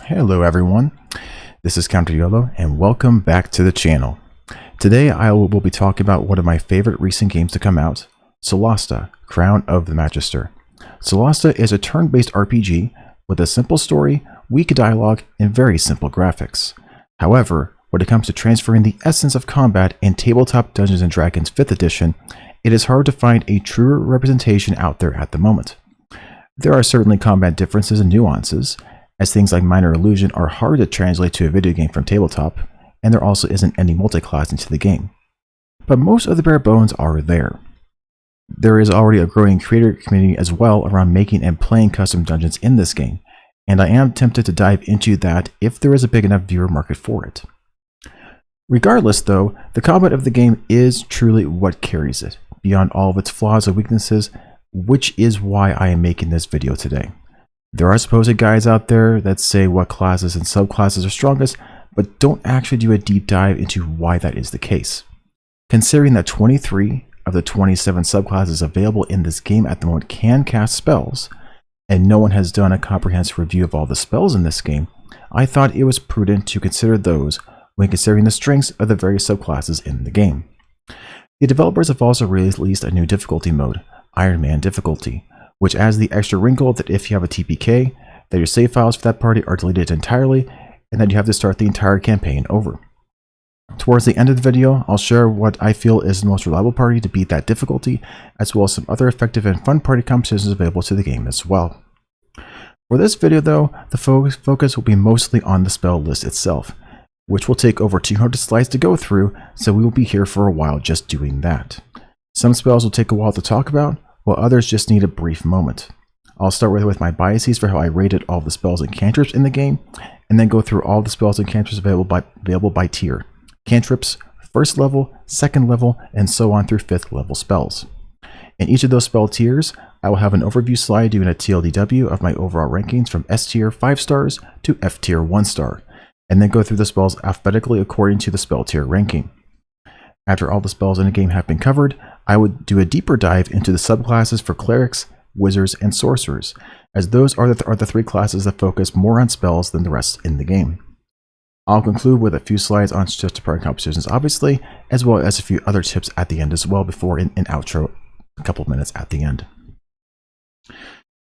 Hello everyone, this is CounterYolo and welcome back to the channel. Today I will be talking about one of my favorite recent games to come out, Solasta, Crown of the Magister. Solasta is a turn-based RPG with a simple story, weak dialogue, and very simple graphics. However, when it comes to transferring the essence of combat in tabletop Dungeons & Dragons 5th edition, it is hard to find a truer representation out there at the moment. There are certainly combat differences and nuances, as things like minor illusion are hard to translate to a video game from tabletop, and there also isn't any multi-class into the game. But most of the bare bones are there. There is already a growing creator community as well around making and playing custom dungeons in this game, and I am tempted to dive into that if there is a big enough viewer market for it. Regardless though, the combat of the game is truly what carries it, beyond all of its flaws and weaknesses, which is why I am making this video today. There are supposed guides out there that say what classes and subclasses are strongest, but don't actually do a deep dive into why that is the case. Considering that 23 of the 27 subclasses available in this game at the moment can cast spells, and no one has done a comprehensive review of all the spells in this game, I thought it was prudent to consider those when considering the strengths of the various subclasses in the game. The developers have also released a new difficulty mode, Iron Man difficulty, which adds the extra wrinkle that if you have a TPK, that your save files for that party are deleted entirely, and that you have to start the entire campaign over. Towards the end of the video, I'll share what I feel is the most reliable party to beat that difficulty, as well as some other effective and fun party competitions available to the game as well. For this video though, the focus will be mostly on the spell list itself, which will take over 200 slides to go through, so we will be here for a while just doing that. Some spells will take a while to talk about, while others just need a brief moment. I'll start with my biases for how I rated all the spells and cantrips in the game, and then go through all the spells and cantrips available by tier. Cantrips, first level, second level, and so on through 5th level spells. In each of those spell tiers, I will have an overview slide doing a TLDW of my overall rankings from S tier 5 stars to F tier 1 star, and then go through the spells alphabetically according to the spell tier ranking. After all the spells in the game have been covered, I would do a deeper dive into the subclasses for Clerics, Wizards, and Sorcerers, as those are the three classes that focus more on spells than the rest in the game. I'll conclude with a few slides on tips to party competitions obviously, as well as a few other tips at the end as well before an outro, a couple of minutes at the end.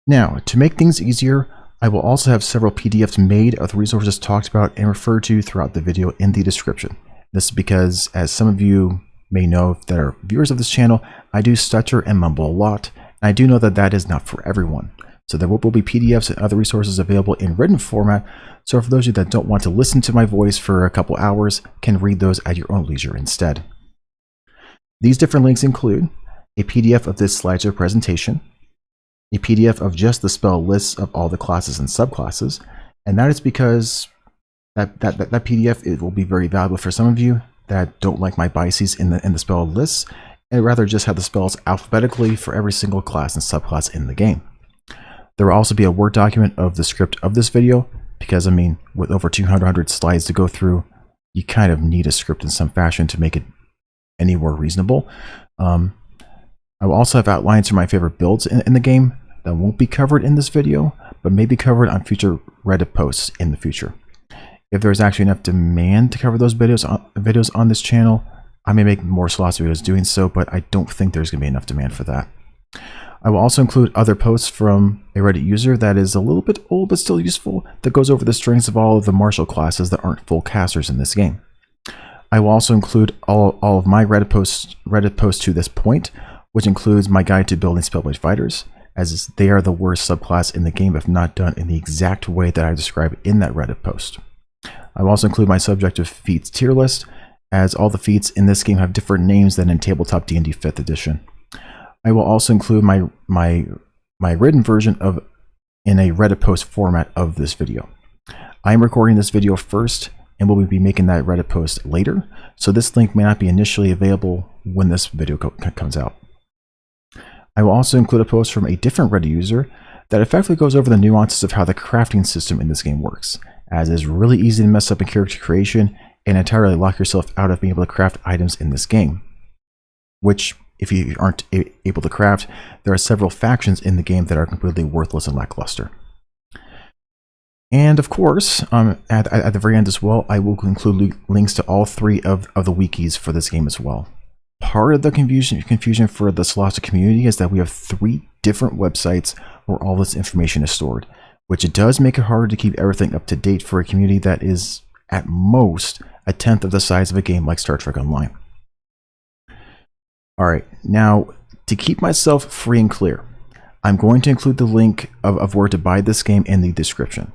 Now, to make things easier, I will also have several PDFs made of the resources talked about and referred to throughout the video in the description. This is because, as some of you may know that are viewers of this channel, I do stutter and mumble a lot, and I do know that that is not for everyone. So there will be PDFs and other resources available in written format, so for those of you that don't want to listen to my voice for a couple hours, can read those at your own leisure instead. These different links include a PDF of this slideshow presentation, a PDF of just the spell lists of all the classes and subclasses, and that is because that PDF it will be very valuable for some of you that don't like my biases in the spell lists, and rather just have the spells alphabetically for every single class and subclass in the game. There will also be a Word document of the script of this video, because I mean, with over 200 slides to go through, you kind of need a script in some fashion to make it anywhere reasonable. I will also have outlines for my favorite builds in the game that won't be covered in this video, but may be covered on future Reddit posts in the future. If there's actually enough demand to cover those videos on this channel, I may make more Solasta videos doing so, but I don't think there's going to be enough demand for that. I will also include other posts from a Reddit user that is a little bit old but still useful, that goes over the strengths of all of the martial classes that aren't full casters in this game. I will also include all of my Reddit posts to this point, which includes my guide to building spellblade fighters, as they are the worst subclass in the game if not done in the exact way that I describe in that Reddit post. I will also include my subjective feats tier list, as all the feats in this game have different names than in tabletop D&D 5th edition. I will also include my written version in a Reddit post format of this video. I am recording this video first, and will be making that Reddit post later, so this link may not be initially available when this video comes out. I will also include a post from a different Reddit user that effectively goes over the nuances of how the crafting system in this game works, as it is really easy to mess up in character creation and entirely lock yourself out of being able to craft items in this game. Which, if you aren't able to craft, there are several factions in the game that are completely worthless and lackluster. And of course, at the very end as well, I will include links to all 3 of the wikis for this game as well. Part of the confusion for the Solasta community is that we have 3 different websites where all this information is stored, which it does make it harder to keep everything up to date for a community that is at most a 10th of the size of a game like Star Trek Online. Alright, now to keep myself free and clear, I'm going to include the link of where to buy this game in the description.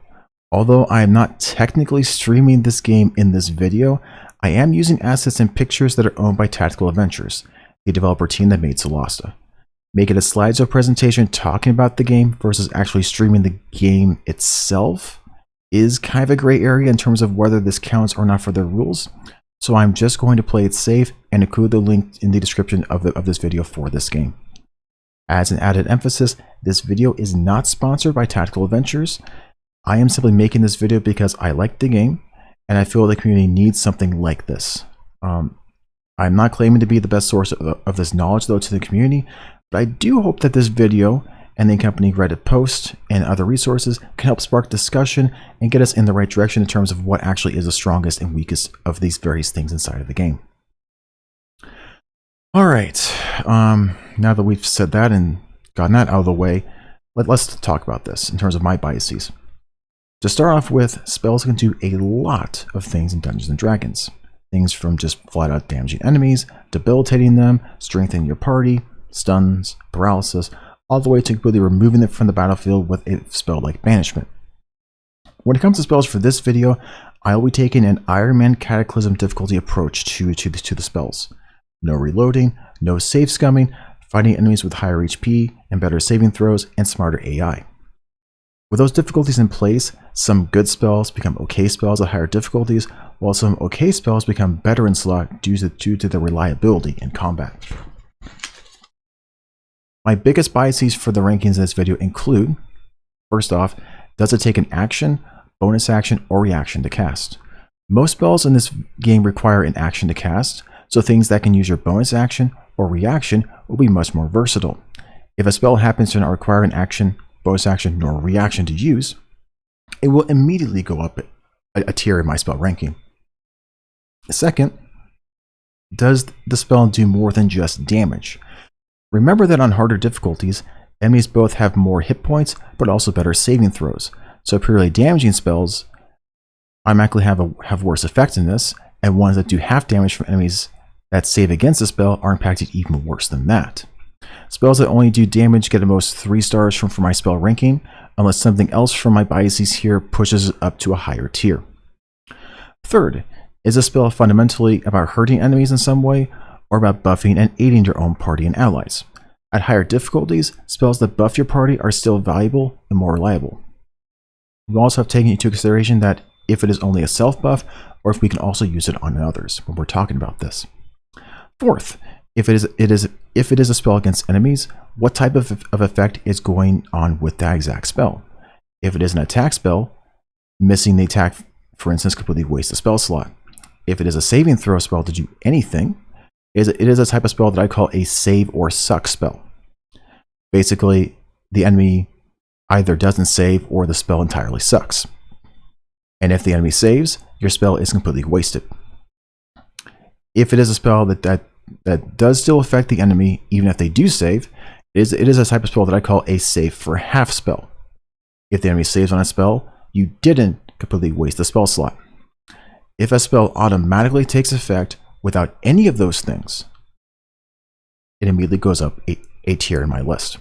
Although I am not technically streaming this game in this video, I am using assets and pictures that are owned by Tactical Adventures, the developer team that made Solasta. Making a slideshow presentation talking about the game versus actually streaming the game itself is kind of a gray area in terms of whether this counts or not for the rules, so I'm just going to play it safe and include the link in the description of this video for this game. As an added emphasis, this video is not sponsored by Tactical Adventures. I am simply making this video because I like the game and I feel the community needs something like this. I'm not claiming to be the best source of this knowledge though to the community, but I do hope that this video and the accompanying Reddit post and other resources can help spark discussion and get us in the right direction in terms of what actually is the strongest and weakest of these various things inside of the game. Alright, now that we've said that and gotten that out of the way, let's talk about this in terms of my biases. To start off with, spells can do a lot of things in Dungeons & Dragons. Things from just flat out damaging enemies, debilitating them, strengthening your party, stuns, paralysis, all the way to completely removing them from the battlefield with a spell like Banishment. When it comes to spells for this video, I will be taking an Iron Man Cataclysm difficulty approach to the spells. No reloading, no save scumming, fighting enemies with higher HP and better saving throws, and smarter AI. With those difficulties in place, some good spells become okay spells at higher difficulties, while some okay spells become better in slot due to their reliability in combat. My biggest biases for the rankings in this video include, first off, does it take an action, bonus action, or reaction to cast? Most spells in this game require an action to cast, so things that can use your bonus action or reaction will be much more versatile. If a spell happens to not require an action, bonus action, nor reaction to use, it will immediately go up a tier in my spell ranking. Second, does the spell do more than just damage? Remember that on harder difficulties, enemies both have more hit points, but also better saving throws. So purely damaging spells automatically have worse effectiveness, and ones that do half damage from enemies that save against the spell are impacted even worse than that. Spells that only do damage get at most 3 stars from my spell ranking, unless something else from my biases here pushes it up to a higher tier. Third, is a spell fundamentally about hurting enemies in some way, or about buffing and aiding your own party and allies? At higher difficulties, spells that buff your party are still valuable and more reliable. We also have taken into consideration that if it is only a self-buff, or if we can also use it on others when we're talking about this. Fourth, if it is a spell against enemies, what type of effect is going on with that exact spell? If it is an attack spell, missing the attack, for instance, completely wastes the spell slot. If it is a saving throw spell to do anything, it is a type of spell that I call a save or suck spell. Basically, the enemy either doesn't save or the spell entirely sucks. And if the enemy saves, your spell is completely wasted. If it is a spell that does still affect the enemy, even if they do save, it is a type of spell that I call a save for half spell. If the enemy saves on a spell, you didn't completely waste the spell slot. If a spell automatically takes effect without any of those things, it immediately goes up a tier in my list.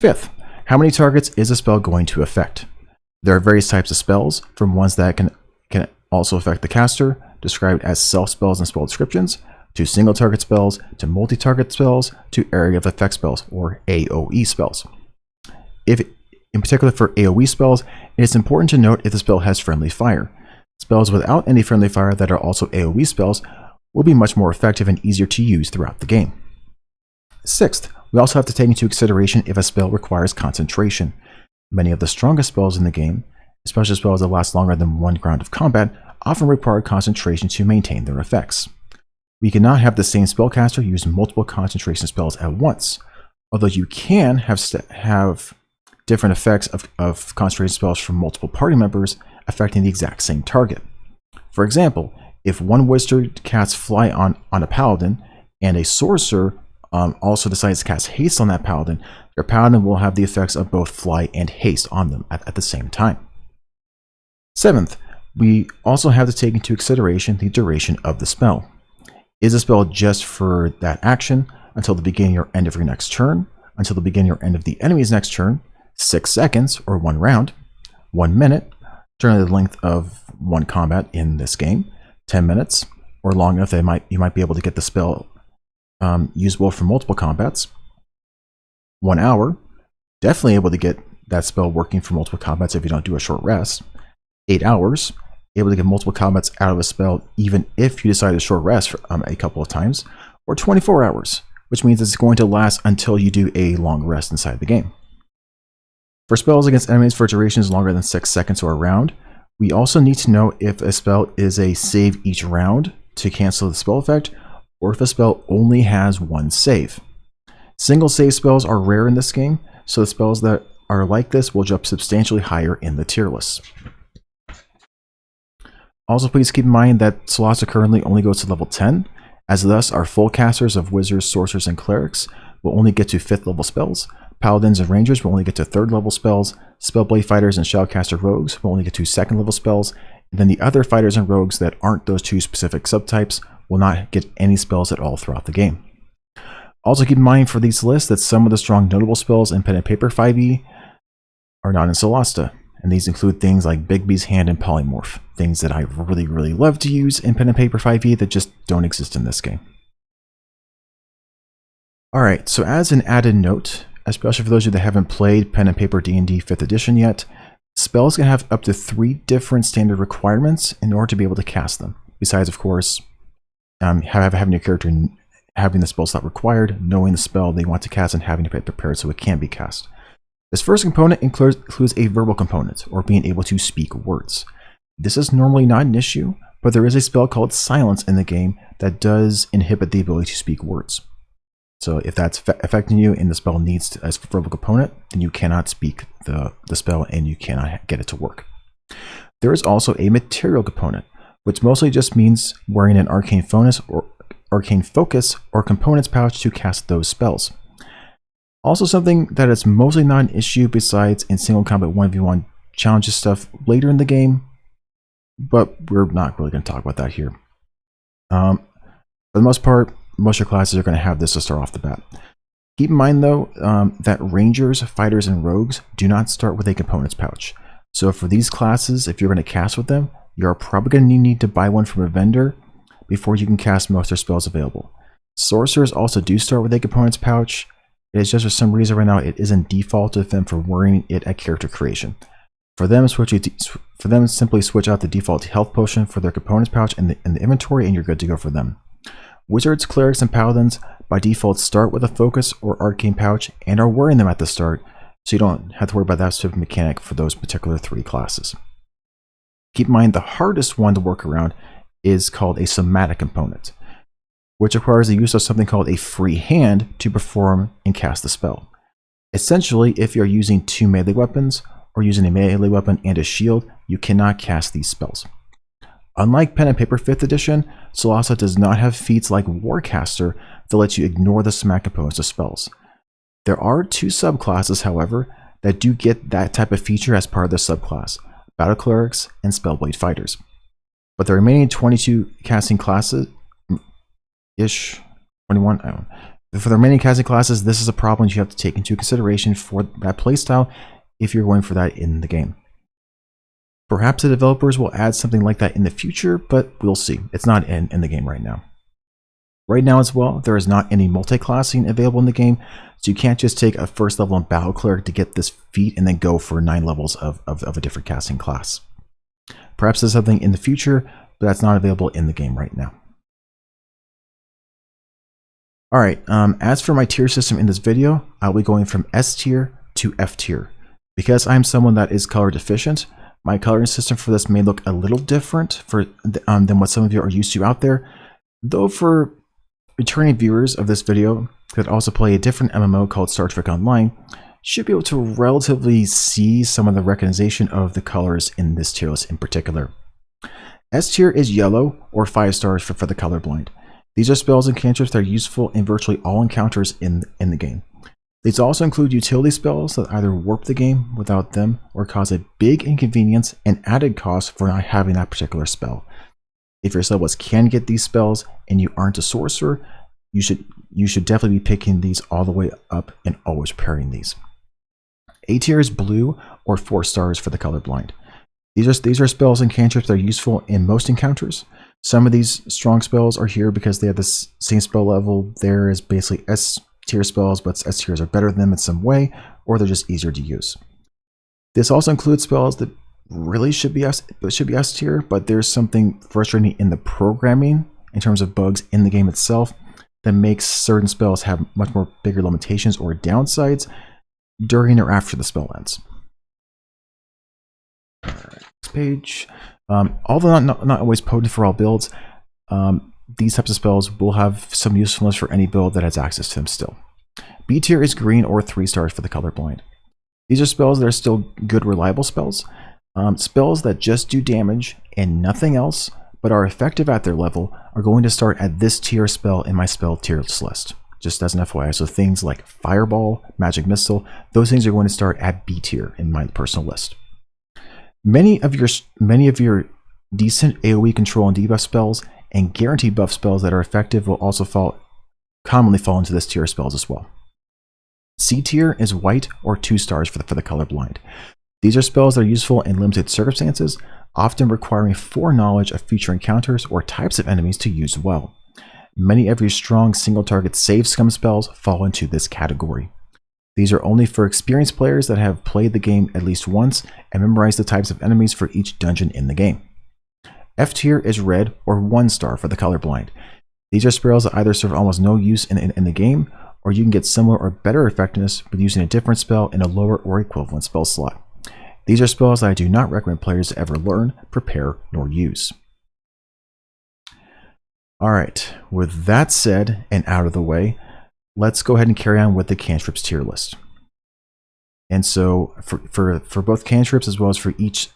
Fifth, how many targets is a spell going to affect? There are various types of spells, from ones that can also affect the caster, described as self-spells and spell descriptions, to single-target spells, to multi-target spells, to area of effect spells, or AoE spells. In particular for AoE spells, it is important to note if the spell has friendly fire. Spells without any friendly fire that are also AoE spells will be much more effective and easier to use throughout the game. Sixth, we also have to take into consideration if a spell requires concentration. Many of the strongest spells in the game, especially spells that last longer than one round of combat, often require concentration to maintain their effects. We cannot have the same spellcaster use multiple concentration spells at once, although you can have different effects of concentration spells from multiple party members affecting the exact same target. For example, if one wizard casts Fly on a paladin, and a sorcerer also decides to cast Haste on that paladin, your paladin will have the effects of both Fly and Haste on them at the same time. Seventh, we also have to take into consideration the duration of the spell. Is the spell just for that action until the beginning or end of your next turn, until the beginning or end of the enemy's next turn, 6 seconds or 1 round, 1 minute, generally the length of one combat in this game, 10 minutes, or long enough that you might be able to get the spell usable for multiple combats, 1 hour, definitely able to get that spell working for multiple combats if you don't do a short rest, 8 hours, able to get multiple combats out of a spell even if you decide to short rest for, a couple of times, or 24 hours, which means it's going to last until you do a long rest inside the game. For spells against enemies for durations longer than 6 seconds or a round, we also need to know if a spell is a save each round to cancel the spell effect, or if a spell only has 1 save. Single save spells are rare in this game, so the spells that are like this will jump substantially higher in the tier list. Also, please keep in mind that Solasta currently only goes to level 10, as thus our full casters of Wizards, Sorcerers, and Clerics will only get to 5th level spells, Paladins and Rangers will only get to 3rd level spells, Spellblade Fighters and Shoutcaster Rogues will only get to 2nd level spells, and then the other Fighters and Rogues that aren't those 2 specific subtypes will not get any spells at all throughout the game. Also keep in mind for these lists that some of the strong notable spells in Pen and Paper 5e are not in Solasta. And these include things like Bigby's Hand and Polymorph, things that I really love to use in Pen and Paper 5e that just don't exist in this game. Alright, so as an added note, especially for those of you that haven't played Pen and Paper D&D 5th edition yet, spells can have up to 3 different standard requirements in order to be able to cast them. Besides, of course, having your character having the spell slot required, knowing the spell they want to cast, and having it prepared so it can be cast. This first component includes a verbal component, or being able to speak words. This is normally not an issue, but there is a spell called Silence in the game that does inhibit the ability to speak words. So if that's affecting you and the spell needs a verbal component, then you cannot speak the spell and you cannot get it to work. There is also a material component, which mostly just means wearing an arcane focus or components pouch to cast those spells. Also something that is mostly not an issue besides in single combat 1v1 challenges stuff later in the game, but we're not really going to talk about that here. For the most part, most of your classes are going to have this to start off the bat. Keep in mind though that Rangers, Fighters, and Rogues do not start with a components pouch. So for these classes, if you're going to cast with them, you're probably going to need to buy one from a vendor before you can cast most of their spells available. Sorcerers also do start with a components pouch. It is just for some reason right now it isn't default to them for wearing it at character creation. For them, simply switch out the default health potion for their components pouch in the inventory and you're good to go for them. Wizards, Clerics, and Paladins by default start with a focus or arcane pouch and are wearing them at the start, so you don't have to worry about that specific mechanic for those particular 3 classes. Keep in mind the hardest one to work around is called a somatic component, which requires the use of something called a free hand to perform and cast the spell. Essentially, if you're using 2 melee weapons or using a melee weapon and a shield, you cannot cast these spells. Unlike Pen and Paper 5th edition, Solasta does not have feats like Warcaster that let you ignore the somatic components of spells. There are 2 subclasses, however, that do get that type of feature as part of their subclass, Battle Clerics and Spellblade Fighters. But the remaining 22 casting classes, 21, I don't know. For the remaining casting classes, this is a problem you have to take into consideration for that playstyle if you're going for that in the game. Perhaps the developers will add something like that in the future, but we'll see. It's not in the game right now. Right now as well, there is not any multi-classing available in the game, so you can't just take a first level in Battle Cleric to get this feat and then go for 9 levels of a different casting class. Perhaps there's something in the future, but that's not available in the game right now. Alright, as for my tier system in this video, I'll be going from S tier to F tier. Because I'm someone that is color deficient, my coloring system for this may look a little different than what some of you are used to out there. Though for returning viewers of this video that also play a different MMO called Star Trek Online, should be able to relatively see some of the recognition of the colors in this tier list in particular. S tier is yellow, or 5 stars for the colorblind. These are spells and cantrips that are useful in virtually all encounters in the game. These also include utility spells that either warp the game without them or cause a big inconvenience and added cost for not having that particular spell. If your subclass can get these spells and you aren't a sorcerer, you should definitely be picking these all the way up and always pairing these. A tier is blue, or 4 stars for the colorblind. These are spells and cantrips that are useful in most encounters. Some of these strong spells are here because they have the same spell level there as basically S tier spells, but S tiers are better than them in some way, or they're just easier to use. This also includes spells that really should be S tier, but there's something frustrating in the programming in terms of bugs in the game itself that makes certain spells have much more bigger limitations or downsides during or after the spell ends. Next page. Although not always potent for all builds, these types of spells will have some usefulness for any build that has access to them still. B tier is green, or 3 stars for the colorblind. These are spells that are still good, reliable spells. Spells that just do damage and nothing else, but are effective at their level, are going to start at this tier spell in my spell tier list. Just as an FYI, so things like Fireball, Magic Missile, those things are going to start at B tier in my personal list. Many of your decent AoE control and debuff spells and guaranteed buff spells that are effective will also commonly fall into this tier of spells as well. C tier is white, or 2 stars for the colorblind. These are spells that are useful in limited circumstances, often requiring foreknowledge of future encounters or types of enemies to use well. Many of your strong single-target save scum spells fall into this category. These are only for experienced players that have played the game at least once and memorized the types of enemies for each dungeon in the game. F tier is red, or 1 star for the colorblind. These are spells that either serve almost no use in the game, or you can get similar or better effectiveness with using a different spell in a lower or equivalent spell slot. These are spells that I do not recommend players to ever learn, prepare, nor use. Alright, with that said and out of the way, let's go ahead and carry on with the cantrips tier list. And so for both cantrips as well as for each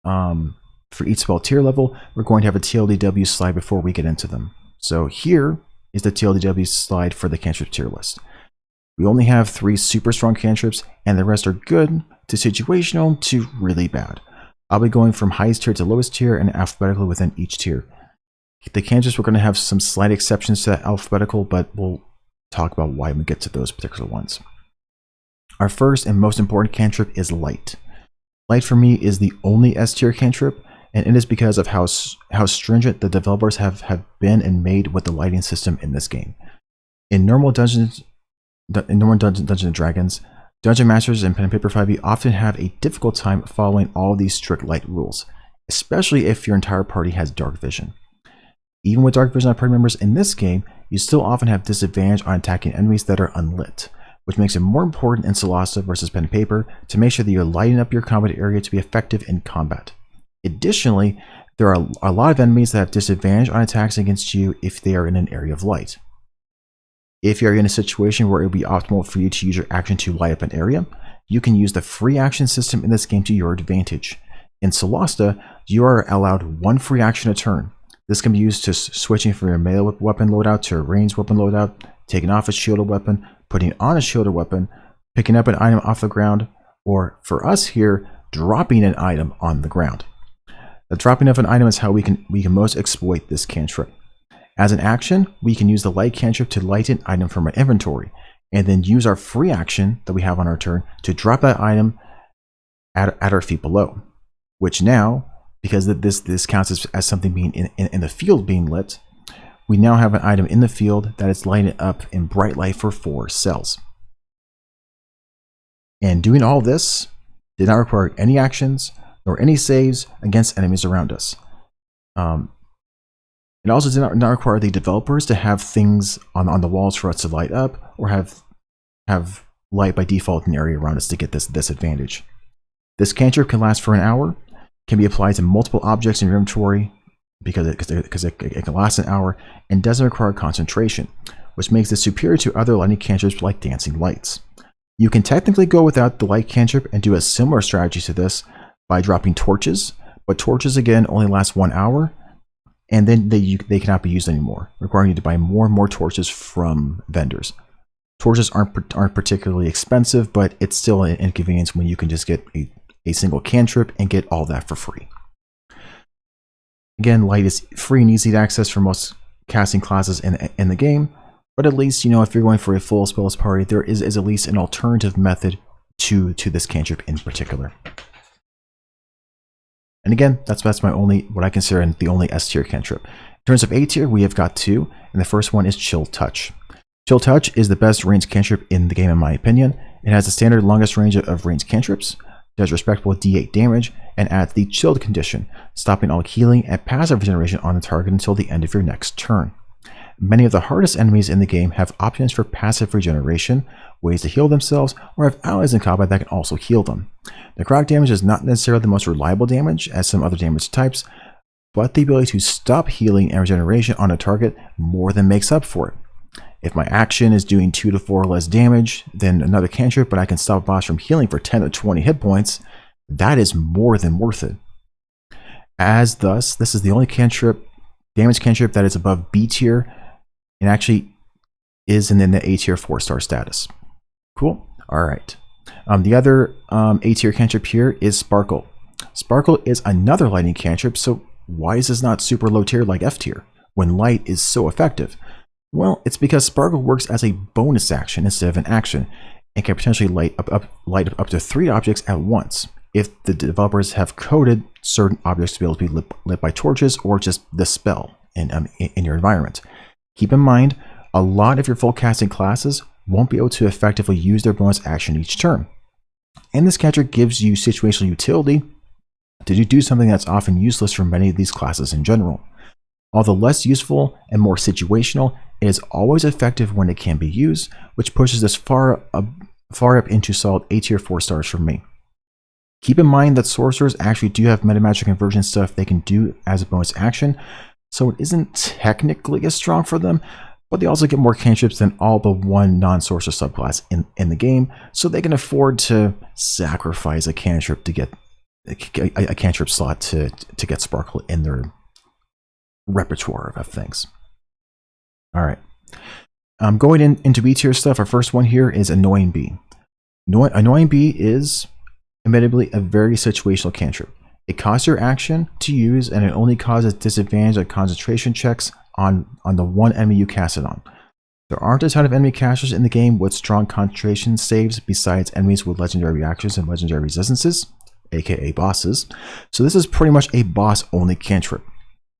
spell tier level, we're going to have a TLDW slide before we get into them. So here is the TLDW slide for the cantrip tier list. We only have 3 super strong cantrips, and the rest are good to situational to really bad. I'll be going from highest tier to lowest tier and alphabetically within each tier. The cantrips, we're going to have some slight exceptions to that alphabetical, but we'll talk about why we get to those particular ones. Our first and most important cantrip is Light. Light for me is the only S tier cantrip, and it is because of how stringent the developers have been and made with the lighting system in this game. In normal Dungeons & Dragons, Dungeon Masters and Pen and Paper 5e often have a difficult time following all these strict light rules, especially if your entire party has dark vision. Even with dark vision on party members in this game, you still often have disadvantage on attacking enemies that are unlit, which makes it more important in Solasta versus Pen and Paper to make sure that you're lighting up your combat area to be effective in combat. Additionally, there are a lot of enemies that have disadvantage on attacks against you if they are in an area of light. If you're in a situation where it would be optimal for you to use your action to light up an area, you can use the free action system in this game to your advantage. In Solasta, you are allowed 1 free action a turn. This can be used to switching from your melee weapon loadout to a ranged weapon loadout, taking off a shielded weapon, putting on a shielded weapon, picking up an item off the ground, or for us here, dropping an item on the ground. The dropping of an item is how we can most exploit this cantrip. As an action, we can use the light cantrip to light an item from our inventory, and then use our free action that we have on our turn to drop that item at our feet below. Which now, because this counts as something being in the field being lit, we now have an item in the field that is lighted up in bright light for 4 cells. And doing all this did not require any actions nor any saves against enemies around us. It also did not require the developers to have things on the walls for us to light up, or have light by default in the area around us to get this advantage. This cantrip can last for an hour, can be applied to multiple objects in your inventory because it can last an hour, and doesn't require concentration, which makes it superior to other lighting cantrips like Dancing Lights. You can technically go without the light cantrip and do a similar strategy to this by dropping torches, but torches again only last 1 hour, and then they cannot be used anymore, requiring you to buy more and more torches from vendors. Torches aren't particularly expensive, but it's still an inconvenience when you can just get a single cantrip and get all that for free. Again, light is free and easy to access for most casting classes in the game, but at least, if you're going for a full spellless party, there is at least an alternative method to this cantrip in particular. And again, that's what I consider the only S tier cantrip. In terms of A tier, we have got 2, and the first one is Chill Touch. Chill Touch is the best ranged cantrip in the game in my opinion. It has the standard longest range of ranged cantrips, does respectable D8 damage, and adds the chilled condition, stopping all healing and passive regeneration on the target until the end of your next turn. Many of the hardest enemies in the game have options for passive regeneration, ways to heal themselves, or have allies in combat that can also heal them. Necrotic damage is not necessarily the most reliable damage as some other damage types, but the ability to stop healing and regeneration on a target more than makes up for it. If my action is doing 2 to 4 less damage than another cantrip, but I can stop a boss from healing for 10 to 20 hit points, that is more than worth it. As thus, this is the only damage cantrip that is above B tier and actually is in the A tier 4-star status. Cool. All right. The other A tier cantrip here is Sparkle. Sparkle is another lightning cantrip, so why is this not super low tier like F tier when light is so effective? Well, it's because Sparkle works as a bonus action instead of an action, and can potentially light up to 3 objects at once if the developers have coded certain objects to be able to be lit by torches or just the spell in your environment. Keep in mind, a lot of your full casting classes won't be able to effectively use their bonus action each turn, and this cantrip gives you situational utility to do something that's often useless for many of these classes in general. Although less useful and more situational, it is always effective when it can be used, which pushes this far up into solid A tier 4 stars for me. Keep in mind that sorcerers actually do have metamagic conversion stuff they can do as a bonus action, so it isn't technically as strong for them, but they also get more cantrips than all but one non-sorcerer subclass in the game, so they can afford to sacrifice a cantrip to get a cantrip slot to get Sparkle in their repertoire of things. All right. Going into B tier stuff, our first one here is Annoying Bee. Annoying Bee is admittedly a very situational cantrip. It costs your action to use, and it only causes disadvantage on concentration checks on the one enemy you cast it on. There aren't a ton of enemy casters in the game with strong concentration saves besides enemies with legendary reactions and legendary resistances, aka bosses, so this is pretty much a boss-only cantrip.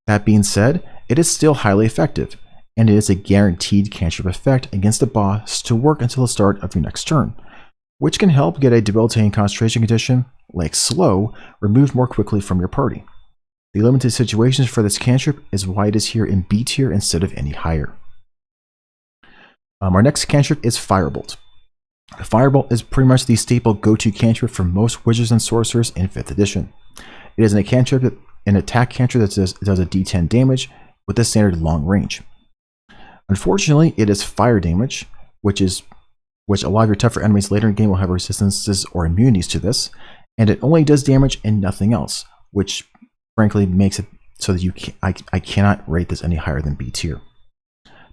That being said, it is still highly effective, and it is a guaranteed cantrip effect against a boss to work until the start of your next turn, which can help get a debilitating concentration condition, like Slow, removed more quickly from your party. The limited situations for this cantrip is why it is here in B tier instead of any higher. Our next cantrip is Firebolt. Firebolt is pretty much the staple go-to cantrip for most wizards and sorcerers in 5th edition. It is an attack cantrip that does a d10 damage with a standard long range. Unfortunately, it is fire damage, which a lot of your tougher enemies later in the game will have resistances or immunities to this, and it only does damage and nothing else, which frankly makes it so that I cannot rate this any higher than B tier.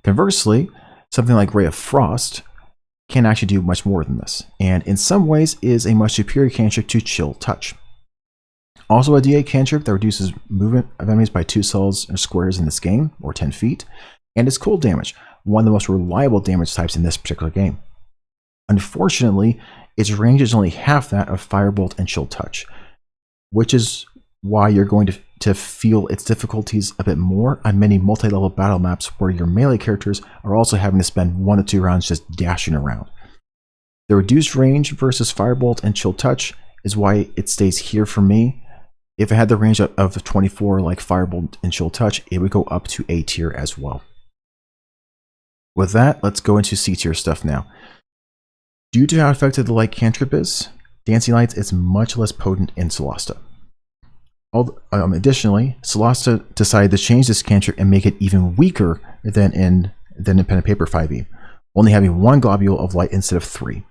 Conversely, something like Ray of Frost can actually do much more than this, and in some ways is a much superior cantrip to Chill Touch. Also a D8 cantrip that reduces movement of enemies by 2 cells or squares in this game, or 10 feet, and is cold damage, one of the most reliable damage types in this particular game. Unfortunately, its range is only half that of Firebolt and Chill Touch, which is why you're going to feel its difficulties a bit more on many multi-level battle maps where your melee characters are also having to spend 1 to 2 rounds just dashing around. The reduced range versus Firebolt and Chill Touch is why it stays here for me. If it had the range of 24 like Firebolt and Chill Touch, it would go up to A tier as well. With that, let's go into C tier stuff now. Due to how effective the light cantrip is, Dancing Lights is much less potent in Solasta. Additionally, Solasta decided to change this cantrip and make it even weaker than in Pen and Paper 5e, only having 1 globule of light instead of 3.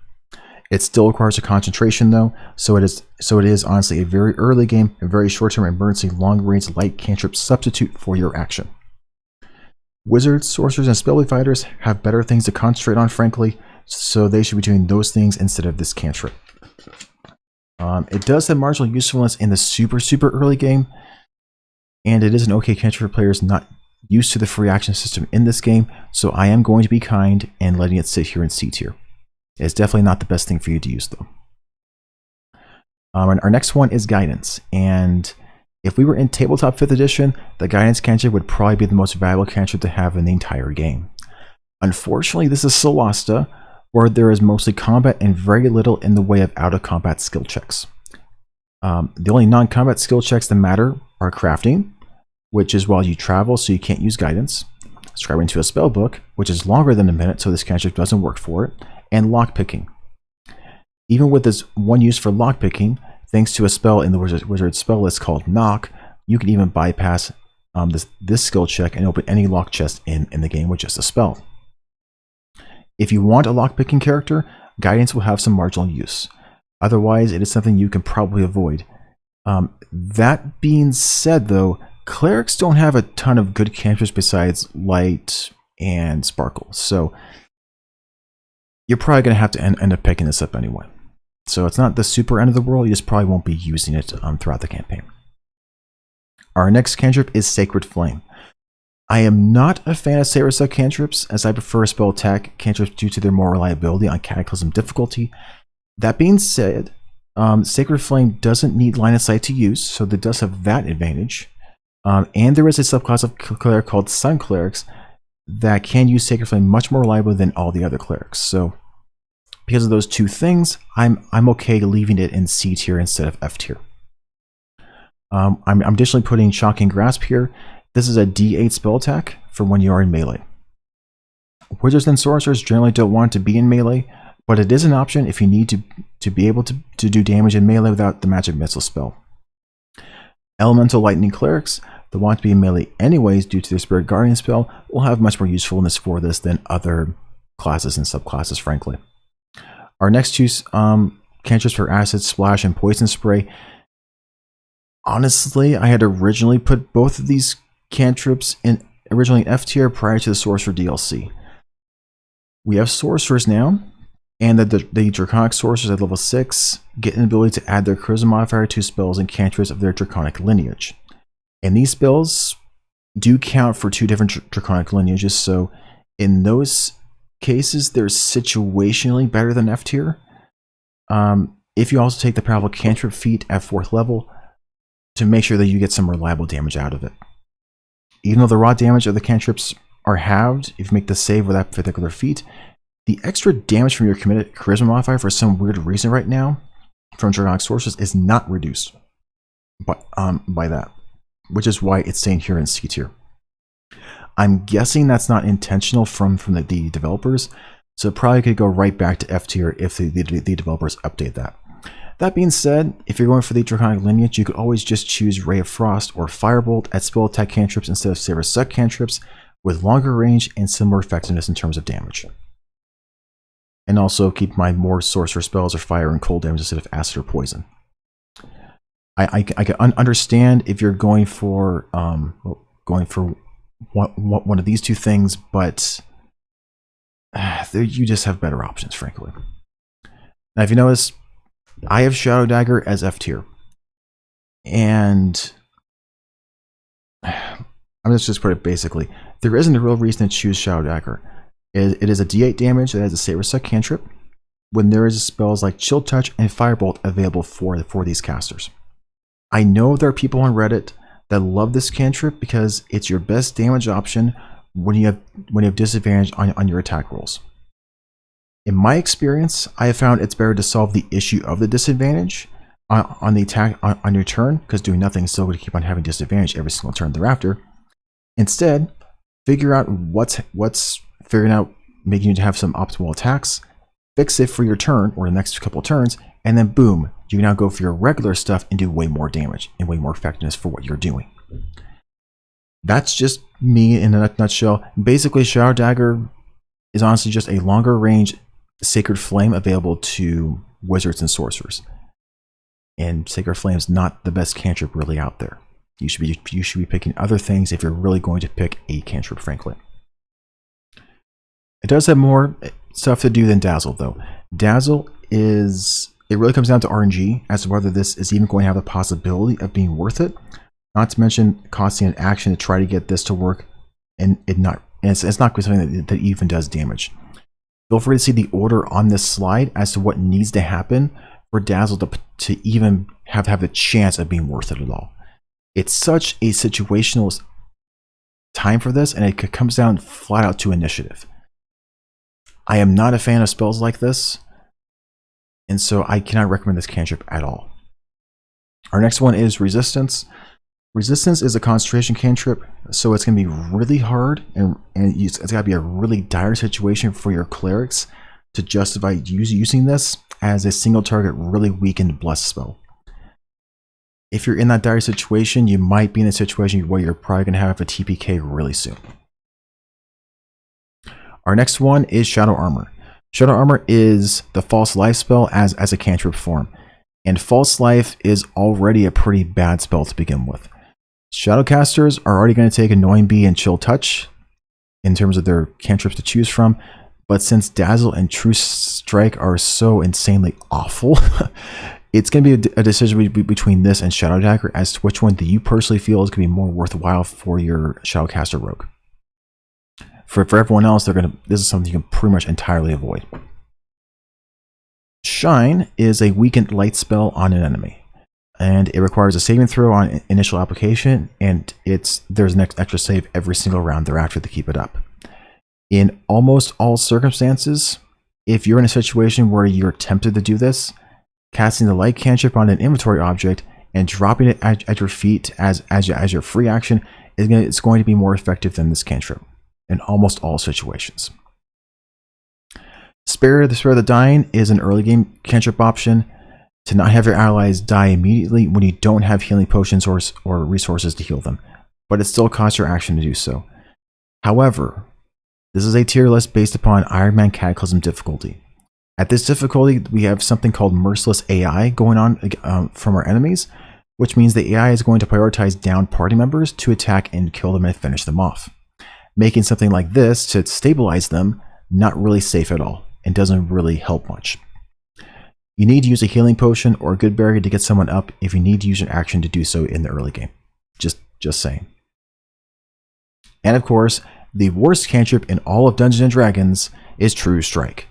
It still requires a concentration though, so it is honestly a very early game, a very short-term emergency, long-range light cantrip substitute for your action. Wizards, sorcerers, and spell fighters have better things to concentrate on, frankly, so they should be doing those things instead of this cantrip. It does have marginal usefulness in the super early game, and it is an okay cantrip for players not used to the free action system in this game, so I am going to be kind and letting it sit here in C tier. It's definitely not the best thing for you to use though. And our next one is Guidance, and if we were in Tabletop 5th edition, the Guidance cantrip would probably be the most valuable cantrip to have in the entire game. Unfortunately, this is Solasta, where there is mostly combat and very little in the way of out-of-combat skill checks. The only non-combat skill checks that matter are crafting, which is while you travel, so you can't use Guidance, scribing into a spell book, which is longer than a minute, so this cantrip doesn't work for it, and lockpicking. Even with this one use for lockpicking, thanks to a spell in the wizard spell list called Knock, you can even bypass this skill check and open any lock chest in the game with just a spell. If you want a lockpicking character, Guidance will have some marginal use. Otherwise, it is something you can probably avoid. That being said, though, Clerics don't have a ton of good cantrips besides Light and Sparkle, so you're probably going to have to end up picking this up anyway. So it's not the super end of the world, you just probably won't be using it throughout the campaign. Our next cantrip is Sacred Flame. I am not a fan of Sacred Suck cantrips, as I prefer spell attack cantrips due to their more reliability on Cataclysm difficulty. That being said, Sacred Flame doesn't need line of sight to use, so it does have that advantage. And there is a subclass of cleric called Sun Clerics that can use Sacred Flame much more reliably than all the other clerics. So because of those two things, I'm okay leaving it in C tier instead of F tier. I'm additionally putting Shocking Grasp here. This is a D8 spell attack for when you are in melee. Wizards and sorcerers generally don't want to be in melee, but it is an option if you need to be able to do damage in melee without the magic missile spell. Elemental Lightning Clerics that want to be in melee anyways due to their Spirit Guardian spell will have much more usefulness for this than other classes and subclasses, frankly. Our next two cantrips for Acid Splash and Poison Spray. Honestly, I had originally put both of these cantrips in F tier prior to the Sorcerer DLC. We have Sorcerers now, and the Draconic Sorcerers at level 6 get an ability to add their Charisma modifier to spells and cantrips of their Draconic lineage. And these spells do count for 2 different Draconic lineages, so in those cases, they're situationally better than F tier. If you also take the powerful cantrip feat at 4th level to make sure that you get some reliable damage out of it. Even though the raw damage of the cantrips are halved if you make the save with that particular feat, the extra damage from your committed charisma modifier for some weird reason right now from Draconic Sorcerers is not reduced by that, which is why it's staying here in C tier. I'm guessing that's not intentional from the developers, so it probably could go right back to F tier if the developers update that. That being said, if you're going for the Draconic lineage, you could always just choose Ray of Frost or Firebolt as spell attack cantrips instead of Sacred Suck cantrips with longer range and similar effectiveness in terms of damage. And also keep in mind more sorcerer spells or fire and cold damage instead of acid or poison. I can understand if you're going for one of these two things, but you just have better options, frankly. Now, if you notice, I have Shadow Dagger as F tier, and I'm just put it basically. There isn't a real reason to choose Shadow Dagger. It is a D8 damage that has a Sacred Suck cantrip when there is spells like Chill Touch and Firebolt available for these casters. I know there are people on Reddit that love this cantrip because it's your best damage option when you have disadvantage on your attack rolls. In my experience, I have found it's better to solve the issue of the disadvantage on the attack on your turn, because doing nothing is still going to keep on having disadvantage every single turn thereafter. Instead, figure out making you to have some optimal attacks, fix it for your turn or the next couple turns, and then boom, you can now go for your regular stuff and do way more damage and way more effectiveness for what you're doing. That's just me in a nutshell. Basically, Shadow Dagger is honestly just a longer range Sacred Flame available to wizards and sorcerers. And Sacred Flame's not the best cantrip really out there. You should be picking other things if you're really going to pick a cantrip, frankly. It does have more stuff to do than Dazzle, though. Dazzle is... It really comes down to RNG as to whether this is even going to have the possibility of being worth it. Not to mention costing an action to try to get this to work, and it's not something that even does damage. Feel free to see the order on this slide as to what needs to happen for Dazzle to even have the chance of being worth it at all. It's such a situational time for this, and it comes down flat out to initiative. I am not a fan of spells like this, and so I cannot recommend this cantrip at all. Our next one is Resistance. Resistance is a concentration cantrip, so it's going to be really hard, and it's got to be a really dire situation for your Clerics to justify using this as a single target, really weakened Bless spell. If you're in that dire situation, you might be in a situation where you're probably going to have a TPK really soon. Our next one is Shadow Armor. Shadow Armor is the False Life spell as a cantrip form, and False Life is already a pretty bad spell to begin with. Shadowcasters are already going to take Annoying Bee and Chill Touch in terms of their cantrips to choose from, but since Dazzle and True Strike are so insanely awful, it's going to be a decision between this and Shadow Dagger as to which one that you personally feel is going to be more worthwhile for your Shadowcaster rogue. For everyone else, this is something you can pretty much entirely avoid. Shine is a weakened light spell on an enemy, and it requires a saving throw on initial application, and there's an extra save every single round thereafter to keep it up. In almost all circumstances, if you're in a situation where you're tempted to do this, casting the light cantrip on an inventory object and dropping it at your feet as your free action is going to be more effective than this cantrip in almost all situations. Spare the Dying is an early game cantrip option to not have your allies die immediately when you don't have healing potions or resources to heal them, but it still costs your action to do so. However, this is a tier list based upon Iron Man Cataclysm difficulty. At this difficulty, we have something called Merciless AI going on from our enemies, which means the AI is going to prioritize down party members to attack and kill them and finish them off, making something like this to stabilize them not really safe at all and doesn't really help much. You need to use a healing potion or a good berry to get someone up if you need to use your action to do so in the early game. Just saying. And of course, the worst cantrip in all of Dungeons & Dragons is True Strike.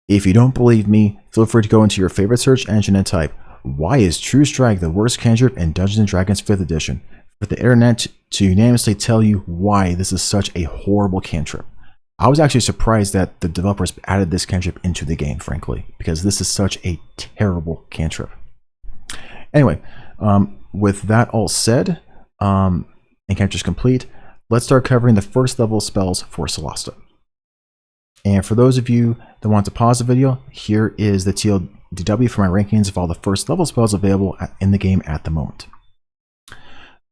If you don't believe me, feel free to go into your favorite search engine and type, "Why is True Strike the worst cantrip in Dungeons & Dragons 5th edition?" for the internet to unanimously tell you why this is such a horrible cantrip. I was actually surprised that the developers added this cantrip into the game, frankly, because this is such a terrible cantrip. Anyway, with that all said, and cantrips complete, let's start covering the first level spells for Solasta. And for those of you that want to pause the video, here is the TLDW for my rankings of all the first level spells available in the game at the moment.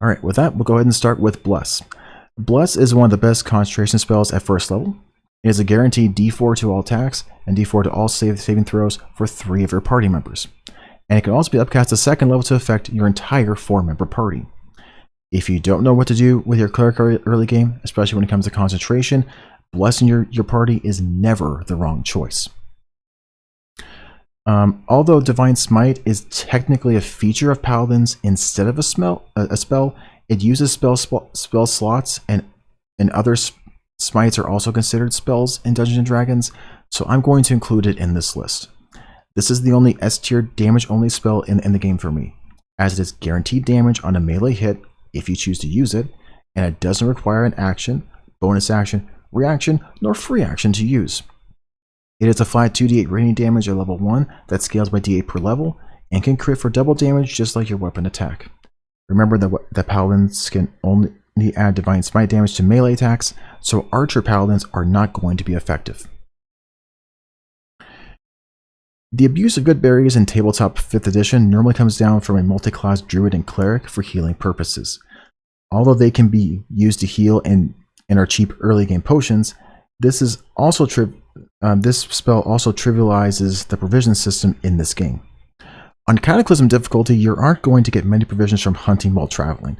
Alright, with that, we'll go ahead and start with Bless. Bless is one of the best concentration spells at first level. It is a guaranteed D4 to all attacks and D4 to all saving throws for 3 of your party members. And it can also be upcast to second level to affect your entire 4-member party. If you don't know what to do with your Cleric early game, especially when it comes to concentration, blessing your party is never the wrong choice. Although Divine Smite is technically a feature of Paladins instead of a spell, it uses spell slots, and other smites are also considered spells in Dungeons & Dragons, so I'm going to include it in this list. This is the only S-tier damage-only spell in the game for me, as it is guaranteed damage on a melee hit if you choose to use it, and it doesn't require an action, bonus action, reaction, nor free action to use. It is a flat 2d8 radiant damage at level 1 that scales by d8 per level, and can crit for double damage just like your weapon attack. Remember that Paladins can only add Divine Smite damage to melee attacks, so Archer Paladins are not going to be effective. The abuse of good berries in Tabletop 5th edition normally comes down from a multi-class Druid and Cleric for healing purposes. Although they can be used to heal and are cheap early game potions, this is also this spell also trivializes the provision system in this game. On Cataclysm difficulty, you aren't going to get many provisions from hunting while traveling.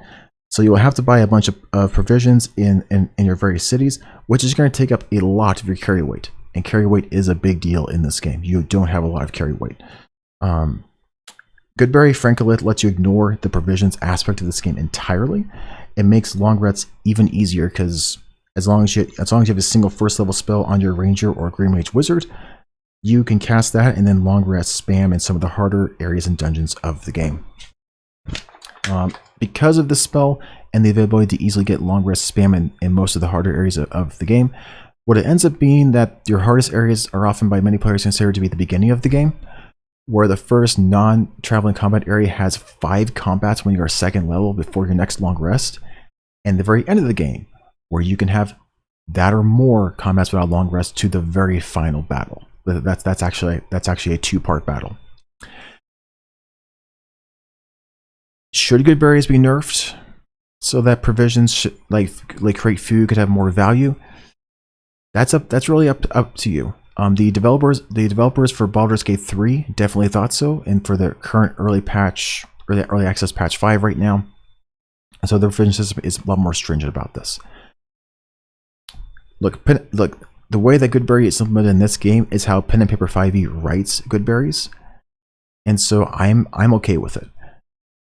So you will have to buy a bunch of provisions in your various cities, which is going to take up a lot of your carry weight. And carry weight is a big deal in this game. You don't have a lot of carry weight. Goodberry Francolith lets you ignore the provisions aspect of this game entirely. It makes long rests even easier because as long as you have a single first level spell on your ranger or green mage wizard, you can cast that and then long rest spam in some of the harder areas and dungeons of the game. Because of this spell and the availability to easily get long rest spam in most of the harder areas of the game, what it ends up being that your hardest areas are often by many players considered to be the beginning of the game, where the first non-traveling combat area has 5 combats when you're second level before your next long rest, and the very end of the game, where you can have that or more combats without long rest to the very final battle. That's actually a 2-part battle. Should good berries be nerfed so that provisions like crate food could have more value? That's really up to you. The developers for Baldur's Gate 3 definitely thought so, and for the current early access patch 5 right now. So the provision system is a lot more stringent about this. Look, the way that Goodberry is implemented in this game is how Pen and Paper 5e writes Goodberries, and so I'm okay with it.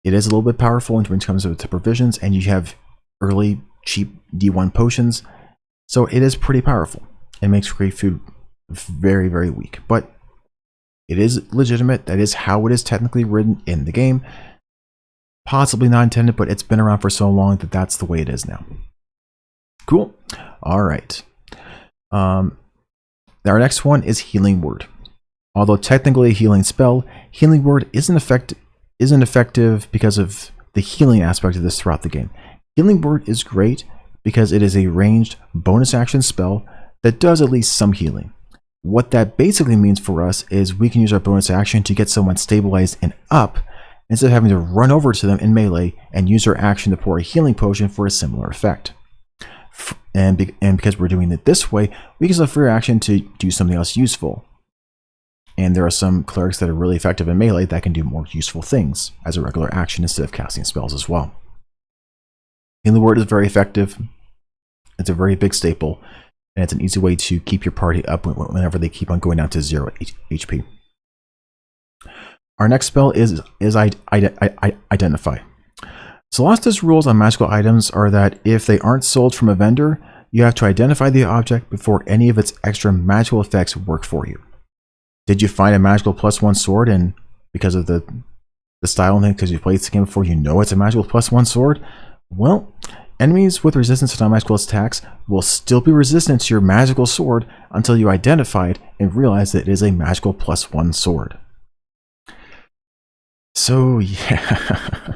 It is a little bit powerful when it comes to provisions, and you have early cheap D1 potions, so it is pretty powerful. It makes great food very, very weak, but it is legitimate. That is how it is technically written in the game. Possibly not intended, but it's been around for so long that that's the way it is now. Cool. All right. Our next one is Healing Word. Although technically a healing spell, Healing Word isn't effective because of the healing aspect of this throughout the game. Healing Word is great because it is a ranged bonus action spell that does at least some healing. What that basically means for us is we can use our bonus action to get someone stabilized and up instead of having to run over to them in melee and use our action to pour a healing potion for a similar effect. And because we're doing it this way, we can select free action to do something else useful. And there are some clerics that are really effective in melee that can do more useful things as a regular action instead of casting spells as well. Healing Word is very effective. It's a very big staple, and it's an easy way to keep your party up whenever they keep on going down to 0 HP. Our next spell is Identify. Solasta's rules on magical items are that if they aren't sold from a vendor, you have to identify the object before any of its extra magical effects work for you. Did you find a magical +1 sword, and because of the style and thing, because you played this game before, you know it's a magical +1 sword? Well, enemies with resistance to non-magical attacks will still be resistant to your magical sword until you identify it and realize that it is a magical +1 sword. So yeah.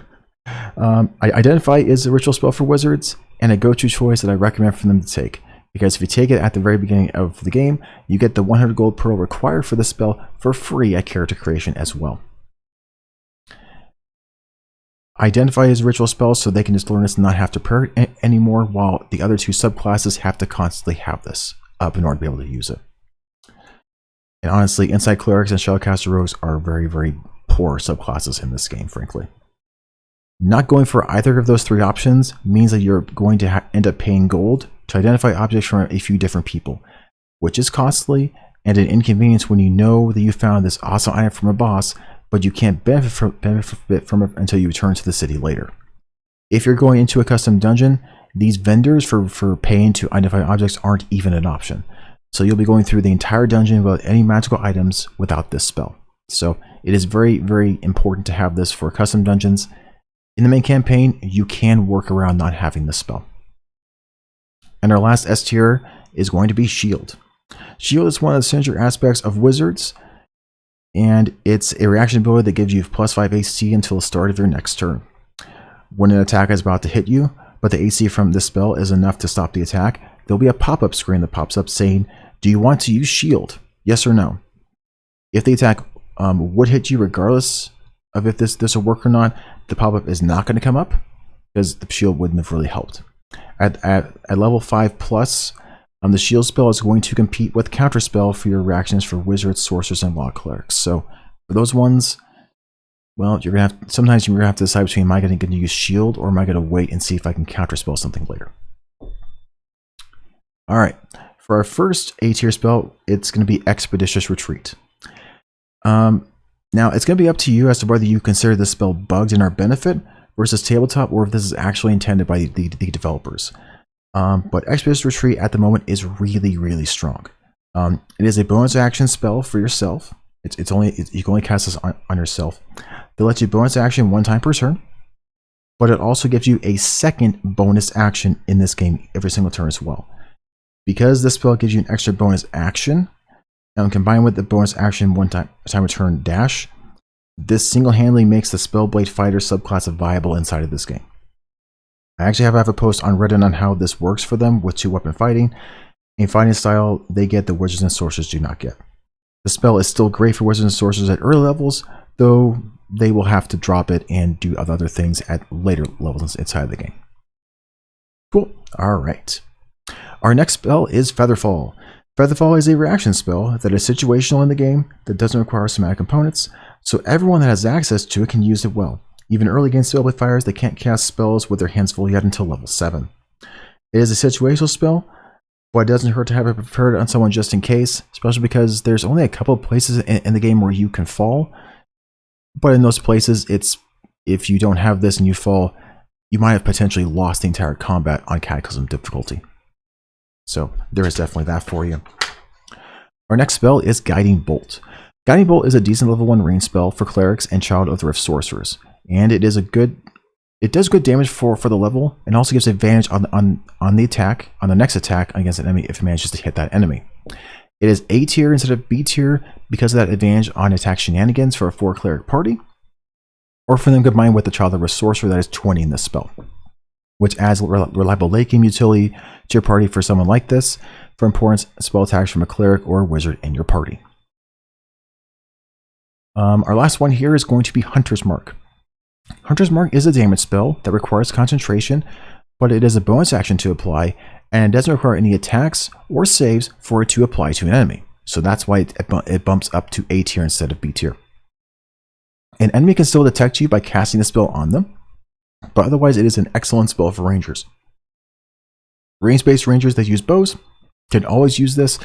Identify is a ritual spell for wizards and a go-to choice that I recommend for them to take, because if you take it at the very beginning of the game, you get the 100 gold pearl required for the spell for free at character creation as well. Identify is a ritual spell, so they can just learn this and not have to prayer it anymore, while the other 2 subclasses have to constantly have this up in order to be able to use it. And honestly, Inside Clerics and Shellcaster Rogues are very, very poor subclasses in this game, frankly. Not going for either of those 3 options means that you're going to end up paying gold to identify objects from a few different people, which is costly and an inconvenience when you know that you found this awesome item from a boss, but you can't benefit from it until you return to the city later. If you're going into a custom dungeon, these vendors for paying to identify objects aren't even an option. So you'll be going through the entire dungeon without any magical items without this spell. So it is very, very important to have this for custom dungeons. In the main campaign, you can work around not having this spell. And our last S tier is going to be Shield. Shield is one of the signature aspects of Wizards, and it's a reaction ability that gives you +5 AC until the start of your next turn. When an attack is about to hit you, but the AC from this spell is enough to stop the attack, there'll be a pop-up screen that pops up saying, do you want to use Shield? Yes or no? If the attack would hit you regardless of if this will work or not, the pop-up is not going to come up because the shield wouldn't have really helped. At level 5+, The shield spell is going to compete with counter spell for your reactions for wizards, sorcerers, and law clerics. So for those ones, well, you're gonna have sometimes you're gonna have to decide between am I going to use shield or am I going to wait and see if I can counter spell something later. All right, for our first A tier spell, it's going to be Expeditious Retreat. Now it's going to be up to you as to whether you consider this spell bugged in our benefit versus tabletop, or if this is actually intended by the developers. But Expeditious Retreat at the moment is really, really strong. It is a bonus action spell for yourself. You can only cast this on yourself. They let you bonus action 1 time per turn, but it also gives you a second bonus action in this game every single turn as well. Because this spell gives you an extra bonus action, and combined with the bonus action 1 time per turn dash, this single-handedly makes the Spellblade Fighter subclass viable inside of this game. I actually have a post on Reddit on how this works for them with 2-weapon fighting, a fighting style they get the wizards and sorcerers do not get. The spell is still great for wizards and sorcerers at early levels, though they will have to drop it and do other things at later levels inside the game. Cool. All right. Our next spell is Featherfall. Featherfall is a reaction spell that is situational in the game that doesn't require somatic components, so everyone that has access to it can use it well. Even early game Spellblade Fighters, they can't cast spells with their hands full yet until level 7. It is a situational spell, but it doesn't hurt to have it prepared on someone just in case, especially because there's only a couple of places in the game where you can fall. But in those places, if you don't have this and you fall, you might have potentially lost the entire combat on Cataclysm difficulty. So there is definitely that for you. Our next spell is Guiding Bolt. Guiding Bolt is a decent level 1 range spell for Clerics and Child of the Rift Sorcerers. And it does good damage for the level, and also gives advantage on the next attack against an enemy if it manages to hit that enemy. It is A tier instead of B tier because of that advantage on attack shenanigans for a 4 cleric party, or for them combined with the Child of the Rift Sorcerer that is 20 in this spell, which adds reliable late game utility to your party for someone like this for important spell attacks from a cleric or a wizard in your party. Our last one here is going to be Hunter's Mark. Hunter's Mark is a damage spell that requires concentration, but it is a bonus action to apply, and it doesn't require any attacks or saves for it to apply to an enemy. So that's why it bumps up to A tier instead of B tier. An enemy can still detect you by casting the spell on them, but otherwise it is an excellent spell for rangers. Range-based rangers that use bows can always use this.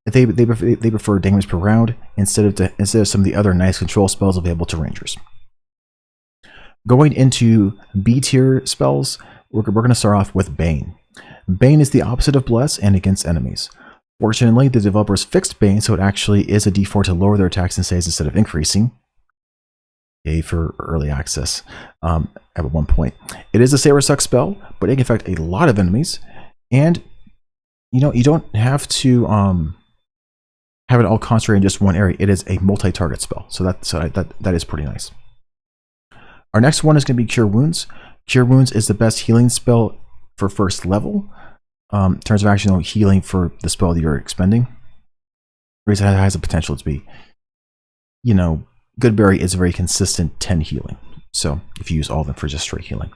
They prefer damage per round instead of some of the other nice control spells available to rangers. Going into B tier spells, we're going to start off with Bane. Bane is the opposite of Bless and against enemies. Fortunately, the developers fixed Bane so it actually is a d4 to lower their attacks and saves instead of increasing. Yay for early access at one point. It is a Saber Suck spell, but it can affect a lot of enemies, and you don't have to have it all concentrated in just one area. It is a multi-target spell, so that is pretty nice. Our next one is going to be Cure Wounds. Cure Wounds is the best healing spell for first level. In terms of actually healing for the spell that you're expending. The reason it has the potential to be, Goodberry is a very consistent 10 healing. So if you use all of them for just straight healing.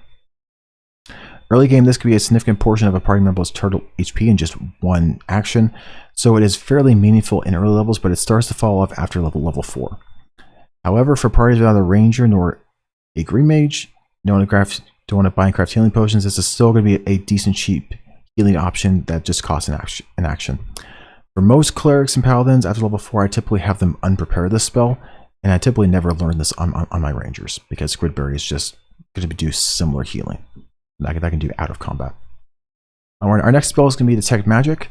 Early game, this could be a significant portion of a party member's total HP in just one action. So it is fairly meaningful in early levels, but it starts to fall off after level 4. However, for parties without a ranger nor a green mage, don't want to buy and craft healing potions, this is still going to be a decent cheap healing option that just costs an action. For most clerics and paladins after level 4, I typically have them unprepare this spell, and I typically never learn this on my rangers because Gridberry is just going to do similar healing that I can do out of combat. Our next spell is going to be Detect Magic.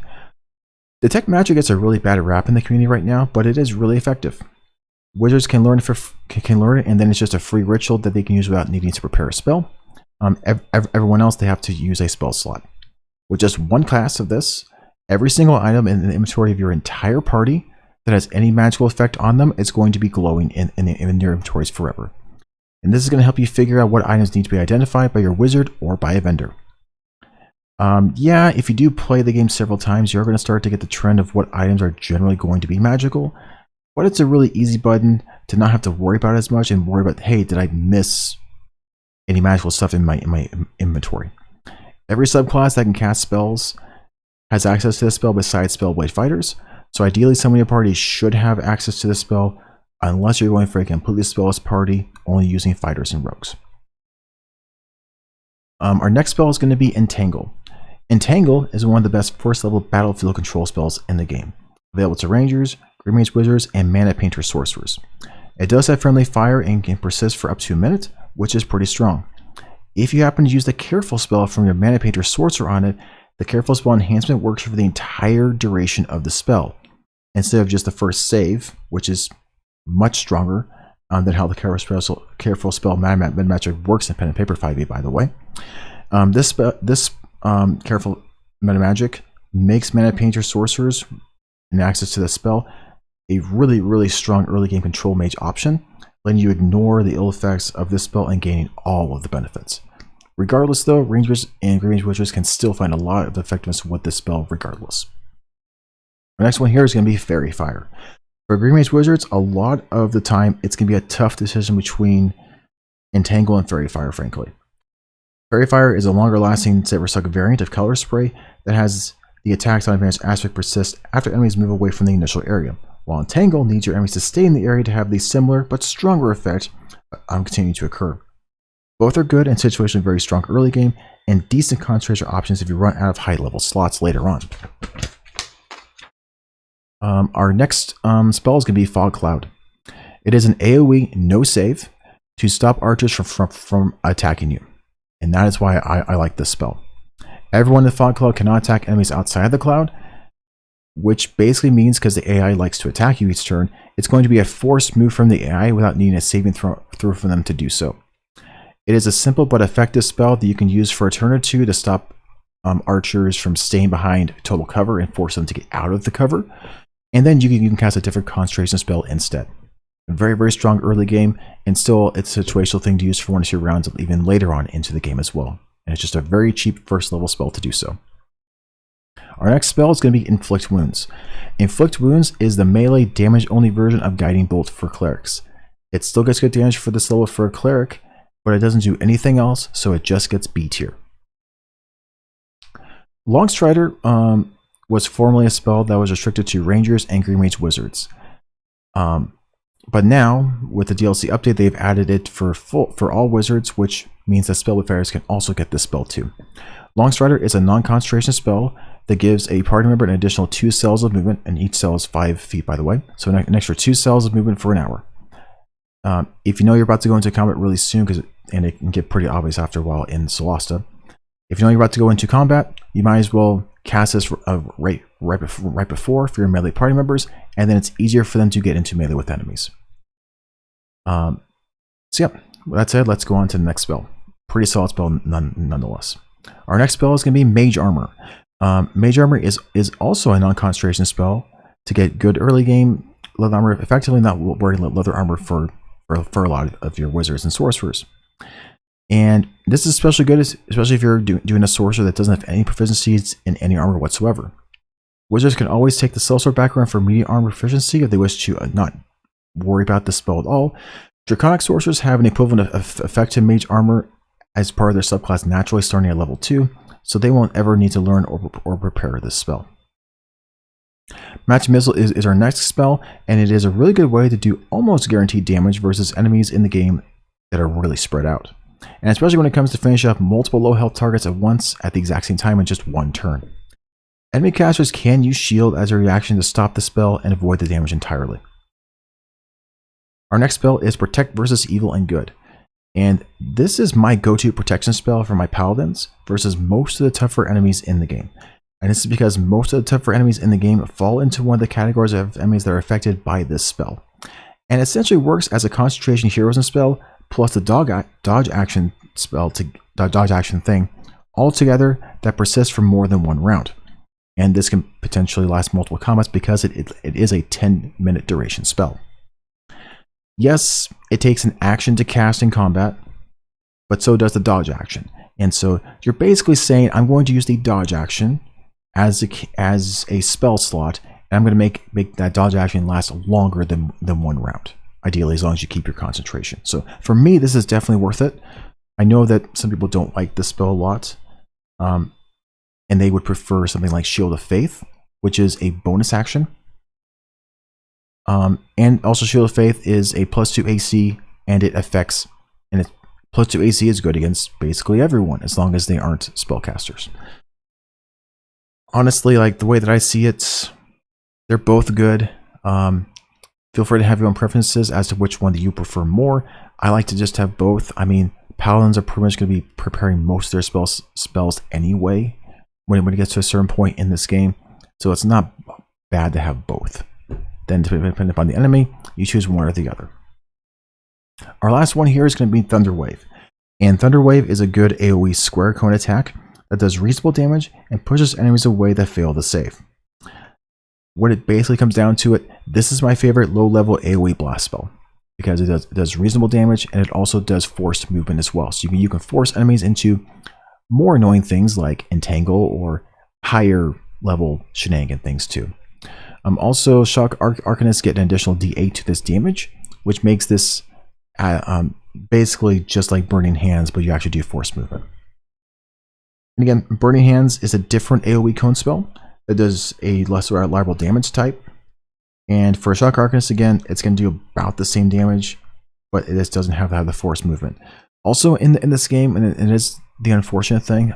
Detect Magic gets a really bad rap in the community right now, but it is really effective. Wizards can learn it, and then it's just a free ritual that they can use without needing to prepare a spell. Everyone else, they have to use a spell slot. With just one class of this, every single item in the inventory of your entire party that has any magical effect on them is going to be glowing in your inventories forever. And this is going to help you figure out what items need to be identified by your wizard or by a vendor. Yeah, if you do play the game several times, you're going to start to get the trend of what items are generally going to be magical. But it's a really easy button to not have to worry about it as much and worry about, hey, did I miss any magical stuff in my inventory? Every subclass that can cast spells has access to this spell besides Spellblade fighters. So ideally, some of your party should have access to this spell, unless you're going for a completely spellless party, only using fighters and rogues. Our next spell is going to be Entangle. Entangle is one of the best first level battlefield control spells in the game, available to Rangers, Green Mage Wizards, and Mana Painter Sorcerers. It does have friendly fire and can persist for up to a minute, which is pretty strong. If you happen to use the Careful spell from your Mana Painter Sorcerer on it, the Careful spell enhancement works for the entire duration of the spell, instead of just the first save, which is much stronger than how the Careful spell Mana Magic works in Pen and Paper 5e, by the way. This Careful Meta Magic makes Mana Painter Sorcerers and access to the spell a really, really strong early game control mage option, letting you ignore the ill effects of this spell and gaining all of the benefits. Regardless though, Rangers and Green Mage Wizards can still find a lot of effectiveness with this spell regardless. The next one here is going to be Fairy Fire. For Green Mage Wizards, a lot of the time it's going to be a tough decision between Entangle and Fairy Fire, frankly. Fairy Fire is a longer lasting Saber-Suck variant of Color Spray that has the attacks on advanced aspect persist after enemies move away from the initial area, while Entangle needs your enemies to stay in the area to have the similar but stronger effect continuing to occur. Both are good and situationally very strong early game, and decent concentration options if you run out of high level slots later on. Our next spell is going to be Fog Cloud. It is an AoE no save to stop archers from attacking you, and that is why I like this spell. Everyone in the Fog Cloud cannot attack enemies outside the cloud, which basically means because the AI likes to attack you each turn, it's going to be a forced move from the AI without needing a saving throw from them to do so. It is a simple but effective spell that you can use for a turn or two to stop archers from staying behind total cover and force them to get out of the cover. And then you can cast a different concentration spell instead. A very, very strong early game, and still it's a situational thing to use for 1 or 2 rounds even later on into the game as well. And it's just a very cheap first level spell to do so. Our next spell is going to be Inflict Wounds. Inflict Wounds is the melee damage only version of Guiding Bolt for Clerics. It still gets good damage for this level for a Cleric, but it doesn't do anything else, so it just gets B tier. Longstrider was formerly a spell that was restricted to Rangers and Green Mage Wizards. But now, with the DLC update, they've added it for all Wizards, which means that Spellblade Fighters can also get this spell too. Longstrider is a non-concentration spell that gives a party member an additional 2 cells of movement, and each cell is 5 feet, by the way, so an extra 2 cells of movement for an hour. If you know you're about to go into combat really soon, and it can get pretty obvious after a while in Solasta, if you know you're about to go into combat, you might as well cast this right before for your melee party members, and then it's easier for them to get into melee with enemies. So yeah, with that said, let's go on to the next spell. Pretty solid spell nonetheless. Our next spell is going to be Mage Armor. Mage Armor is also a non-concentration spell to get good early game leather armor, effectively not wearing leather armor for a lot of your wizards and sorcerers. And this is especially good, especially if you're doing a sorcerer that doesn't have any proficiencies in any armor whatsoever. Wizards can always take the Sellsword background for immediate armor proficiency if they wish to not worry about this spell at all. Draconic sorcerers have an equivalent of effective mage armor as part of their subclass naturally starting at level 2, so they won't ever need to learn or prepare this spell. Match Missile is our next spell, and it is a really good way to do almost guaranteed damage versus enemies in the game that are really spread out. And especially when it comes to finishing up multiple low health targets at once at the exact same time in just 1 turn. Enemy casters can use shield as a reaction to stop the spell and avoid the damage entirely. Our next spell is Protect versus Evil and Good. And this is my go-to protection spell for my paladins versus most of the tougher enemies in the game. And this is because most of the tougher enemies in the game fall into one of the categories of enemies that are affected by this spell. And it essentially works as a concentration heroism spell plus the dodge action spell dodge action thing all together that persists for more than 1 round. And this can potentially last multiple combats because it is a 10-minute duration spell. Yes, it takes an action to cast in combat, but so does the dodge action. And so you're basically saying, I'm going to use the dodge action as a spell slot, and I'm going to make that dodge action last longer than 1 round. Ideally, as long as you keep your concentration. So for me, this is definitely worth it. I know that some people don't like this spell a lot. and they would prefer something like Shield of Faith, which is a bonus action. And also Shield of Faith is a +2 AC, and it affects, and it +2 AC is good against basically everyone, as long as they aren't spellcasters. Honestly, like the way that I see it, they're both good. Feel free to have your own preferences as to which one that you prefer more. I like to just have both. I mean, Paladins are pretty much going to be preparing most of their spells anyway when it gets to a certain point in this game, so it's not bad to have both. Then, depending upon the enemy, you choose one or the other. Our last one here is going to be Thunder Wave. And Thunder Wave is a good AoE square cone attack that does reasonable damage and pushes enemies away that fail to save. What it basically comes down to it, this is my favorite low-level AoE blast spell, because it does reasonable damage, and it also does forced movement as well. So you can force enemies into more annoying things like Entangle or higher level shenanigan things too. Also, Shock Arcanists get an additional D8 to this damage, which makes this basically just like Burning Hands, but you actually do force movement. And again, Burning Hands is a different AoE cone spell that does a less reliable damage type. And for Shock Arcanist, again, it's going to do about the same damage, but it just doesn't have the force movement. Also, in this game, and it is the unfortunate thing,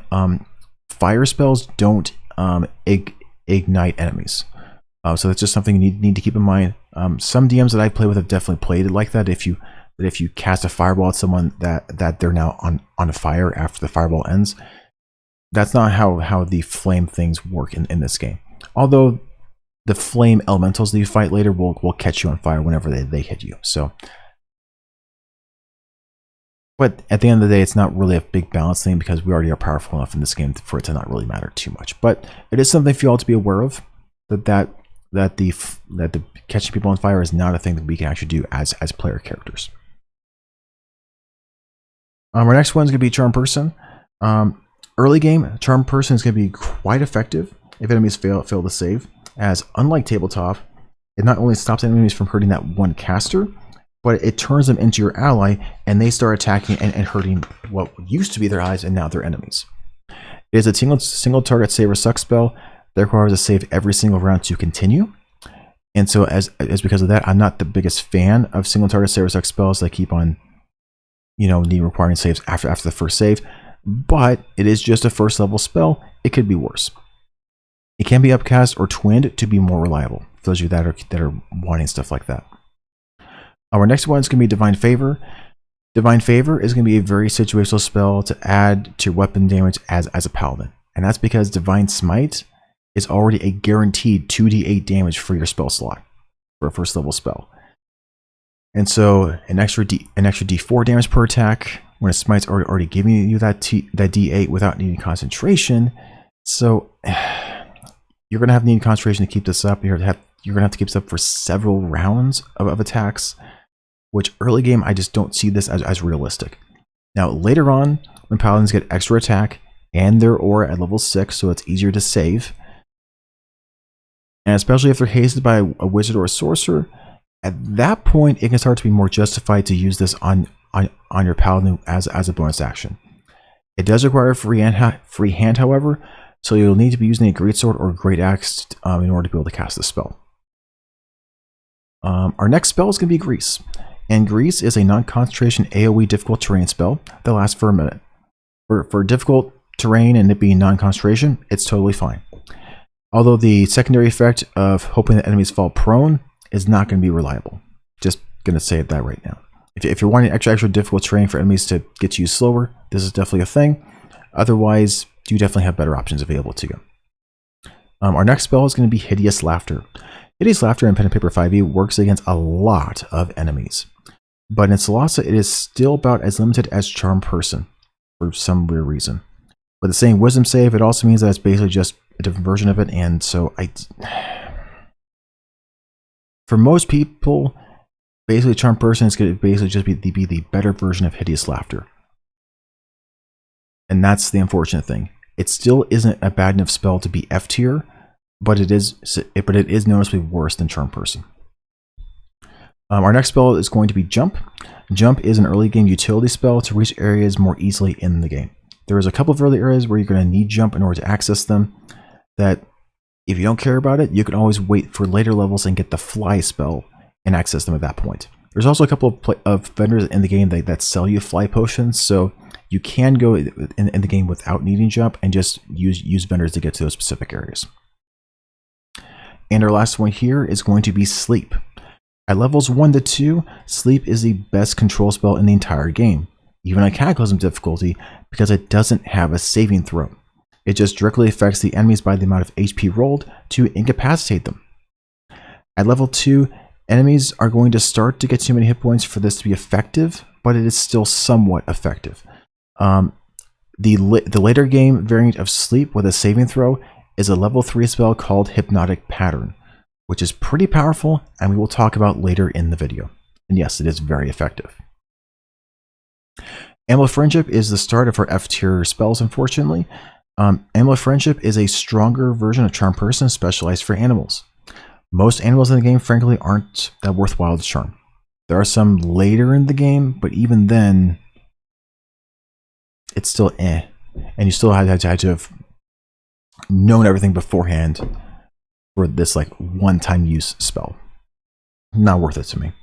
fire spells don't ignite enemies. So that's just something you need to keep in mind. Some DMs that I play with have definitely played it like that. If you cast a fireball at someone that they're now on a fire after the fireball ends, that's not how the flame things work in this game. Although the flame elementals that you fight later will catch you on fire whenever they hit you. So, but at the end of the day, it's not really a big balance thing because we already are powerful enough in this game for it to not really matter too much. But it is something for you all to be aware of, that the catching people on fire is not a thing that we can actually do as player characters. Our next one is going to be Charm Person. Early game, Charm Person is going to be quite effective if enemies fail to save, as unlike Tabletop, it not only stops enemies from hurting that one caster, but it turns them into your ally, and they start attacking and hurting what used to be their allies and now their enemies. It is a single target save or suck spell that requires a save every single round to continue. And so as because of that, I'm not the biggest fan of single target save or suck spells that keep on, requiring saves after the first save. But it is just a first level spell. It could be worse. It can be upcast or twinned to be more reliable, for those of you that are wanting stuff like that. Our next one is going to be Divine Favor. Divine Favor is going to be a very situational spell to add to weapon damage as a paladin. And that's because Divine Smite is already a guaranteed 2d8 damage for your spell slot for a first level spell. And so an extra d4 damage per attack when a smite's already giving you that d8 without needing concentration. So you're going to have needed concentration to keep this up. You're going to have to keep this up for several rounds of attacks, which early game I just don't see this as realistic. Now later on, when paladins get extra attack and their aura at level 6, so it's easier to save, and especially if they're hasted by a wizard or a sorcerer, at that point it can start to be more justified to use this on your paladin as a bonus action. It does require a free hand, however, so you'll need to be using a greatsword or a great axe in order to be able to cast this spell. Our next spell is going to be Grease. And Grease is a non-concentration AoE difficult terrain spell that lasts for a minute. For difficult terrain and it being non-concentration, it's totally fine. Although the secondary effect of hoping that enemies fall prone is not going to be reliable. Just going to say that right now. If you're wanting extra difficult terrain for enemies to get to you slower, this is definitely a thing. Otherwise, you definitely have better options available to you. Our next spell is going to be Hideous Laughter. Hideous Laughter in Pen and Paper 5e works against a lot of enemies. But in Solasta, it is still about as limited as Charm Person for some weird reason. With the same Wisdom save, it also means that it's basically just a different version of it, and so for most people, basically Charm Person is going to basically just be the better version of Hideous Laughter. And that's the unfortunate thing. It still isn't a bad enough spell to be F tier, but it is noticeably worse than Charm Person. Our next spell is going to be Jump. Jump is an early game utility spell to reach areas more easily in the game. There's a couple of early areas where you're going to need jump in order to access them, that if you don't care about it, you can always wait for later levels and get the fly spell and access them at that point. There's also a couple of vendors in the game that sell you fly potions, so you can go in the game without needing jump and just use vendors to get to those specific areas. And our last one here is going to be Sleep. At levels 1 to 2, Sleep is the best control spell in the entire game, even on Cataclysm difficulty, because it doesn't have a saving throw. It just directly affects the enemies by the amount of HP rolled to incapacitate them. At level 2, enemies are going to start to get too many hit points for this to be effective, but it is still somewhat effective. The later game variant of Sleep with a saving throw is a level 3 spell called Hypnotic Pattern, which is pretty powerful and we will talk about later in the video. And yes, it is very effective. Animal Friendship is the start of our F tier spells, unfortunately. Animal Friendship is a stronger version of Charm Person specialized for animals. Most animals in the game, frankly, aren't that worthwhile to charm. There are some later in the game, but even then, it's still eh. And you still had to have known everything beforehand for this like one-time use spell. Not worth it to me.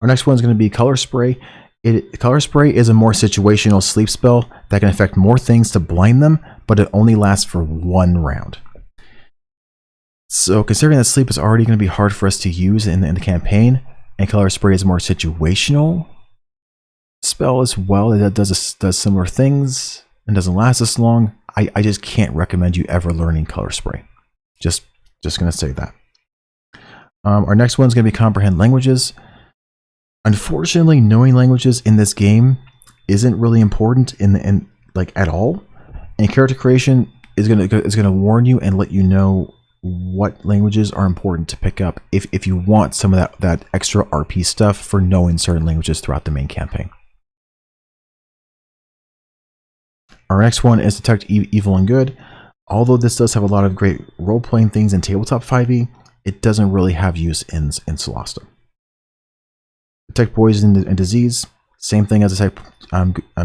Our next one is going to be Color Spray. Color Spray is a more situational sleep spell that can affect more things to blind them, but it only lasts for 1 round. So considering that sleep is already going to be hard for us to use in the campaign, and Color Spray is a more situational spell as well, it does similar things and doesn't last as long, I just can't recommend you ever learning Color Spray. Just going to say that. Our next one is going to be Comprehend Languages. Unfortunately, knowing languages in this game isn't really important in at all. And character creation is gonna warn you and let you know what languages are important to pick up if you want some of that extra RP stuff for knowing certain languages throughout the main campaign. Our next one is Detect Evil and Good. Although this does have a lot of great role-playing things in tabletop 5e, it doesn't really have use in Solasta. Detect Poison and Disease, same thing as Detect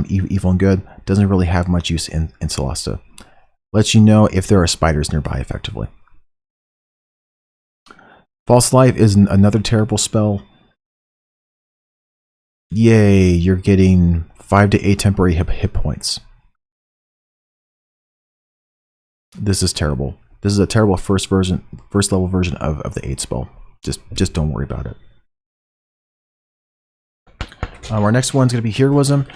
Evil and Good, doesn't really have much use in Solasta. Lets you know if there are spiders nearby effectively. False Life is another terrible spell. Yay, you're getting 5 to 8 temporary hit points. This is terrible. This is a terrible first level version of the 8 spell. Just don't worry about it. Our next one's going to be Heroism.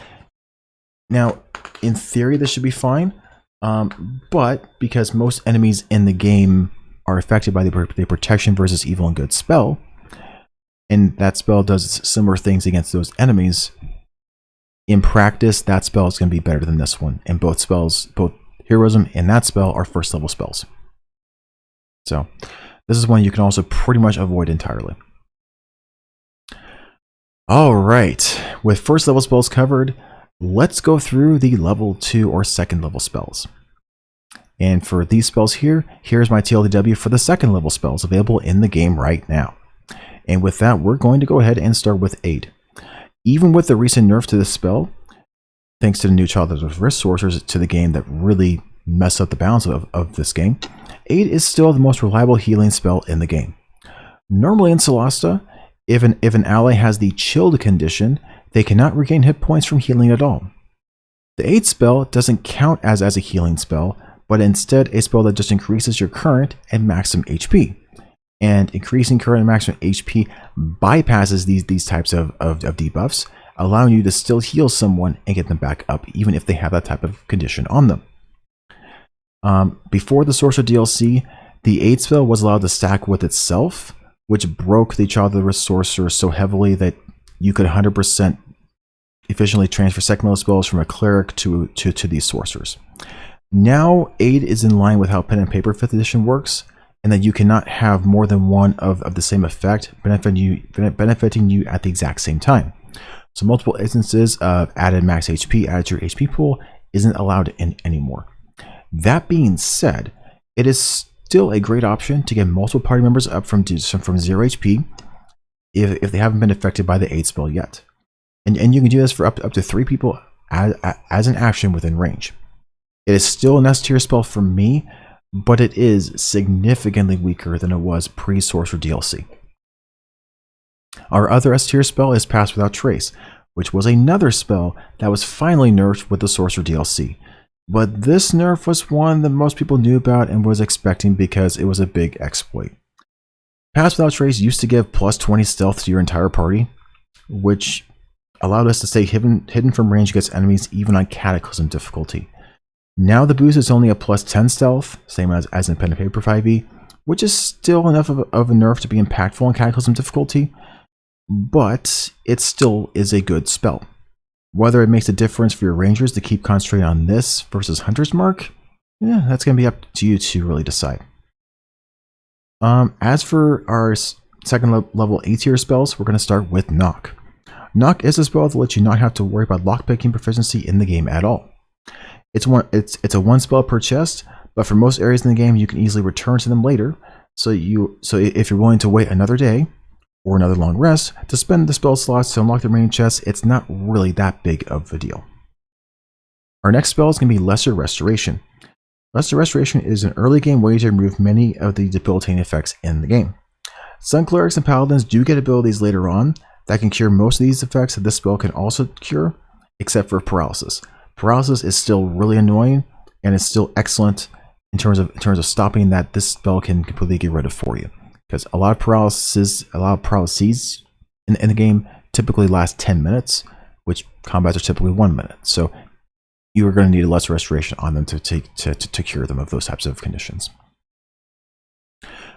Now, in theory, this should be fine, but because most enemies in the game are affected by the Protection versus Evil and Good spell, and that spell does similar things against those enemies, in practice, that spell is going to be better than this one. And both spells, both Heroism and that spell, are first level spells. So, this is one you can also pretty much avoid entirely. Alright, with first level spells covered, let's go through the level 2 or second level spells. And for these spells here, here's my TLDW for the second level spells available in the game right now. And with that, we're going to go ahead and start with Aid. Even with the recent nerf to this spell, thanks to the new Childhood Risk Sorcerers to the game that really messed up the balance of this game, Aid is still the most reliable healing spell in the game. Normally in Solasta, if an ally has the chilled condition, they cannot regain hit points from healing at all. The Aid spell doesn't count as a healing spell, but instead a spell that just increases your current and maximum HP. And increasing current and maximum HP bypasses these types of debuffs, allowing you to still heal someone and get them back up, even if they have that type of condition on them. Before the Sorcerer DLC, the Aid spell was allowed to stack with itself, which broke the Child of the Risk Sorcerer so heavily that you could 100% efficiently transfer second level spells from a Cleric to these Sorcerers. Now, Aid is in line with how Pen and Paper 5th edition works, and that you cannot have more than one of the same effect benefiting you at the exact same time. So multiple instances of added max HP added to your HP pool isn't allowed anymore. That being said, it is still a great option to get multiple party members up from 0 HP if they haven't been affected by the Aid spell yet. And you can do this for up to 3 people as an action within range. It is still an S tier spell for me, but it is significantly weaker than it was pre-Sorcerer DLC. Our other S tier spell is Pass Without Trace, which was another spell that was finally nerfed with the Sorcerer DLC. But this nerf was one that most people knew about and was expecting because it was a big exploit. Pass Without Trace used to give plus 20 stealth to your entire party, which allowed us to stay hidden from range against enemies even on Cataclysm difficulty. Now the boost is only a plus 10 stealth, same as in Pen and Paper 5e, which is still enough of a nerf to be impactful on Cataclysm difficulty, but it still is a good spell. Whether it makes a difference for your rangers to keep concentrating on this versus Hunter's Mark, yeah, that's going to be up to you to really decide. As for our second level A tier spells, we're going to start with Knock. Knock is a spell that lets you not have to worry about lockpicking proficiency in the game at all. It's a one spell per chest, but for most areas in the game, you can easily return to them later. So if you're willing to wait another day or another long rest to spend the spell slots to unlock the remaining chests, it's not really that big of a deal. Our next spell is going to be Lesser Restoration. Lesser Restoration is an early game way to remove many of the debilitating effects in the game. Some clerics and paladins do get abilities later on that can cure most of these effects that this spell can also cure, except for paralysis. Paralysis is still really annoying, and it's still excellent in terms of stopping that this spell can completely get rid of for you. Because a lot of paralyses in the game typically last 10 minutes, which combats are typically 1 minute. So you are going to need a Lesser Restoration on them to cure them of those types of conditions.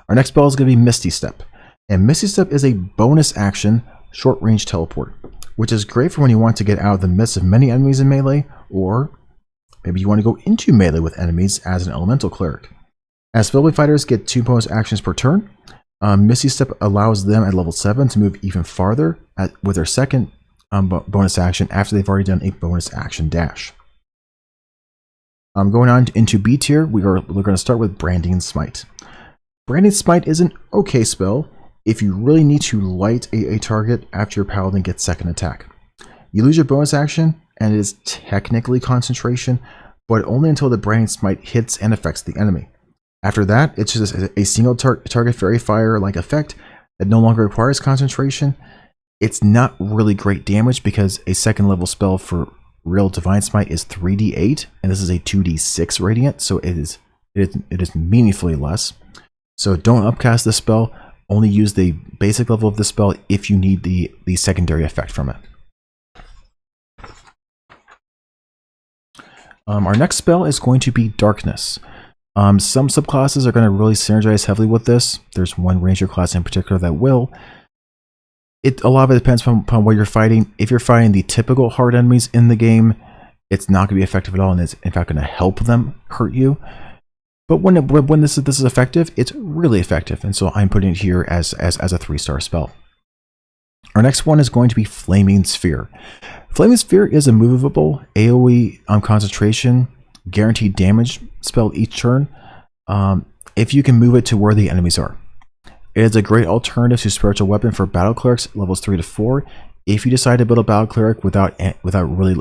Our next spell is going to be Misty Step. And Misty Step is a bonus action short range teleport, which is great for when you want to get out of the midst of many enemies in melee, or maybe you want to go into melee with enemies as an elemental cleric. As spellblade fighters get 2 bonus actions per turn, Misty Step allows them at level 7 to move even farther with their second bonus action after they've already done a bonus action dash. Going on into B tier, we're going to start with Branding Smite. Branding Smite is an okay spell if you really need to light a target after your paladin gets second attack. You lose your bonus action, and it is technically concentration, but only until the Branding Smite hits and affects the enemy. After that, it's just a single target fairy fire-like effect that no longer requires concentration. It's not really great damage because a second level spell for real Divine Smite is 3d8, and this is a 2d6 radiant, so it is meaningfully less. So don't upcast this spell. Only use the basic level of this spell if you need the secondary effect from it. Our next spell is going to be Darkness. Some subclasses are going to really synergize heavily with this. There's one ranger class in particular that will. A lot of it depends upon what you're fighting. If you're fighting the typical hard enemies in the game, it's not going to be effective at all, and it's in fact going to help them hurt you. But when this is effective, it's really effective, and so I'm putting it here as a 3-star spell. Our next one is going to be Flaming Sphere. Flaming Sphere is a movable AoE concentration, guaranteed damage spell each turn, if you can move it to where the enemies are. It is a great alternative to Spiritual Weapon for Battle Clerics levels 3 to 4 if you decide to build a Battle Cleric without really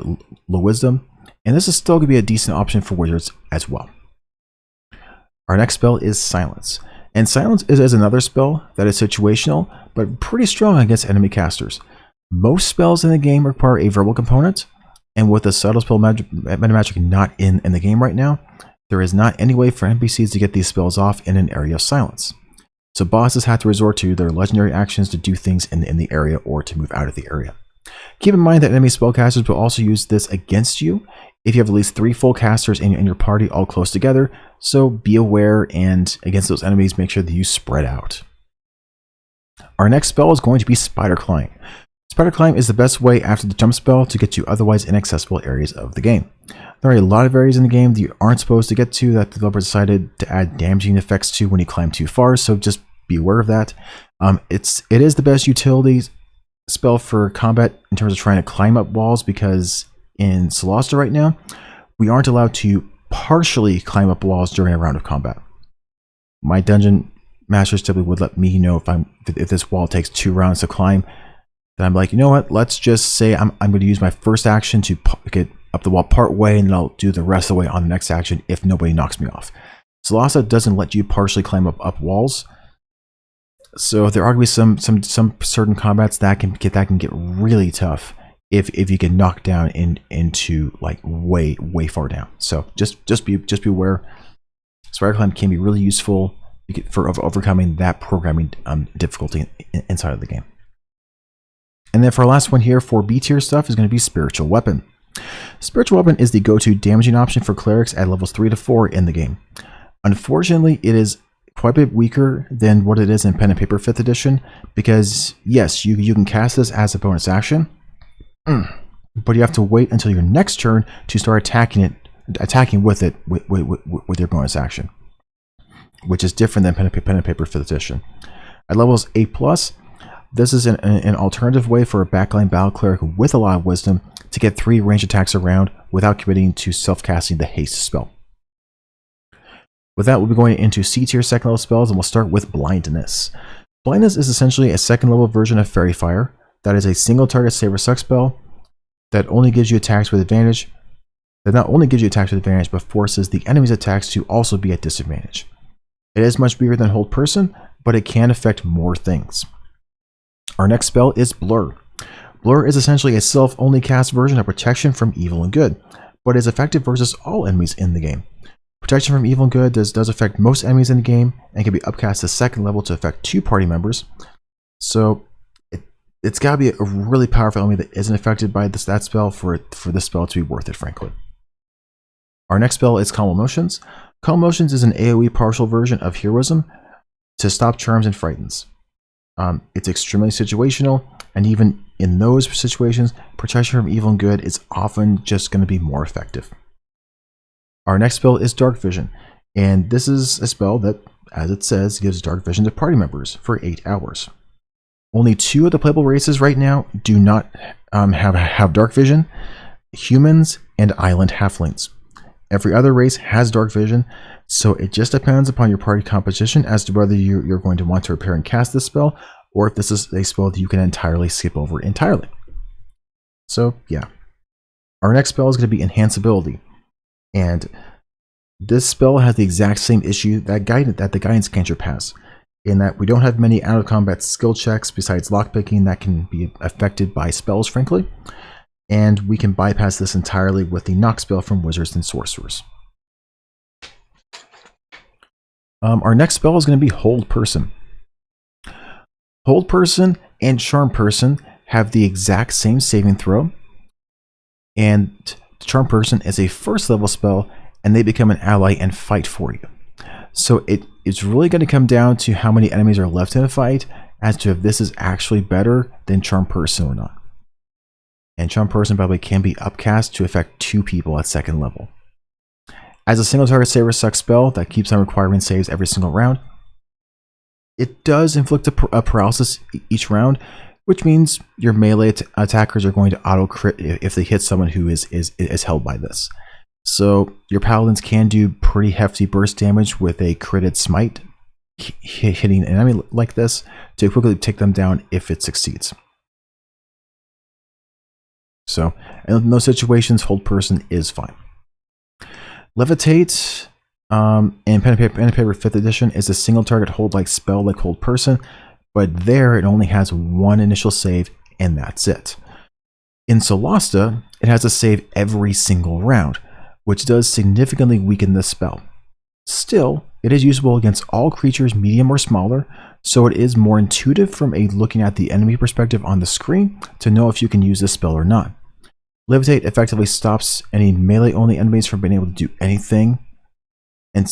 low wisdom, and this is still going to be a decent option for Wizards as well. Our next spell is Silence. And Silence is another spell that is situational, but pretty strong against enemy casters. Most spells in the game require a verbal component, and with the subtle spell meta magic not in the game right now, there is not any way for NPCs to get these spells off in an area of silence. So bosses have to resort to their legendary actions to do things in the area or to move out of the area. Keep in mind that enemy spellcasters will also use this against you if you have at least 3 full casters in your party all close together, so be aware, and against those enemies, make sure that you spread out. Our next spell is going to be Spider Climb. Spider Climb is the best way after the jump spell to get to otherwise inaccessible areas of the game. There are a lot of areas in the game that you aren't supposed to get to that the developer decided to add damaging effects to when you climb too far, so just be aware of that. It is the best utility spell for combat in terms of trying to climb up walls, because in Solasta right now, we aren't allowed to partially climb up walls during a round of combat. My dungeon masters typically would let me know if this wall takes 2 rounds to climb. Then I'm like, you know what? Let's just say I'm going to use my first action to get up the wall part way, and then I'll do the rest of the way on the next action if nobody knocks me off. Solasta doesn't let you partially climb up walls, so there are going to be some certain combats that can get really tough if you get knocked down into like way far down. So just be aware. Spider climb can be really useful for overcoming that programming difficulty inside of the game. And then for our last one here for B tier stuff is going to be Spiritual Weapon. Spiritual Weapon is the go-to damaging option for Clerics at levels 3 to 4 in the game. Unfortunately, it is quite a bit weaker than what it is in Pen and Paper 5th edition, because yes, you can cast this as a bonus action, but you have to wait until your next turn to start attacking with it with your bonus action, which is different than Pen and Paper 5th edition. At levels 8+, this is an alternative way for a backline battle cleric with a lot of wisdom to get 3 range attacks around without committing to self-casting the haste spell. With that, we'll be going into C tier second level spells, and we'll start with Blindness. Blindness is essentially a second level version of Fairy Fire that is a single target save or suck spell that only gives you attacks with advantage. That not only gives you attacks with advantage, but forces the enemy's attacks to also be at disadvantage. It is much bigger than Hold Person, but it can affect more things. Our next spell is Blur. Blur is essentially a self-only cast version of Protection from Evil and Good, but is effective versus all enemies in the game. Protection from Evil and Good does affect most enemies in the game and can be upcast to second level to affect 2 party members. So it's got to be a really powerful enemy that isn't affected by that spell for this spell to be worth it, frankly. Our next spell is Calm Emotions. Calm Emotions is an AoE partial version of Heroism to stop charms and frightens. It's extremely situational, and even in those situations, Protection from Evil and Good is often just going to be more effective. Our next spell is Dark Vision, and this is a spell that, as it says, gives Dark Vision to party members for 8 hours. Only 2 of the playable races right now do not have Dark Vision: humans and Island Halflings. Every other race has Dark Vision, so it just depends upon your party composition as to whether you're going to want to repair and cast this spell, or if this is a spell that you can entirely skip over entirely. So yeah. Our next spell is going to be Enhanceability. And this spell has the exact same issue that the Guidance Cantrip has, in that we don't have many out-of-combat skill checks besides lockpicking that can be affected by spells, frankly, and we can bypass this entirely with the knock spell from Wizards and Sorcerers. Our next spell is going to be Hold Person. Hold Person and Charm Person have the exact same saving throw, and Charm Person is a first level spell, and they become an ally and fight for you. So it's really going to come down to how many enemies are left in a fight as to if this is actually better than Charm Person or not. And Charm Person probably can be upcast to affect 2 people at second level. As a single target save or suck spell that keeps on requiring saves every single round, it does inflict a paralysis each round, which means your melee attackers are going to auto crit if they hit someone who is held by this. So your paladins can do pretty hefty burst damage with a critted smite, hitting an enemy like this to quickly take them down if it succeeds. So in those situations, Hold Person is fine. Levitate in Pen and Paper 5th edition is a single target hold like spell like Hold Person, but there it only has 1 initial save and that's it. In Solasta, it has a save every single round, which does significantly weaken this spell. Still, it is usable against all creatures medium or smaller, so it is more intuitive from a looking at the enemy perspective on the screen to know if you can use this spell or not. Levitate effectively stops any melee only enemies from being able to do anything, and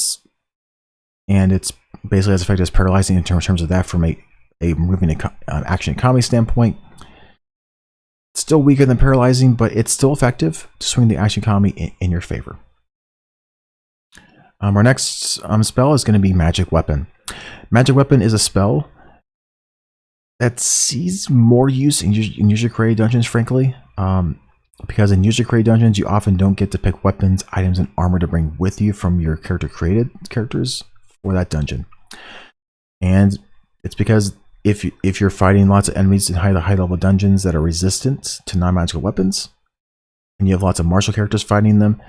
it's basically as effective as paralyzing in terms of that from a moving action economy standpoint. It's still weaker than paralyzing, but it's still effective to swing the action economy in your favor. Our next spell is going to be Magic Weapon. Magic Weapon is a spell that sees more use in user created dungeons, frankly. Because in user created dungeons, you often don't get to pick weapons, items, and armor to bring with you from your character created characters for that dungeon. And it's because if you're fighting lots of enemies in high level dungeons that are resistant to non-magical weapons, and you have lots of martial characters fighting them,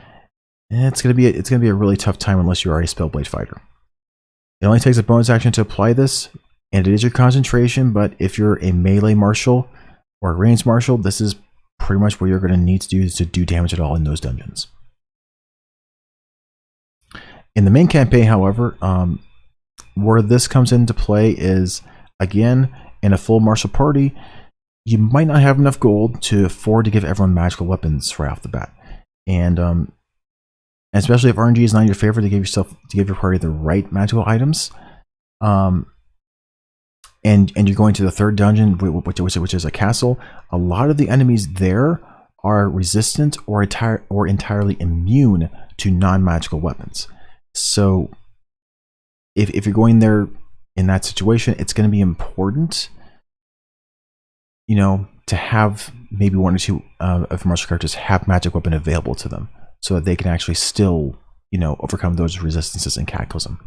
it's gonna be a really tough time unless you are a Spellblade fighter. It only takes a bonus action to apply this, and it is your concentration, but if you're a melee martial or a ranged martial, this is pretty much what you're going to need to do damage at all in those dungeons. In the main campaign, however, where this comes into play is, again, in a full martial party, you might not have enough gold to afford to give everyone magical weapons right off the bat. And especially if RNG is not in your favor to give your party the right magical items, and you're going to the third dungeon, which is a castle. A lot of the enemies there are resistant or entirely immune to non-magical weapons. So if you're going there in that situation, it's going to be important, you know, to have maybe one or two of the martial characters have magic weapon available to them, so that they can actually still, you know, overcome those resistances in Cataclysm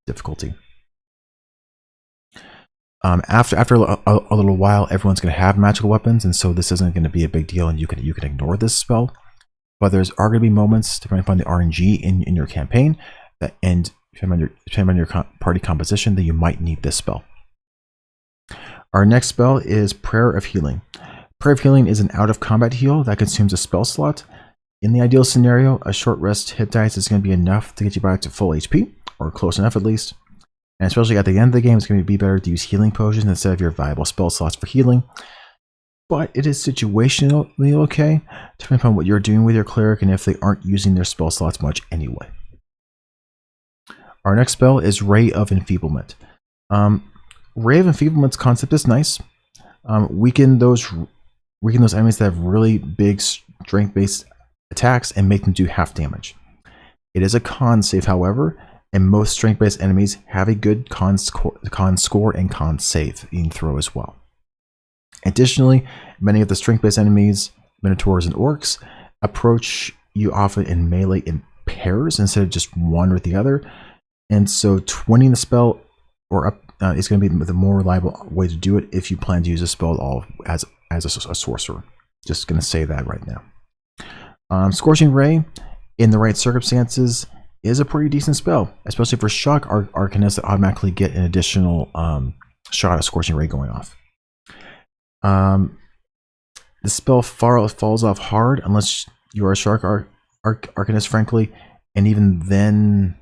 difficulty. After a little while, everyone's going to have magical weapons, and so this isn't going to be a big deal, and you can ignore this spell. But are going to be moments, depending upon the RNG in your campaign, and depending on your party composition, that you might need this spell. Our next spell is Prayer of Healing. Prayer of Healing is an out-of-combat heal that consumes a spell slot. In the ideal scenario, a short rest hit dice is going to be enough to get you back to full HP, or close enough at least. And especially at the end of the game, it's going to be better to use healing potions instead of your viable spell slots for healing. But it is situationally okay, depending upon what you're doing with your cleric and if they aren't using their spell slots much anyway. Our next spell is Ray of Enfeeblement. Ray of Enfeeblement's concept is nice. Weaken those enemies that have really big strength-based attacks and make them do half damage. It is a con save, however, and most strength-based enemies have a good con score and con save you can throw as well. Additionally, many of the strength-based enemies, minotaurs and orcs, approach you often in melee in pairs instead of just one or the other, and so twinning the spell or up is going to be the more reliable way to do it if you plan to use a spell as a sorcerer. Just going to say that right now. Scorching Ray, in the right circumstances, is a pretty decent spell, especially for shock arcanists that automatically get an additional shot of Scorching Ray going off. The spell falls off hard unless you are a Shark Arcanist, frankly, and even then,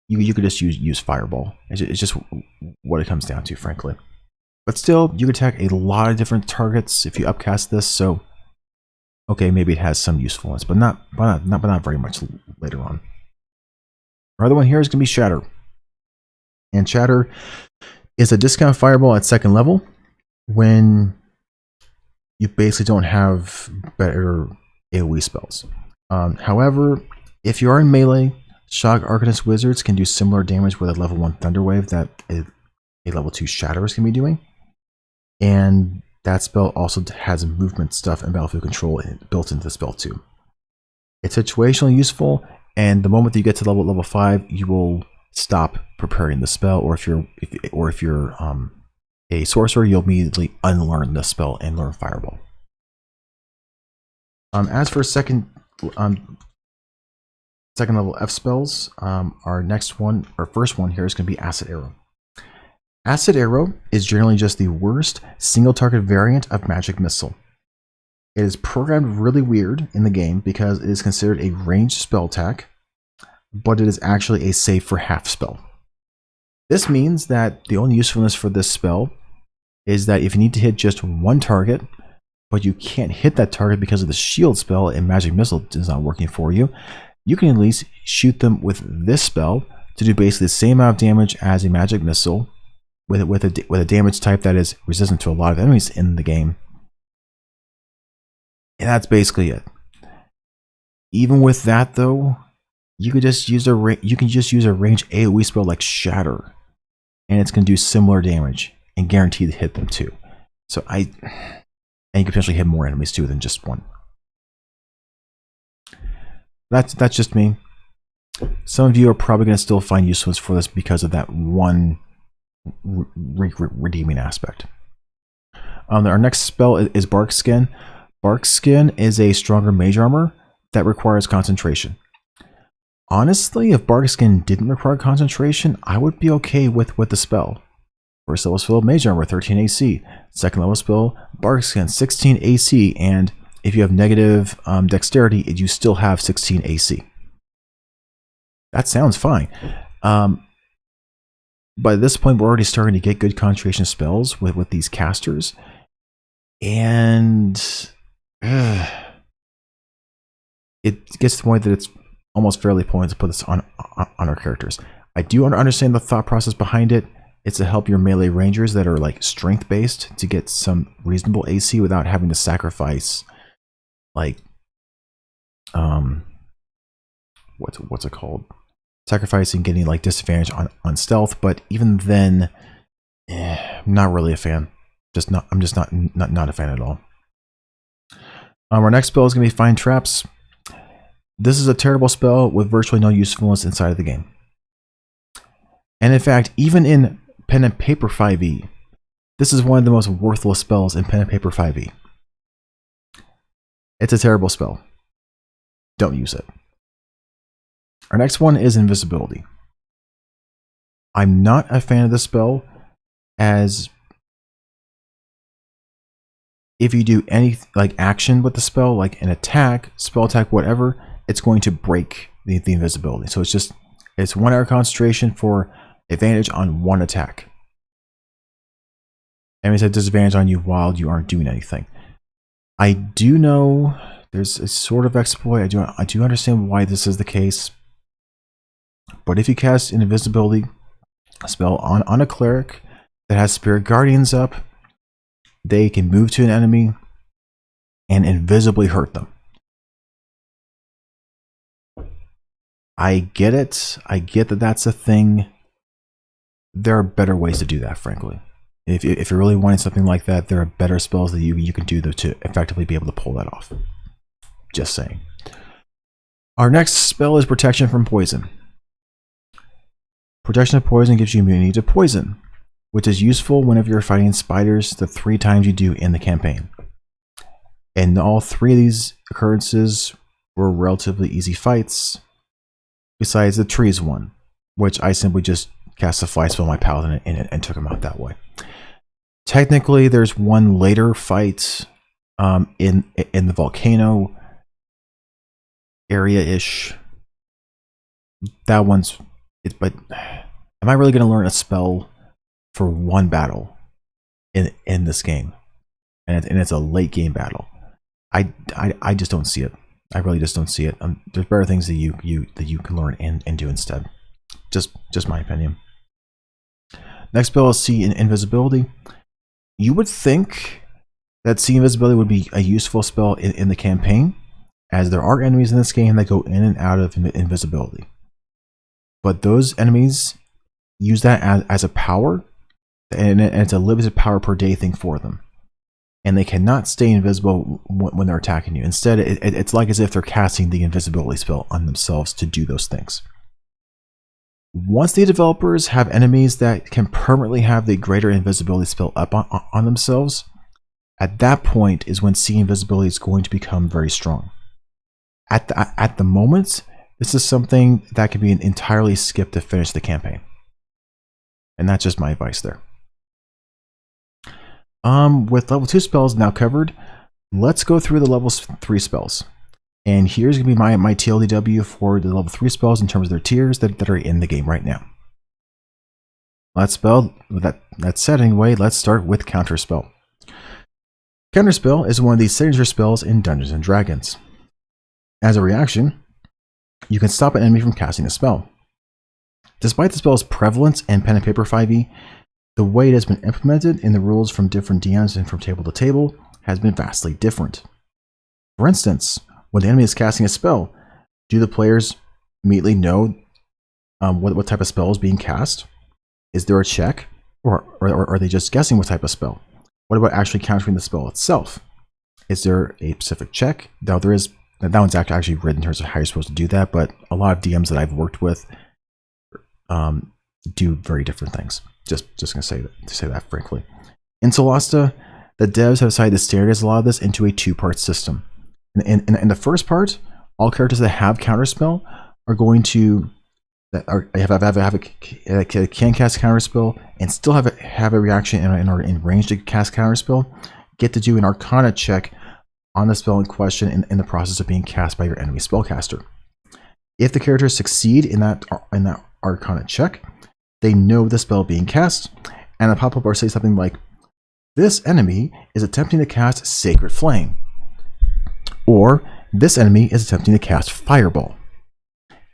you could just use Fireball. It's just what it comes down to, frankly. But still, you could attack a lot of different targets if you upcast this, so okay, maybe it has some usefulness, but not very much later on. Our other one here is going to be Shatter. And Shatter is a discount Fireball at second level when you basically don't have better AoE spells. However, if you are in melee, Shock Arcanist Wizards can do similar damage with a level 1 Thunderwave that a level 2 Shatterers can be doing. And that spell also has movement stuff and battlefield control built into the spell too. It's situationally useful, and the moment that you get to level 5, you will stop preparing the spell, or if you're a sorcerer, you'll immediately unlearn the spell and learn Fireball. As for second level F spells, our first one here is going to be Acid Arrow. Acid Arrow is generally just the worst single target variant of Magic Missile. It is programmed really weird in the game because it is considered a ranged spell attack, but it is actually a save for half spell. This means that the only usefulness for this spell is that if you need to hit just one target, but you can't hit that target because of the shield spell and Magic Missile is not working for you, you can at least shoot them with this spell to do basically the same amount of damage as a Magic Missile with a damage type that is resistant to a lot of enemies in the game. And that's basically it. Even with that though, you can just use a range AoE spell like Shatter, and it's going to do similar damage and guaranteed to hit them too. And you can potentially hit more enemies too than just one. That's just me. Some of you are probably going to still find usefulness for this because of that one redeeming aspect. Our next spell is Bark Skin. Bark Skin is a stronger mage armor that requires concentration. Honestly, if Bark Skin didn't require concentration, I would be okay with the spell. First level spell, Mage Armor, 13 AC. Second level spell, Bark Skin, 16 AC. And if you have negative dexterity, you still have 16 AC. That sounds fine. But at this point, we're already starting to get good concentration spells with these casters. And it gets to the point that it's almost fairly pointless to put this on our characters. I do understand the thought process behind it. It's to help your melee rangers that are like strength based to get some reasonable AC without having to sacrifice like what's it called? Sacrificing getting like disadvantage on stealth, but even then, I'm not really a fan. I'm just not a fan at all. Our next spell is gonna be Find Traps. This is a terrible spell with virtually no usefulness inside of the game. And in fact, even in Pen and Paper 5e, this is one of the most worthless spells in Pen and Paper 5e. It's a terrible spell. Don't use it. Our next one is Invisibility. I'm not a fan of this spell, as if you do any like action with the spell, like an attack, spell attack, whatever, it's going to break the invisibility. So it's 1 hour concentration for advantage on one attack. Enemies have disadvantage on you while you aren't doing anything. I do know there's a sort of exploit. I do understand why this is the case. But if you cast an invisibility spell on a cleric that has Spirit Guardians up, they can move to an enemy and invisibly hurt them. I get it. I get that that's a thing. There are better ways to do that, frankly. If you're really wanting something like that, there are better spells that you can do to effectively be able to pull that off. Just saying. Our next spell is Protection from Poison. Protection of Poison gives you immunity to poison, which is useful whenever you're fighting spiders the 3 times you do in the campaign. And all 3 of these occurrences were relatively easy fights, besides the trees one, which I simply just cast a fly spell on my paladin and took him out that way. Technically, there's one later fight in the volcano area-ish. That one's it, but am I really going to learn a spell for one battle in this game? And it's a late game battle. I just don't see it. I really just don't see it. There's better things that you can learn and do instead. Just my opinion. Next spell is See Invisibility. You would think that See Invisibility would be a useful spell in the campaign, as there are enemies in this game that go in and out of invisibility. But those enemies use that as a power, and it's a limited power per day thing for them. And they cannot stay invisible when they're attacking you. Instead, it's like as if they're casting the invisibility spell on themselves to do those things. Once the developers have enemies that can permanently have the greater invisibility spell up on themselves, at that point is when See Invisibility is going to become very strong. At the moment, this is something that can be entirely skipped to finish the campaign. And that's just my advice there. With level 2 spells now covered, let's go through the level 3 spells. And here's going to be my TLDW for the level 3 spells in terms of their tiers that are in the game right now. That said anyway, let's start with Counterspell. Counterspell is one of these signature spells in Dungeons & Dragons. As a reaction, you can stop an enemy from casting a spell. Despite the spell's prevalence in Pen and Paper 5e, the way it has been implemented in the rules from different DMs and from table to table has been vastly different. For instance, when the enemy is casting a spell, do the players immediately know what type of spell is being cast? Is there a check? Or are they just guessing what type of spell? What about actually countering the spell itself? Is there a specific check? Now there is, that one's actually written in terms of how you're supposed to do that, but a lot of DMs that I've worked with do very different things. Just gonna say that frankly. In Solasta, the devs have decided to standardize a lot of this into a two-part system. In the first part, all characters that have counterspell are going to can cast counterspell and still have a reaction in range to cast counterspell, get to do an Arcana check on the spell in question in the process of being cast by your enemy spellcaster. If the characters succeed in that Arcana check, they know the spell being cast, and a pop-up or say something like, "This enemy is attempting to cast Sacred Flame," or "This enemy is attempting to cast Fireball."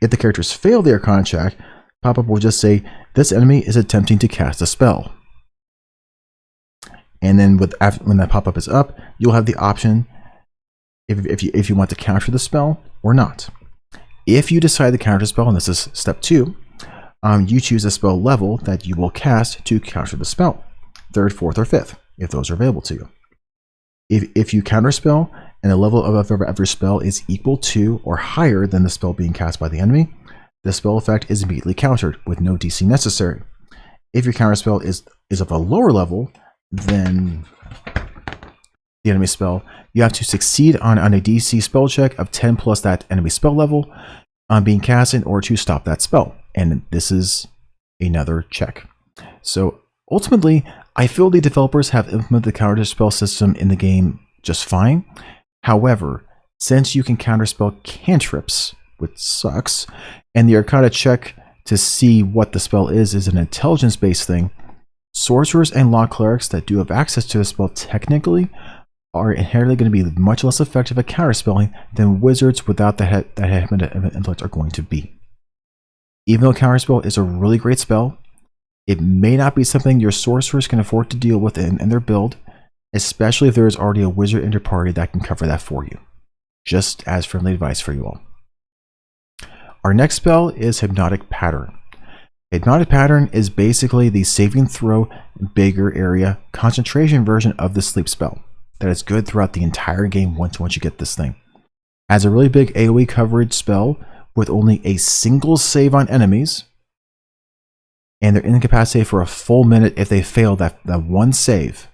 If the characters fail the Arcana check, pop-up will just say, "This enemy is attempting to cast a spell." And then when that pop-up is up, you'll have the option if you want to counter the spell or not. If you decide to counter the spell, and this is step 2, you choose a spell level that you will cast to counter the spell. 3rd, 4th, or 5th, if those are available to you. If you counter spell and the level of every spell is equal to or higher than the spell being cast by the enemy, the spell effect is immediately countered with no DC necessary. If your counter spell is of a lower level than the enemy spell, you have to succeed on a DC spell check of 10 plus that enemy spell level on being cast in order to stop that spell. And this is another check. So ultimately, I feel the developers have implemented the counter spell system in the game just fine. However, since you can counterspell cantrips, which sucks, and the Arcana check to see what the spell is an intelligence-based thing, sorcerers and law clerics that do have access to the spell technically are inherently going to be much less effective at counterspelling than wizards without that intellect are going to be. Even though counterspell is a really great spell, it may not be something your sorcerers can afford to deal with in their build, especially if there is already a wizard in your party that can cover that for you. Just as friendly advice for you all. Our next spell is Hypnotic Pattern. Hypnotic Pattern is basically the saving throw, bigger area, concentration version of the sleep spell that is good throughout the entire game once you get this thing. As a really big AoE coverage spell with only a single save on enemies, and they're incapacitated for a full minute if they fail that one save,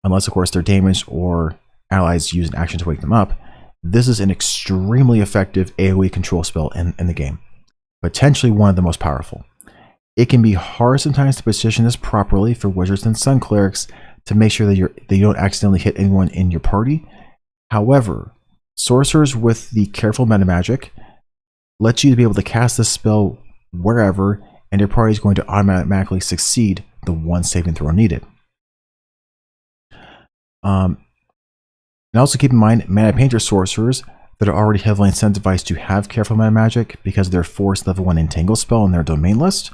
unless of course they're damaged or allies use an action to wake them up. This is an extremely effective AoE control spell in the game, potentially one of the most powerful. It can be hard sometimes to position this properly for wizards and sun clerics to make sure that you don't accidentally hit anyone in your party. However, sorcerers with the careful meta magic lets you be able to cast this spell wherever, and your party is going to automatically succeed the one saving throw needed. And also keep in mind, mana painter sorcerers that are already heavily incentivized to have careful meta magic because of their forced level 1 entangle spell in their domain list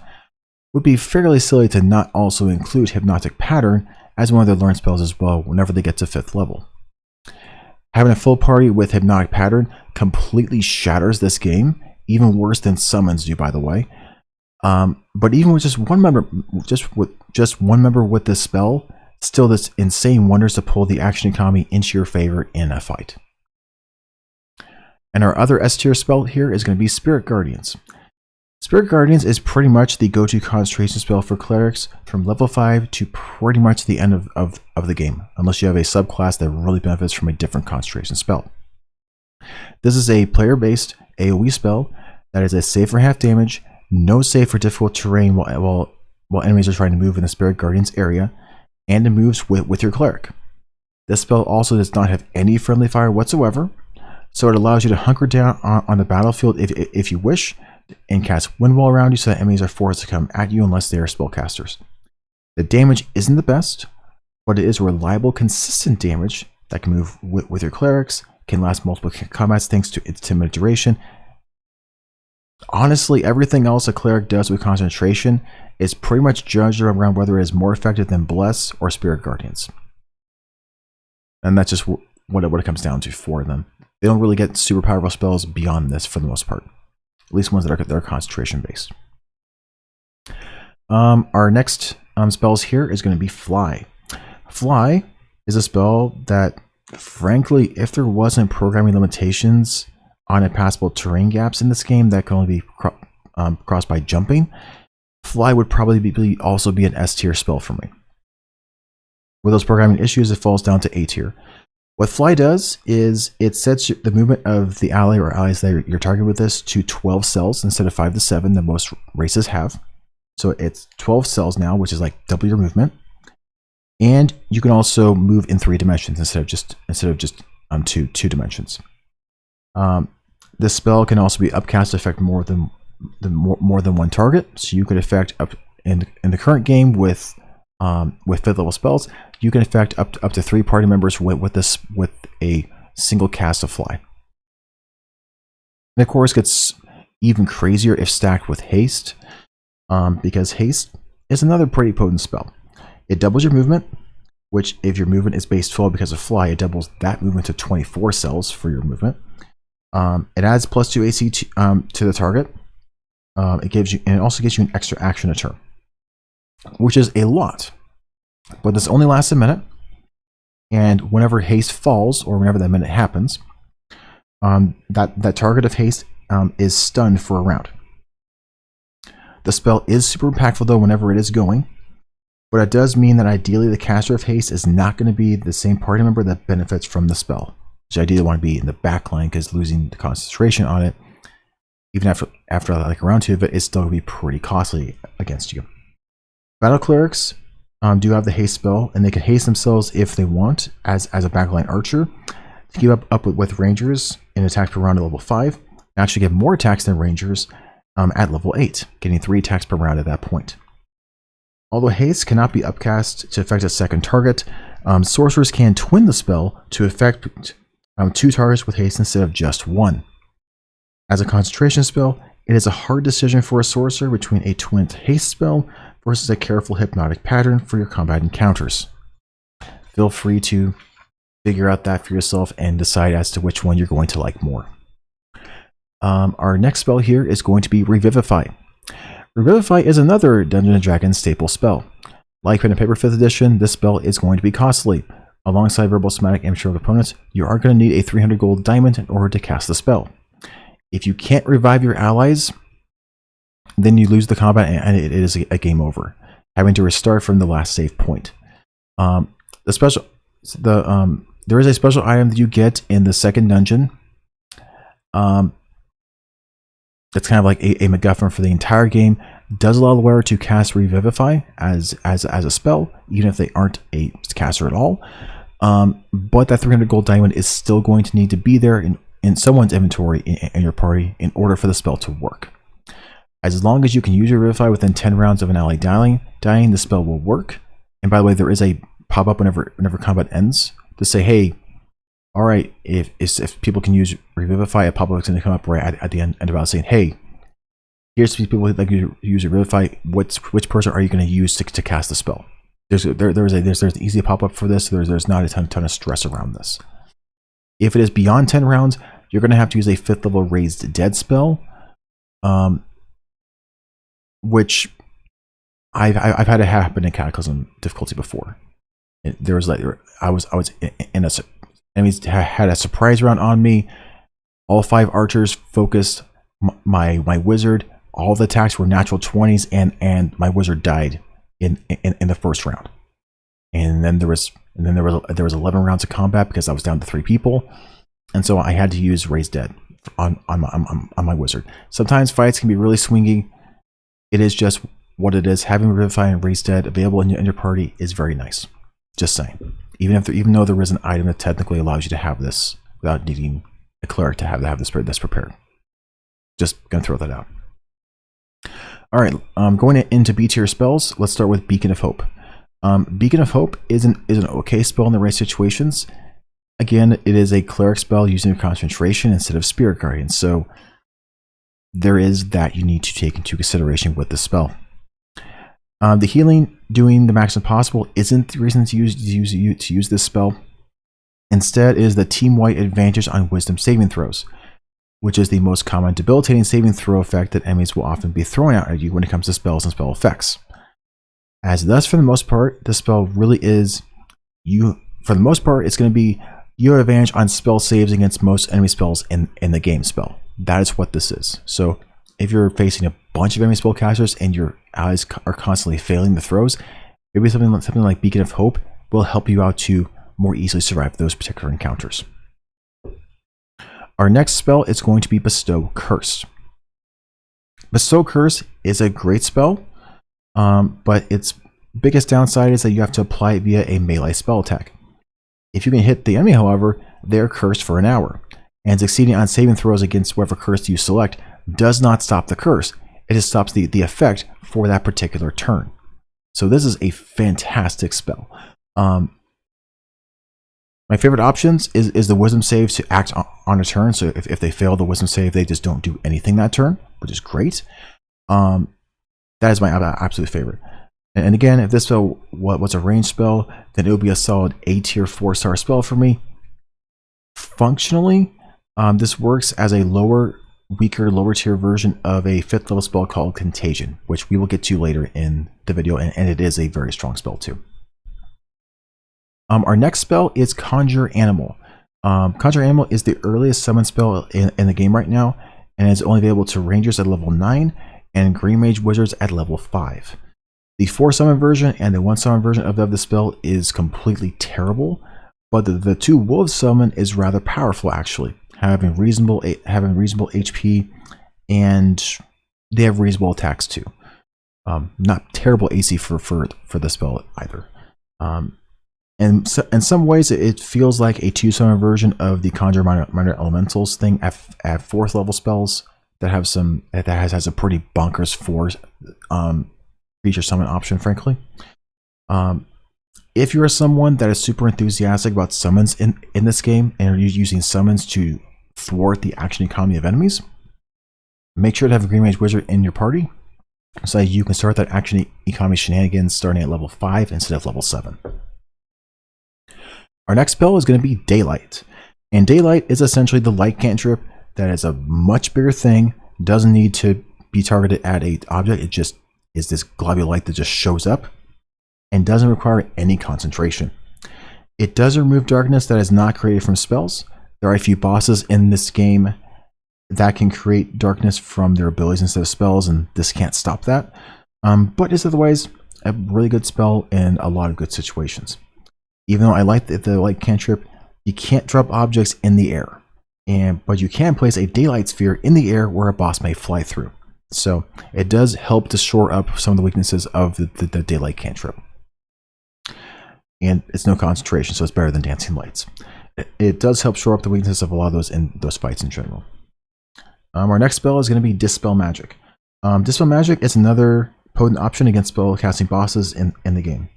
would be fairly silly to not also include Hypnotic Pattern as one of their learn spells as well whenever they get to 5th level. Having a full party with Hypnotic Pattern completely shatters this game, even worse than summons do, by the way. But even with just one member with this spell, still does insane wonders to pull the action economy into your favor in a fight. And our other S tier spell here is going to be Spirit Guardians. Spirit Guardians is pretty much the go-to concentration spell for clerics from level 5 to pretty much the end of the game, unless you have a subclass that really benefits from a different concentration spell. This is a player-based AoE spell that is a save for half damage, no save for difficult terrain while enemies are trying to move in the Spirit Guardians area, and it moves with your cleric. This spell also does not have any friendly fire whatsoever, so it allows you to hunker down on the battlefield if you wish, and cast wind wall around you so that enemies are forced to come at you unless they are spellcasters. The damage isn't the best, but it is reliable, consistent damage that can move with your clerics, can last multiple combats thanks to its timid duration. Honestly, everything else a cleric does with concentration is pretty much judged around whether it is more effective than Bless or Spirit Guardians. And that's just what it comes down to for them. They don't really get super powerful spells beyond this for the most part. At least ones that are concentration based. Our next spells here is going to be Fly. Fly is a spell that, frankly, if there wasn't programming limitations on impassable terrain gaps in this game that can only be crossed by jumping, Fly would probably also be an S tier spell for me. With those programming issues, it falls down to A tier. What Fly does is it sets the movement of the ally or allies that you're targeting with this to 12 cells instead of 5 to 7 that most races have. So it's 12 cells now, which is like double your movement. And you can also move in 3 dimensions instead of just 2 dimensions. This spell can also be upcast to affect more than one target. So you could affect up in the current game with 5th level spells, you can affect up to 3 party members with a single cast of Fly. And of course, gets even crazier if stacked with haste, because haste is another pretty potent spell. It doubles your movement, which if your movement is base 12 because of Fly, it doubles that movement to 24 cells for your movement. It adds +2 AC to the target. It also gives you an extra action a turn, which is a lot. But this only lasts a minute, and whenever haste falls, or whenever that minute happens, that target of haste is stunned for a round. The spell is super impactful though whenever it is going, but it does mean that ideally the caster of haste is not going to be the same party member that benefits from the spell. So ideally want to be in the back line, because losing the concentration on it, even after like a round 2 of it, is still going to be pretty costly against you. Battle Clerics do have the haste spell, and they can haste themselves if they want as a backline archer to keep up with rangers in attacks per round at level 5, and actually get more attacks than rangers at level 8, getting 3 attacks per round at that point. Although haste cannot be upcast to affect a second target, sorcerers can twin the spell to affect 2 targets with haste instead of just 1. As a concentration spell, it is a hard decision for a sorcerer between a twinned haste spell versus a careful hypnotic pattern for your combat encounters. Feel free to figure out that for yourself and decide as to which one you're going to like more. Our next spell here is going to be Revivify. Revivify is another Dungeons & Dragons staple spell. Like Pen and Paper 5th edition, this spell is going to be costly. Alongside verbal, somatic, and material components, you are going to need a 300 gold diamond in order to cast the spell. If you can't revive your allies, then you lose the combat and it is a game over, having to restart from the last save point. There is a special item that you get in the second dungeon. It's kind of like a MacGuffin for the entire game. Does allow the wearer to cast Revivify as a spell, even if they aren't a caster at all. But that 300 gold diamond is still going to need to be there in someone's inventory in your party in order for the spell to work. As long as you can use your Revivify within 10 rounds of an ally dying, the spell will work. And by the way, there is a pop-up whenever combat ends to say, hey, all right, if people can use Revivify, a pop-up is going to come up right at the end of battle saying, hey, here's people who like to use Revivify. Which person are you going to use to cast the spell? There's an easy pop-up for this. So there's not a ton of stress around this. If it is beyond 10 rounds, you're going to have to use a 5th level Raised Dead spell, which I've had it happen in Cataclysm difficulty before. There was like I was in a enemies had a surprise round on me. All 5 archers focused my wizard. All the attacks were natural 20s, and my wizard died in the first round. And then there was 11 rounds of combat because I was down to 3 people, and so I had to use Raised Dead on my wizard. Sometimes fights can be really swingy. It is just what it is. Having Revivify and Raised Dead available in your party is very nice. Just saying. Even though there is an item that technically allows you to have this without needing a cleric to have this prepared. Just gonna throw that out. All right, going into B tier spells. Let's start with Beacon of Hope. Beacon of Hope is an okay spell in the right situations. Again, it is a cleric spell using concentration instead of Spirit Guardian, so there is that you need to take into consideration with this spell. The healing, doing the maximum possible, isn't the reason to use this spell. Instead, is the team-wide advantage on Wisdom saving throws, which is the most common debilitating saving throw effect that enemies will often be throwing out at you when it comes to spells and spell effects. As thus, for the most part, the spell really is for the most part, it's going to be you have advantage on spell saves against most enemy spells in the game spell. That is what this is. So if you're facing a bunch of enemy spellcasters and your allies are constantly failing the throws, maybe something like Beacon of Hope will help you out to more easily survive those particular encounters. Our next spell is going to be Bestow Curse. Bestow Curse is a great spell, but its biggest downside is that you have to apply it via a melee spell attack. If you can hit the enemy, however, they are cursed for an hour, and succeeding on saving throws against whatever curse you select does not stop the curse. It just stops the effect for that particular turn. So this is a fantastic spell. My favorite options is the wisdom save to act on a turn. So if they fail the wisdom save, they just don't do anything that turn, which is great. That is my absolute favorite. And again, if this spell was a ranged spell, then it would be a solid A tier 4-star spell for me. Functionally, this works as a weaker, lower tier version of a 5th level spell called Contagion, which we will get to later in the video, and it is a very strong spell too. Our next spell is Conjure Animal. Conjure Animal is the earliest summon spell in the game right now, and is only available to Rangers at level 9 and Green Mage Wizards at level 5. The 4 summon version and the 1 summon version of the spell is completely terrible, but the 2 Wolves summon is rather powerful actually, having reasonable HP, and they have reasonable attacks too. Not terrible AC for the spell either. And so, in some ways, it feels like a 2-summon version of the Conjure Minor Elementals thing at 4th level spells that has a pretty bonkers 4 creature summon option, frankly. If you're someone that is super enthusiastic about summons in this game and are using summons to thwart the action economy of enemies, make sure to have a Green Mage Wizard in your party so that you can start that action economy shenanigans starting at level 5 instead of level 7. Our next spell is going to be Daylight. And Daylight is essentially the light cantrip that is a much bigger thing, doesn't need to be targeted at an object, it just is this globule light that just shows up and doesn't require any concentration. It does remove darkness that is not created from spells. There are a few bosses in this game that can create darkness from their abilities instead of spells, and this can't stop that. But it's otherwise a really good spell in a lot of good situations. Even though I like the light cantrip, you can't drop objects in the air, but you can place a daylight sphere in the air where a boss may fly through. So it does help to shore up some of the weaknesses of the daylight cantrip. And it's no concentration, so it's better than Dancing Lights. It does help shore up the weaknesses of a lot of those fights in general. Our next spell is going to be Dispel Magic. Dispel Magic is another potent option against spell casting bosses in the game.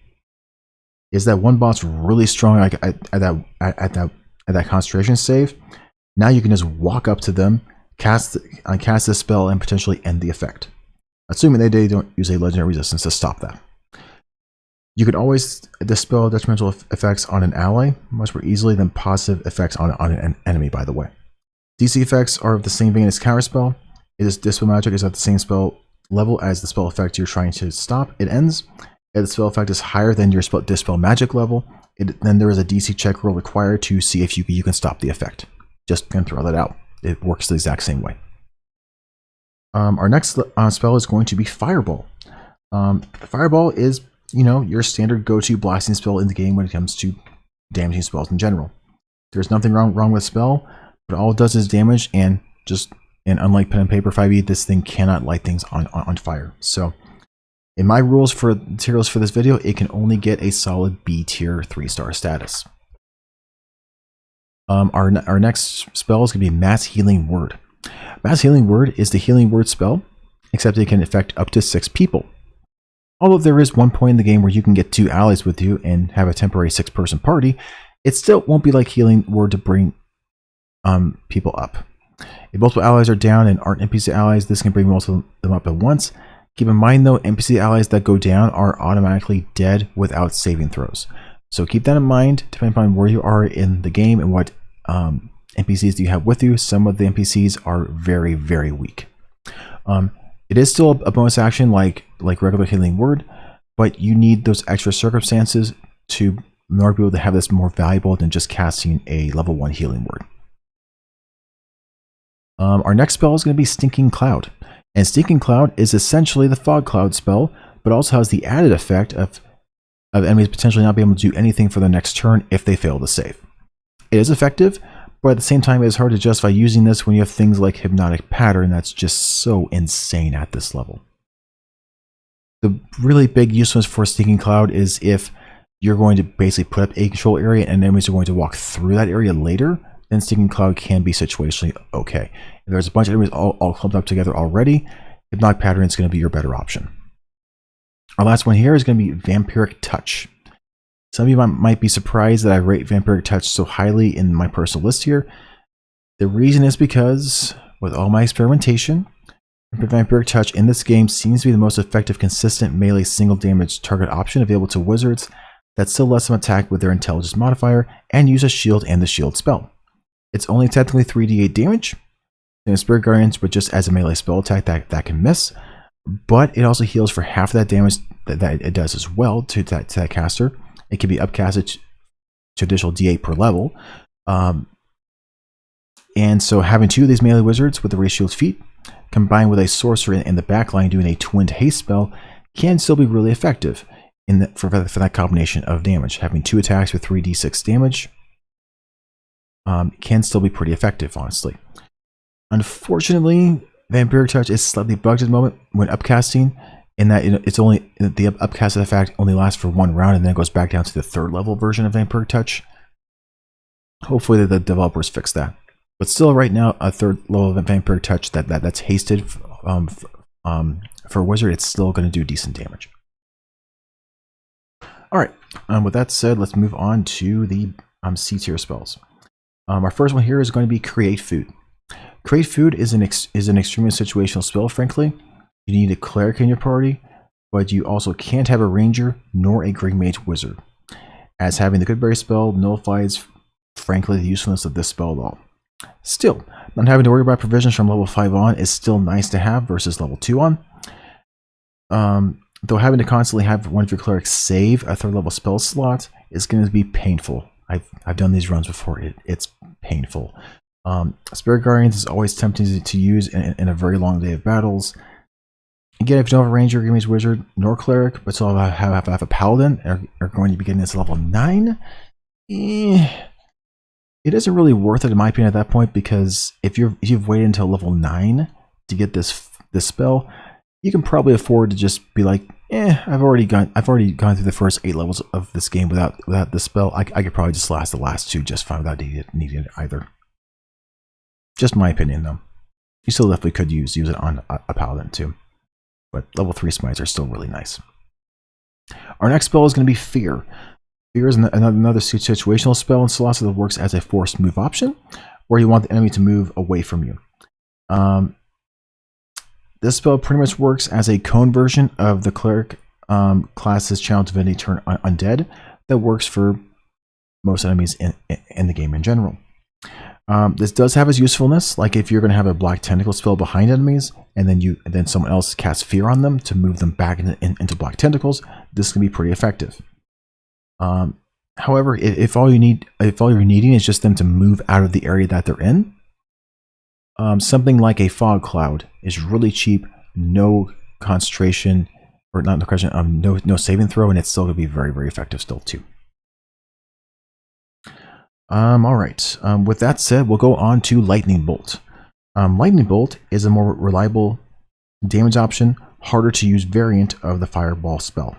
Is that one boss really strong at that concentration save? Now you can just walk up to them, cast this spell, and potentially end the effect, assuming they don't use a legendary resistance to stop that. You can always dispel detrimental effects on an ally much more easily than positive effects on an enemy, by the way. DC effects are of the same vein as Counterspell. Dispel Magic is at the same spell level as the spell effect you're trying to stop. It ends. If the spell effect is higher than your Dispel Magic level, then there is a DC check roll required to see if you can stop the effect. Just gonna throw that out. It works the exact same way. Our next spell is going to be Fireball. Fireball is, your standard go-to blasting spell in the game when it comes to damaging spells in general. There's nothing wrong with the spell, but all it does is damage, and unlike pen and paper 5e, this thing cannot light things on fire. So in my rules for materials for this video, it can only get a solid B tier 3-star status. Our next spell is going to be Mass Healing Word. Mass Healing Word is the healing word spell, except it can affect up to 6 people. Although there is one point in the game where you can get 2 allies with you and have a temporary 6-person party, it still won't be like Healing Word to bring people up. If multiple allies are down and aren't NPC allies, this can bring most of them up at once. Keep in mind though, NPC allies that go down are automatically dead without saving throws. So keep that in mind, depending upon where you are in the game and what NPCs do you have with you. Some of the NPCs are very, very weak. It is still a bonus action like regular Healing Word, but you need those extra circumstances to in order to be able to have this more valuable than just casting a level 1 Healing Word. Our next spell is going to be Stinking Cloud. And Stinking Cloud is essentially the Fog Cloud spell, but also has the added effect of of enemies potentially not being able to do anything for the next turn if they fail to save. It is effective, but at the same time, it is hard to justify using this when you have things like Hypnotic Pattern that's just so insane at this level. The really big usefulness for Stinking Cloud is if you're going to basically put up a control area and enemies are going to walk through that area later, then Stinking Cloud can be situationally okay. If there's a bunch of enemies all clumped up together already, Hypnotic Pattern is going to be your better option. Our last one here is going to be Vampiric Touch. Some of you might be surprised that I rate Vampiric Touch so highly in my personal list here. The reason is because, with all my experimentation, Vampiric Touch in this game seems to be the most effective, consistent melee single damage target option available to wizards that still lets them attack with their intelligence modifier and use a shield and the shield spell. It's only technically 3d8 damage, and Spirit Guardians, but just as a melee spell attack that can miss, but it also heals for half of that damage that it does as well to that caster. It can be upcasted to additional d8 per level. And so having two of these melee wizards with the Raise Shield feat, combined with a sorcerer in the backline doing a twinned haste spell, can still be really effective for that combination of damage. Having two attacks with 3d6 damage can still be pretty effective, honestly. Unfortunately, Vampiric Touch is slightly bugged at the moment when upcasting, in that it's only the upcast effect only lasts for one round and then it goes back down to the third level version of Vampiric Touch. Hopefully the developers fix that. But still, right now, a third level of Vampiric Touch that's hasted for a wizard, it's still going to do decent damage. All right. With that said, let's move on to the C tier spells. Our first one here is going to be Create Food. Create Food is an extremely situational spell. Frankly, you need a cleric in your party, but you also can't have a ranger nor a Green Mage wizard, as having the Goodberry spell nullifies, frankly, the usefulness of this spell at all. Still, not having to worry about provisions from level 5 on is still nice to have versus level 2 on. Though having to constantly have one of your clerics save a third level spell slot is going to be painful. I've done these runs before. It's painful. Spirit Guardians is always tempting to use in a very long day of battles. Again, if you don't have a ranger, Green Mage wizard, nor cleric, but still have a paladin, are going to be getting this level 9. It isn't really worth it in my opinion at that point, because if you've waited until level 9 to get this spell, you can probably afford to just be like, I've already gone through the first 8 levels of this game without this spell. I could probably just last the last 2 just fine without needing it either. Just my opinion, though. You still definitely could use it on a paladin too, but level 3 smites are still really nice. Our next spell is going to be Fear. Fear is another situational spell in Solasta that works as a forced move option, where you want the enemy to move away from you. This spell pretty much works as a cone version of the Cleric class's Channel Divinity turn Undead that works for most enemies in the game in general. This does have its usefulness, like if you're going to have a Black Tentacle spell behind enemies, and then someone else casts Fear on them to move them back into Black Tentacles, this can be pretty effective. However, if all you're needing is just them to move out of the area that they're in, something like a Fog Cloud is really cheap, no concentration, or not no concentration, no saving throw, and it's still going to be very, very effective still too. All right. With that said, we'll go on to Lightning Bolt. Lightning Bolt is a more reliable damage option, harder to use variant of the Fireball spell.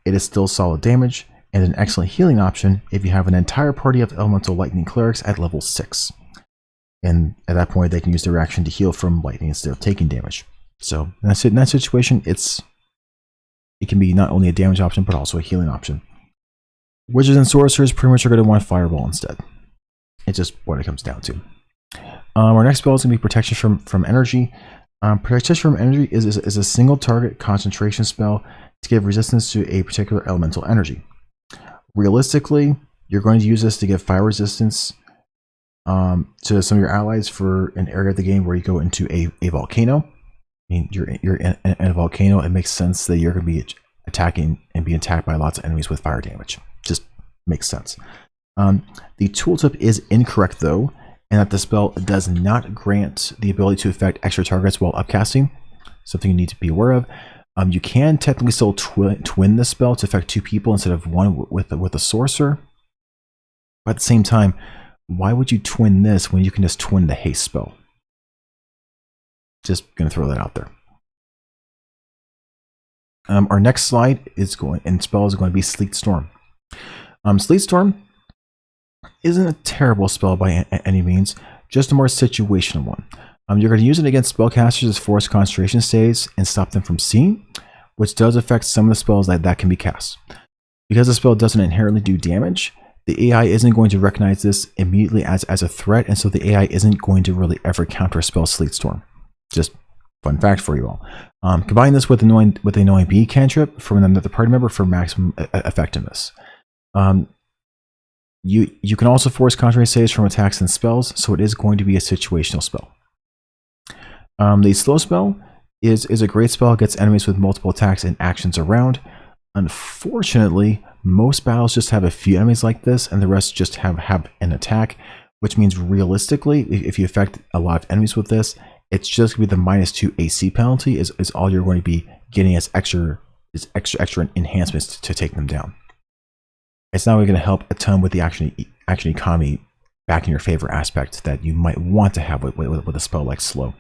It is still solid damage, and an excellent healing option if you have an entire party of Elemental Lightning Clerics at level 6. And at that point, they can use their action to heal from lightning instead of taking damage. So in that situation, it can be not only a damage option, but also a healing option. Wizards and Sorcerers pretty much are going to want Fireball instead. It's just what it comes down to. Our next spell is going to be Protection from Energy. Protection from Energy is a single target concentration spell to give resistance to a particular elemental energy. Realistically, you're going to use this to give fire resistance to some of your allies for an area of the game where you go into a volcano. I mean, you're in a volcano. It makes sense that you're going to be attacking and being attacked by lots of enemies with fire damage. Just makes sense. The tooltip is incorrect though, and that the spell does not grant the ability to affect extra targets while upcasting. Something you need to be aware of. You can technically still twin the spell to affect 2 people instead of 1 with a sorcerer. But at the same time, why would you twin this when you can just twin the haste spell? Just gonna throw that out there. Our next slide is going to be Sleet Storm. Sleet Storm isn't a terrible spell by any means, just a more situational one. You're going to use it against spellcasters as forced concentration stays and stop them from seeing, which does affect some of the spells that can be cast. Because the spell doesn't inherently do damage, the AI isn't going to recognize this immediately as a threat, and so the AI isn't going to really ever counterspell Sleet Storm. Just fun fact for you all. Combine this with the annoying bee cantrip from another party member for maximum effectiveness. You can also force concentration saves from attacks and spells, so it is going to be a situational spell. The slow spell is a great spell against enemies with multiple attacks and actions around. Unfortunately, most battles just have a few enemies like this, and the rest just have an attack, which means realistically, if you affect a lot of enemies with this, it's just going to be the -2 AC penalty is all you're going to be getting as extra enhancements to take them down. It's not really going to help a ton with the action economy back in your favor aspect that you might want to have with a spell like slow.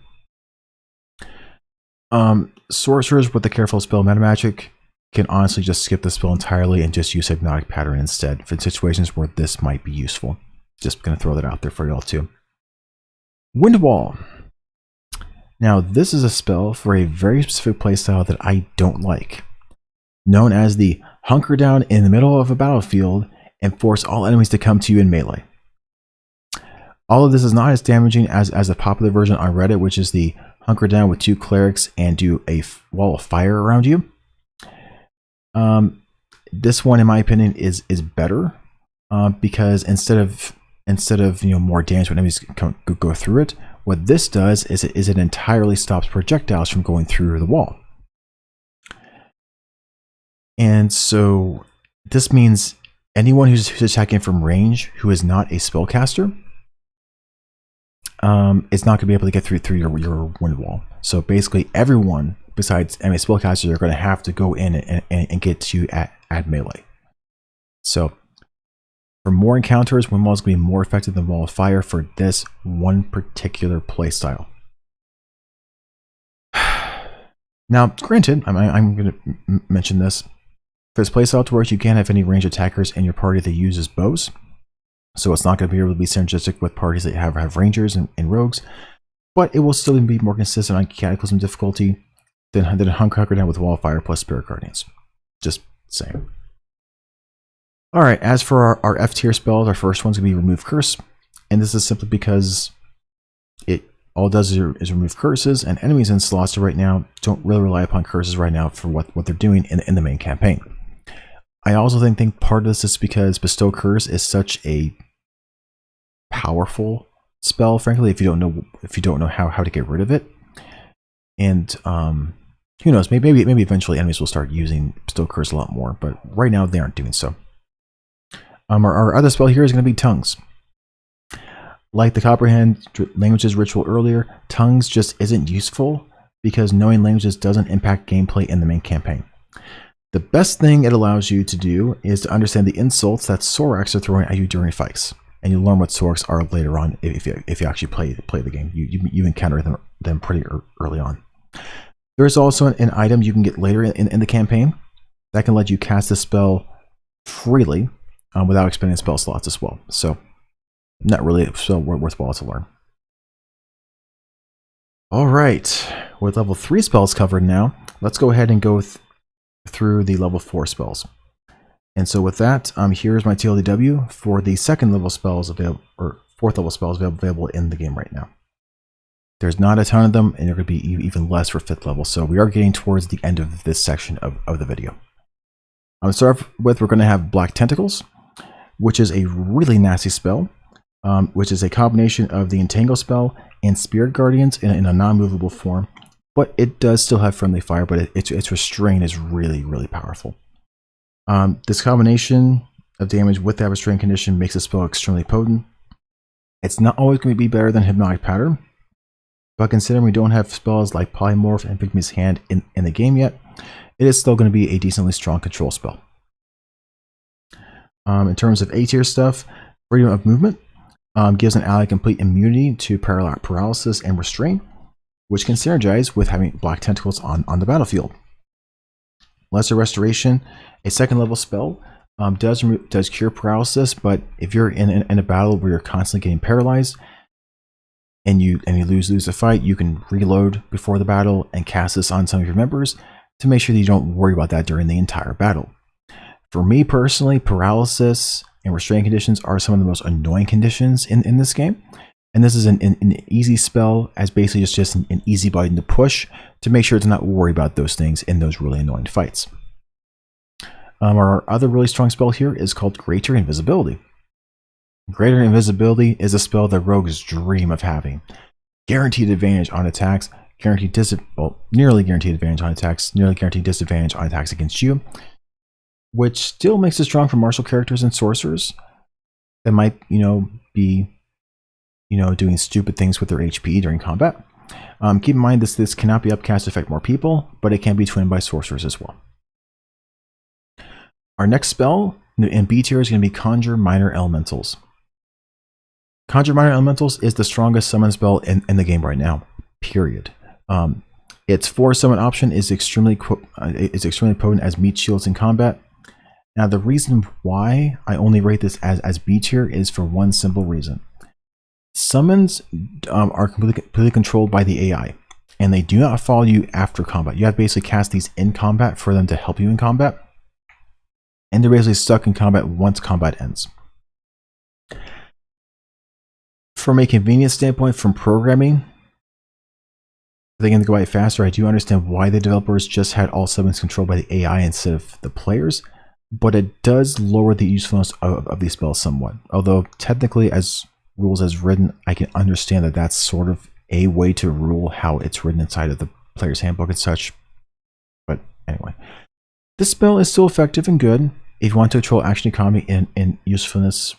Sorcerers with the careful spell meta magic can honestly just skip the spell entirely and just use Hypnotic Pattern instead for situations where this might be useful. Just going to throw that out there for y'all too. Wind Wall. Now this is a spell for a very specific playstyle that I don't like, known as the hunker down in the middle of a battlefield and force all enemies to come to you in melee. All of this is not as damaging as the popular version on Reddit, which is the hunker down with 2 clerics and do a wall of fire around you. This one, in my opinion, is better because instead of more damage when enemies go through it, what this does is it entirely stops projectiles from going through the wall. And so this means anyone who's attacking from range who is not a spellcaster is not going to be able to get through your wind wall. So basically everyone besides enemy spellcasters are going to have to go in and get to you at melee. So for more encounters, wind wall is going to be more effective than wall of fire for this one particular playstyle. Now, granted, I'm going to mention this. For this playstyle to work, you can't have any ranged attackers in your party that uses bows. So it's not going to be able to be synergistic with parties that have rangers and rogues. But it will still be more consistent on Cataclysm difficulty than hunker down with wall of fire plus spirit guardians. Just saying. Alright, as for our F tier spells, our first one's going to be Remove Curse. And this is simply because it all it does is remove curses, and enemies in Solasta right now don't really rely upon curses right now for what they're doing in the main campaign. I also think part of this is because Bestow Curse is such a powerful spell, frankly, if you don't know how to get rid of it. And who knows, maybe eventually enemies will start using Bestow Curse a lot more, but right now they aren't doing so. Our other spell here is going to be Tongues. Like the Comprehend Languages ritual earlier, Tongues just isn't useful because knowing languages doesn't impact gameplay in the main campaign. The best thing it allows you to do is to understand the insults that Sorcerers are throwing at you during fights, and you learn what Sorcerers are later on if you actually play the game. You encounter them pretty early on. There is also an item you can get later in the campaign that can let you cast the spell freely without expending spell slots as well. So not really so worthwhile to learn. All right, with level 3 spells covered now, let's go ahead and go through the level 4 spells. And so with that, here's my TLDW for the second level spells available, or 4th level spells available in the game right now. There's not a ton of them, and there could be even less for 5th level, so we are getting towards the end of this section of the video. To start with, we're going to have Black Tentacles, which is a really nasty spell, which is a combination of the Entangle spell and Spirit Guardians in a non-movable form, but it does still have friendly fire, but its restraint is really, really powerful. This combination of damage with that restraint condition makes the spell extremely potent. It's not always going to be better than Hypnotic Pattern, but considering we don't have spells like Polymorph and Pygmy's Hand in the game yet, it is still going to be a decently strong control spell. In terms of A tier stuff, freedom of movement gives an ally complete immunity to paralysis and restraint, which can synergize with having black tentacles on the battlefield. Lesser restoration, a second level spell, does cure paralysis, but if you're in a battle where you're constantly getting paralyzed and you lose a fight, you can reload before the battle and cast this on some of your members to make sure that you don't worry about that during the entire battle. For me personally, paralysis and restraint conditions are some of the most annoying conditions in this game. And this is an easy spell as basically just an easy button to push to make sure to not worry about those things in those really annoying fights. Our other really strong spell here is called Greater Invisibility. Greater Invisibility is a spell that rogues dream of having. Guaranteed advantage on attacks, nearly guaranteed advantage on attacks, nearly guaranteed disadvantage on attacks against you, which still makes it strong for martial characters and sorcerers that might, be, doing stupid things with their HP during combat. Keep in mind this cannot be upcast to affect more people, but it can be twinned by sorcerers as well. Our next spell in B tier is going to be Conjure Minor Elementals. Conjure Minor Elementals is the strongest summon spell in the game right now, period. Its 4 summon option is extremely potent as meat shields in combat. Now the reason why I only rate this as B tier is for one simple reason. Summons are completely controlled by the AI, and they do not follow you after combat. You have to basically cast these in combat for them to help you in combat, and they're basically stuck in combat once combat ends. From a convenience standpoint, from programming, they can go by faster. I do understand why the developers just had all summons controlled by the AI instead of the players, but it does lower the usefulness of these spells somewhat. Although technically, as rules as written, I can understand that that's sort of a way to rule how it's written inside of the player's handbook and such. But anyway, this spell is still effective and good if you want to control action economy and usefulness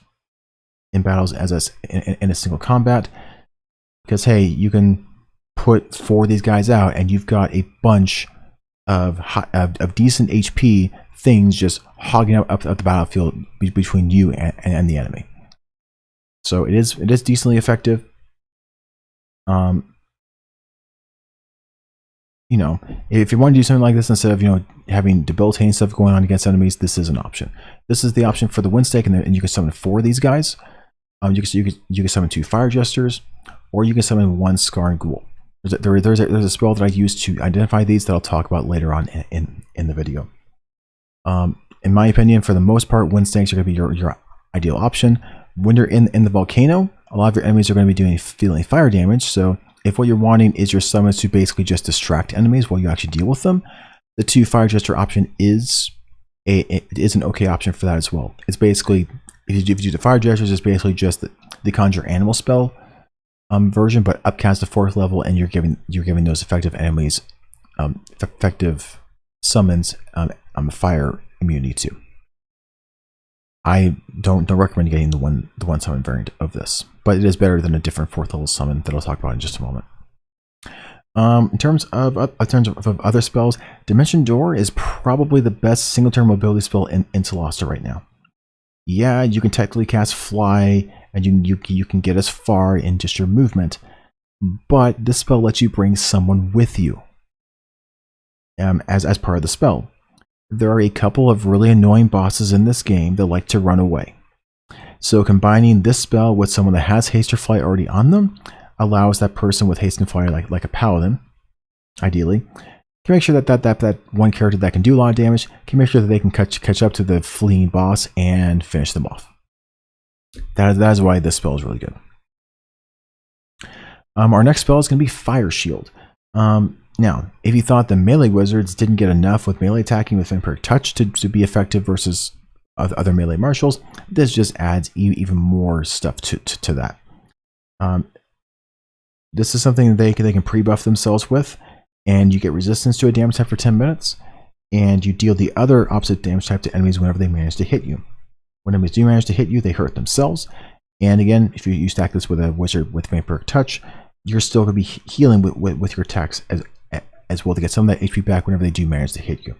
in battles in a single combat. Because hey, you can put 4 of these guys out and you've got a bunch of decent HP things just hogging up the battlefield between you and the enemy. So it is decently effective. If you want to do something like this instead of having debilitating stuff going on against enemies, this is an option. This is the option for the win stake, and you can summon 4 of these guys. You can summon 2 Fire Jesters, or you can summon 1 Scar and Ghoul. There's a spell that I use to identify these that I'll talk about later on in the video. In my opinion, for the most part, win stakes are going to be your ideal option. When you're in the volcano, a lot of your enemies are going to be feeling fire damage. So if what you're wanting is your summons to basically just distract enemies while you actually deal with them, the 2 Fire Jester option is an okay option for that as well. It's basically, if you do the Fire Jesters, it's basically just the Conjure Animal spell version, but upcast to 4th level, and you're giving those effective enemies effective summons fire immunity too. I don't recommend getting the one summon variant of this, but it is better than a different 4th level summon that I'll talk about in just a moment. In terms of other spells, Dimension Door is probably the best single turn mobility spell in Solasta right now. Yeah, you can technically cast Fly, and you can get as far in just your movement, but this spell lets you bring someone with you as part of the spell. There are a couple of really annoying bosses in this game that like to run away. So combining this spell with someone that has haste or flight already on them allows that person with haste and flight, like a paladin, ideally, can make sure that one character that can do a lot of damage can make sure that they can catch up to the fleeing boss and finish them off. That is why this spell is really good. Our next spell is going to be Fire Shield. Now, if you thought the melee wizards didn't get enough with melee attacking with Vampiric Touch to be effective versus other melee martials, this just adds even more stuff to that. This is something they can pre-buff themselves with, and you get resistance to a damage type for 10 minutes, and you deal the other opposite damage type to enemies whenever they manage to hit you. When enemies do manage to hit you, they hurt themselves. And again, if you stack this with a wizard with Vampiric Touch, you're still going to be healing with your attacks as well to get some of that HP back whenever they do manage to hit you.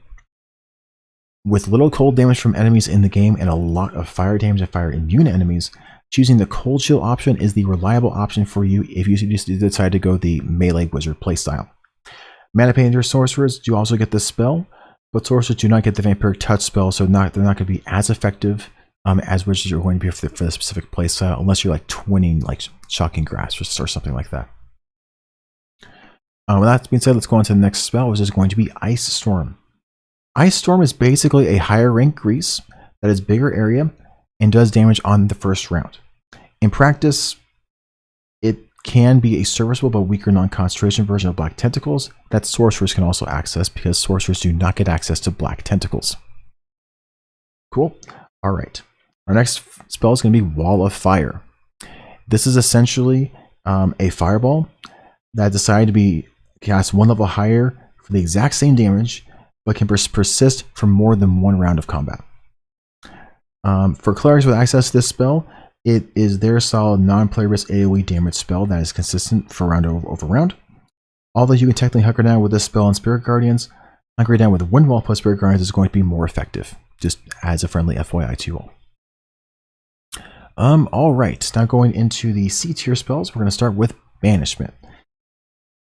With little cold damage from enemies in the game and a lot of fire damage and fire immune enemies, choosing the cold shield option is the reliable option for you if you just decide to go the melee wizard playstyle. Mana Painter Sorcerers do also get this spell, but Sorcerers do not get the Vampiric Touch spell, so they're not going to be as effective as wizards are going to be for the specific playstyle, unless you're like twinning like Shocking Grasp or something like that. With that being said, let's go on to the next spell, which is going to be Ice Storm. Ice Storm is basically a higher rank grease that is bigger area and does damage on the first round. In practice, it can be a serviceable but weaker non-concentration version of Black Tentacles that Sorcerers can also access, because Sorcerers do not get access to Black Tentacles. Cool. Alright. Our next spell is going to be Wall of Fire. This is essentially a fireball that decided to be cast one level higher for the exact same damage, but can persist for more than one round of combat. For Clerics with access to this spell, it is their solid non-player risk AoE damage spell that is consistent for round over round. Although you can technically hunker down with this spell on Spirit Guardians, hunkering down with Windwall plus Spirit Guardians is going to be more effective, just as a friendly FYI to you all. Alright, now going into the C tier spells, we're going to start with Banishment.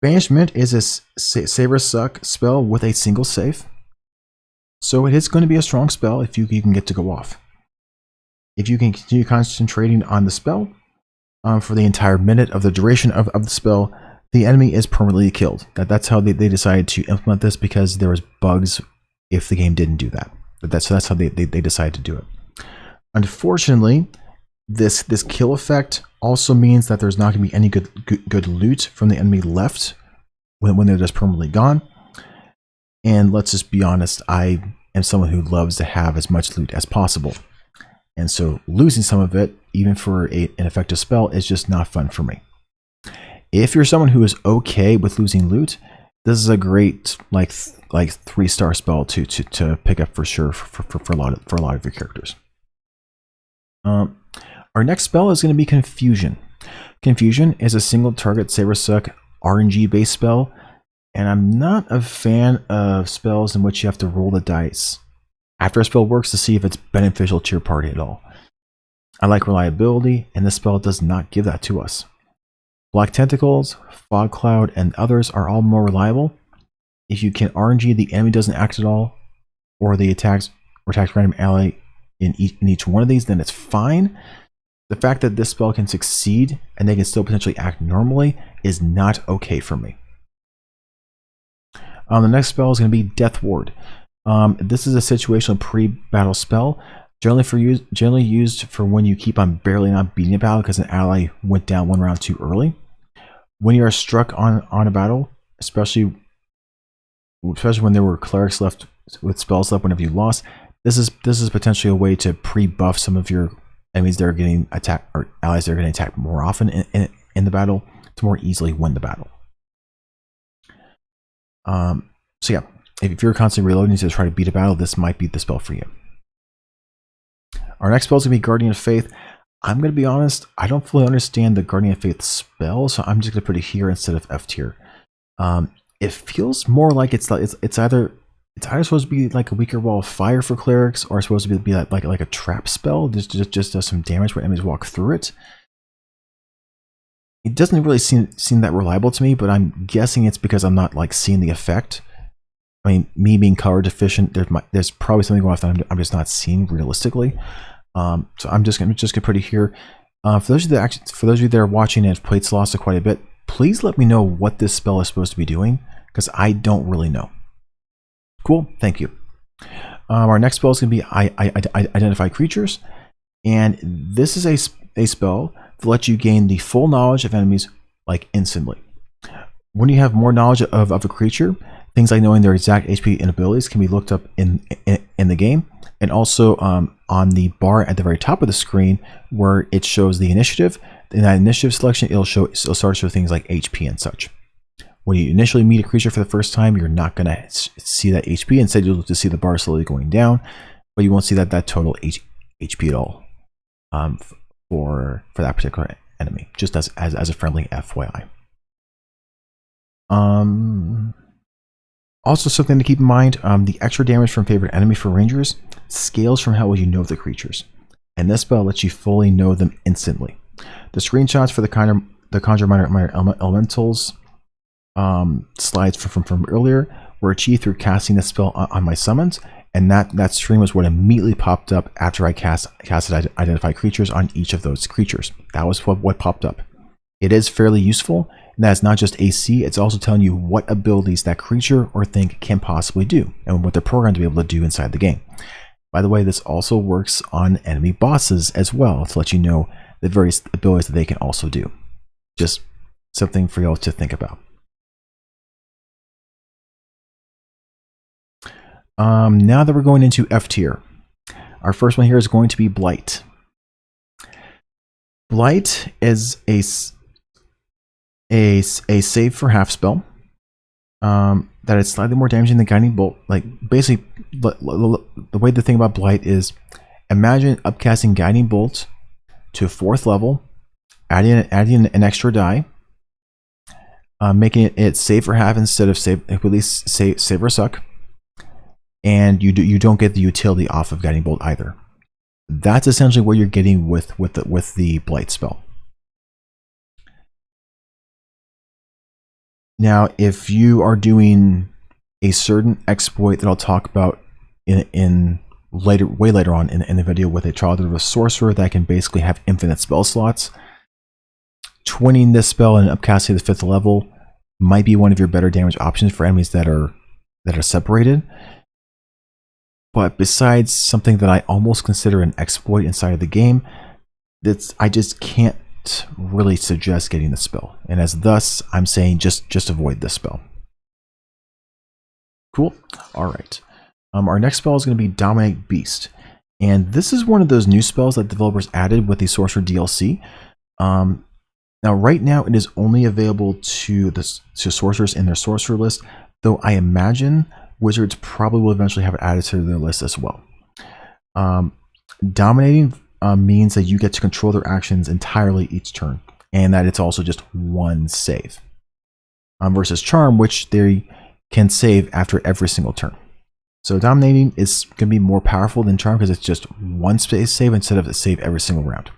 Banishment is a save or suck spell with a single save, so it is going to be a strong spell if you can get to go off. If you can continue concentrating on the spell for the entire minute of the duration of the spell, the enemy is permanently killed. That's how they decided to implement this, because there was bugs if the game didn't do that. So that's how they decided to do it. Unfortunately, this kill effect also means that there's not going to be any good loot from the enemy left when they're just permanently gone. And let's just be honest, I am someone who loves to have as much loot as possible. And so losing some of it, even for an effective spell, is just not fun for me. If you're someone who is okay with losing loot, this is a great like 3-star spell to pick up for sure for a lot of your characters. Our next spell is going to be Confusion. Confusion is a single target Saber Suck RNG based spell, and I'm not a fan of spells in which you have to roll the dice after a spell works to see if it's beneficial to your party at all. I like reliability, and this spell does not give that to us. Black Tentacles, Fog Cloud, and others are all more reliable. If you can RNG the enemy doesn't act at all, or the attacks random ally in each one of these, then it's fine. The fact that this spell can succeed and they can still potentially act normally is not okay for me. The next spell is going to be Death Ward. This is a situational pre-battle spell, generally used for when you keep on barely not beating a battle because an ally went down one round too early. When you are struck on a battle, especially when there were clerics left with spells left whenever you lost, this is potentially a way to pre-buff some of your enemies that are getting attacked, or allies that are getting attacked more often in the battle, to more easily win the battle. So yeah, if you're constantly reloading to try to beat a battle, this might be the spell for you. Our next spell is going to be Guardian of Faith. I'm going to be honest, I don't fully understand the Guardian of Faith spell, so I'm just going to put it here instead of F tier. It feels more like it's either supposed to be like a weaker wall of fire for clerics, or it's supposed to be like a trap spell. Just does some damage when enemies walk through it. It doesn't really seem that reliable to me, but I'm guessing it's because I'm not like seeing the effect. I mean, me being color deficient, there's probably something going on that I'm just not seeing realistically. So I'm just gonna put it here. For those of you that are watching and have played Solasta quite a bit, please let me know what this spell is supposed to be doing, because I don't really know. Cool, thank you. Our next spell is going to be Identify Creatures, and this is a spell to let you gain the full knowledge of enemies like instantly. When you have more knowledge of a creature, things like knowing their exact HP and abilities can be looked up in the game, and also on the bar at the very top of the screen where it shows the initiative. In that initiative selection, it'll start to show things like HP and such. When you initially meet a creature for the first time, you're not going to see that HP. Instead, you'll just see the bar slowly going down, but you won't see that total HP at all for that particular enemy, just as a friendly FYI. Also, something to keep in mind, the extra damage from favorite enemy for rangers scales from how well you know the creatures, and this spell lets you fully know them instantly. The screenshots for the Conjure Minor Elementals slides from earlier were achieved through casting this spell on my summons, and that stream was what immediately popped up after I casted Identify Creatures on each of those creatures. That was what popped up. It is fairly useful, and that's not just AC, it's also telling you what abilities that creature or thing can possibly do, and what they're programmed to be able to do inside the game. By the way, this also works on enemy bosses as well, to let you know the various abilities that they can also do. Just something for y'all to think about. Now that we're going into F tier, our first one here is going to be Blight. Blight is a save for half spell that is slightly more damaging than Guiding Bolt. Like, basically, the way to think about Blight is, imagine upcasting Guiding Bolt to 4th level, adding an extra die, making it save for half instead of at least save or suck, and you don't get the utility off of Guiding Bolt either. That's essentially what you're getting with the Blight spell. Now, if you are doing a certain exploit that I'll talk about way later on in the video, with a Child of a Sorcerer that can basically have infinite spell slots, twinning this spell and upcasting to the 5th level might be one of your better damage options for enemies that are separated. But besides something that I almost consider an exploit inside of the game, I just can't really suggest getting the spell, and as thus I'm saying just avoid this spell. Cool. All right. Our next spell is going to be Dominate Beast, and this is one of those new spells that developers added with the Sorcerer DLC. Now, right now, it is only available to sorcerers in their sorcerer list, though I imagine wizards probably will eventually have it added to their list as well. Dominating means that you get to control their actions entirely each turn, and that it's also just one save. Versus Charm, which they can save after every single turn. So Dominating is going to be more powerful than Charm because it's just one space save instead of a save every single round.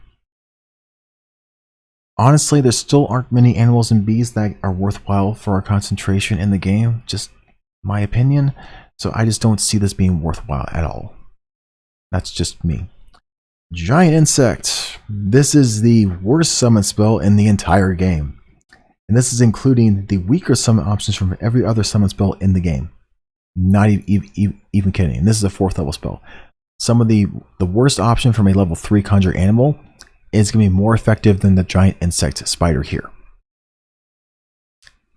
Honestly, there still aren't many animals and bees that are worthwhile for our concentration in the game, just my opinion. So I just don't see this being worthwhile at all. That's just me. Giant Insect. This is the worst summon spell in the entire game. And this is including the weaker summon options from every other summon spell in the game. Not even kidding. And this is a 4th level spell. Some of the worst option from a level 3 Conjure Animal is going to be more effective than the Giant Insect Spider here.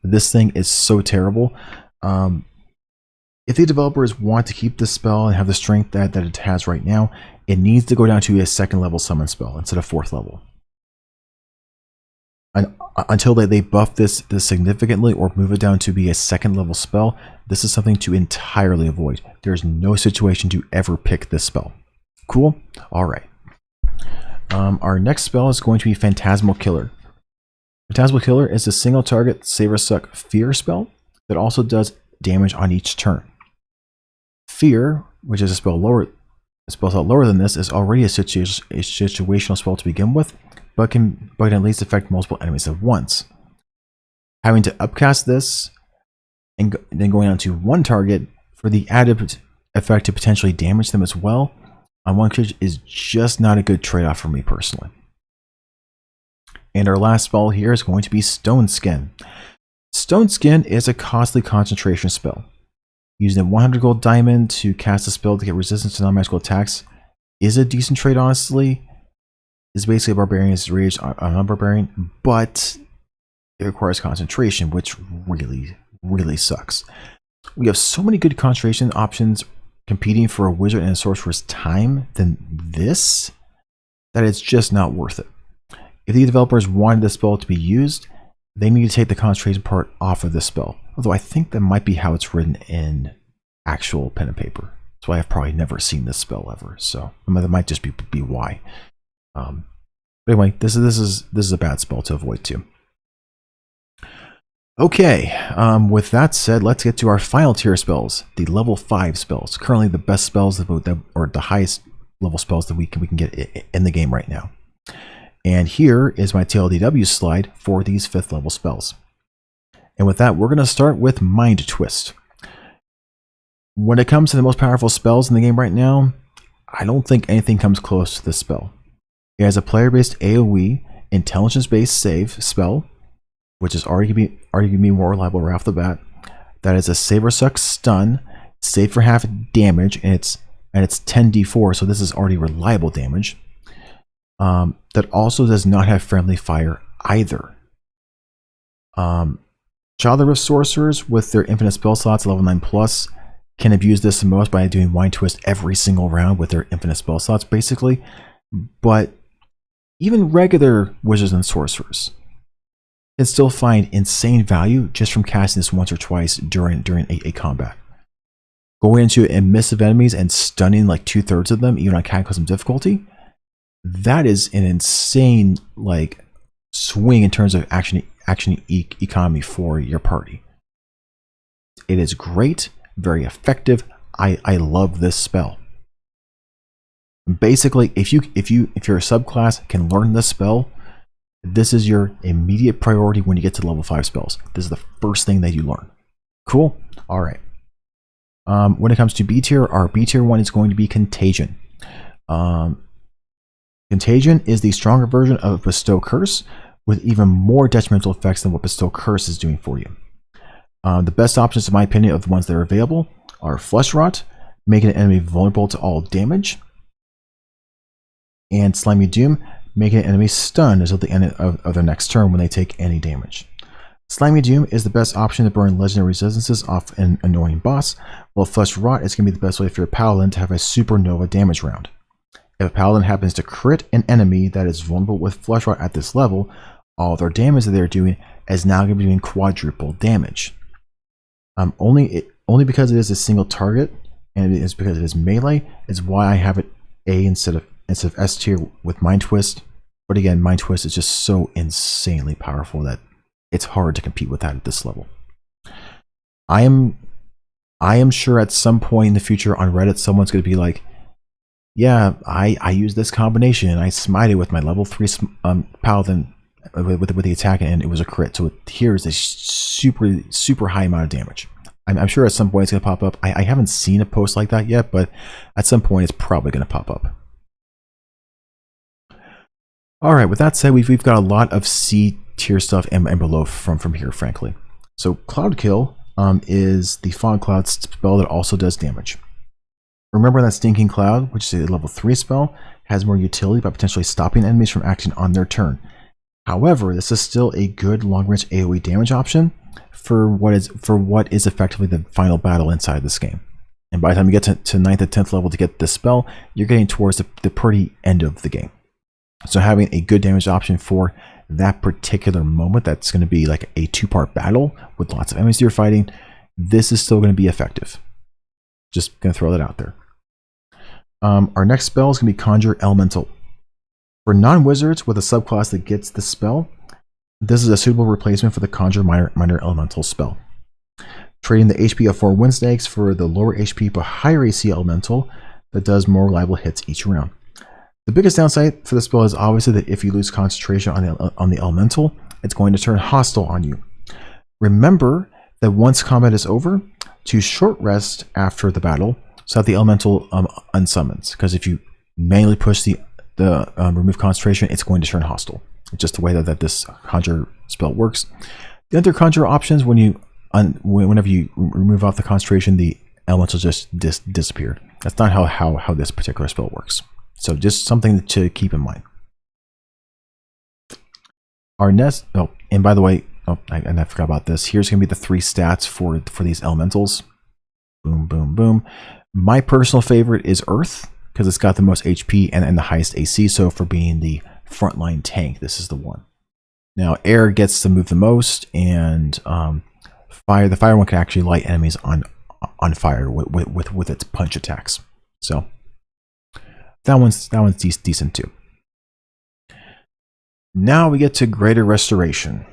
This thing is so terrible. If the developers want to keep this spell and have the strength that it has right now, it needs to go down to a 2nd level summon spell instead of 4th level. And until they buff this significantly or move it down to be a 2nd level spell, this is something to entirely avoid. There's no situation to ever pick this spell. Cool? Alright. Our next spell is going to be Phantasmal Killer. Phantasmal Killer is a single target save or suck fear spell that also does damage on each turn. Fear, which is a spell lower than this, is already a situational spell to begin with, but can at least affect multiple enemies at once. Having to upcast this and then going on to one target for the added effect to potentially damage them as well on one creature is just not a good trade-off for me personally. And our last spell here is going to be Stone Skin. Stone Skin is a costly concentration spell. Using a 100 gold diamond to cast a spell to get resistance to non-magical attacks is a decent trade, honestly. It's basically a barbarian's rage on a barbarian, but it requires concentration, which really sucks. We have so many good concentration options competing for a wizard and a sorcerer's time than this, that it's just not worth it. If the developers wanted this spell to be used, they need to take the concentration part off of this spell. Although I think that might be how it's written in actual pen and paper. That's why I've probably never seen this spell ever. So that might just be why. But anyway, this is a bad spell to avoid too. Okay, with that said, let's get to our final tier spells, the level 5 spells. Currently the best spells or the highest level spells that we can get in the game right now. And here is my TLDW slide for these 5th level spells. And with that, we're going to start with Mind Twist. When it comes to the most powerful spells in the game right now, I don't think anything comes close to this spell. It has a player-based AoE, intelligence-based save spell, which is arguably more reliable right off the bat. That is a Saber Suck stun, save for half damage, and it's 10d4, so this is already reliable damage. That also does not have friendly fire either. Child of Rift Sorcerers with their infinite spell slots, level 9+, can abuse this the most by doing Mind Twist every single round with their infinite spell slots, basically. But even regular Wizards and Sorcerers can still find insane value just from casting this once or twice during a combat. Going into emissive enemies and stunning like 2/3 of them, even on Cataclysm difficulty, that is an insane like swing in terms of action economy for your party. It is great, very effective. I love this spell. Basically, if you're a subclass can learn this spell, this is your immediate priority when you get to level 5 spells. This is the first thing that you learn. Cool? All right. When it comes to B tier, our B tier one is going to be Contagion. Contagion is the stronger version of Bestow Curse with even more detrimental effects than what Bestow Curse is doing for you. The best options, in my opinion, of the ones that are available are Flesh Rot, making an enemy vulnerable to all damage, and Slimy Doom, making an enemy stunned until the end of their next turn when they take any damage. Slimy Doom is the best option to burn legendary resistances off an annoying boss, while Flesh Rot is going to be the best way for your paladin to have a supernova damage round. If a paladin happens to crit an enemy that is vulnerable with Flesh Rot at this level, all their damage that they're doing is now going to be doing quadruple damage. Only because it is a single target, and it is because it is melee, is why I have it A instead of S tier with Mind Twist. But again, Mind Twist is just so insanely powerful that it's hard to compete with that at this level. I am sure at some point in the future on Reddit, someone's going to be like, yeah, I use this combination. I smited with my level 3 paladin with the attack, and it was a crit. So here is a super high amount of damage. I'm sure at some point it's going to pop up. I haven't seen a post like that yet, but at some point it's probably going to pop up. All right, with that said, we've got a lot of C tier stuff and below from here, frankly. So Cloud Kill is the Fog Cloud spell that also does damage. Remember that Stinking Cloud, which is a level 3 spell, has more utility by potentially stopping enemies from acting on their turn. However, this is still a good long-range AoE damage option for what is effectively the final battle inside this game. And by the time you get to 9th and 10th level to get this spell, you're getting towards the pretty end of the game. So having a good damage option for that particular moment, that's going to be like a 2-part battle with lots of enemies you're fighting, this is still going to be effective. Just going to throw that out there. Our next spell is going to be Conjure Elemental. For non-wizards with a subclass that gets this spell, this is a suitable replacement for the Conjure Minor Elemental spell. Trading the HP of 4 Wind Snakes for the lower HP but higher AC Elemental that does more reliable hits each round. The biggest downside for this spell is obviously that if you lose concentration on the Elemental, it's going to turn hostile on you. Remember that once combat is over, to short rest after the battle so that the Elemental unsummons, because if you manually push the remove concentration, it's going to turn hostile. It's just the way that this Conjure spell works. The other Conjure options, whenever you remove off the concentration, the Elemental just disappear. That's not how this particular spell works. So just something to keep in mind. Our next, and by the way, I forgot about this. Here's going to be the 3 stats for these elementals. Boom, boom, boom. My personal favorite is Earth, because it's got the most HP and the highest AC. So for being the frontline tank, this is the one. Now Air gets to move the most, and Fire. The Fire one can actually light enemies on fire with its punch attacks. So that one's decent too. Now we get to Greater Restoration.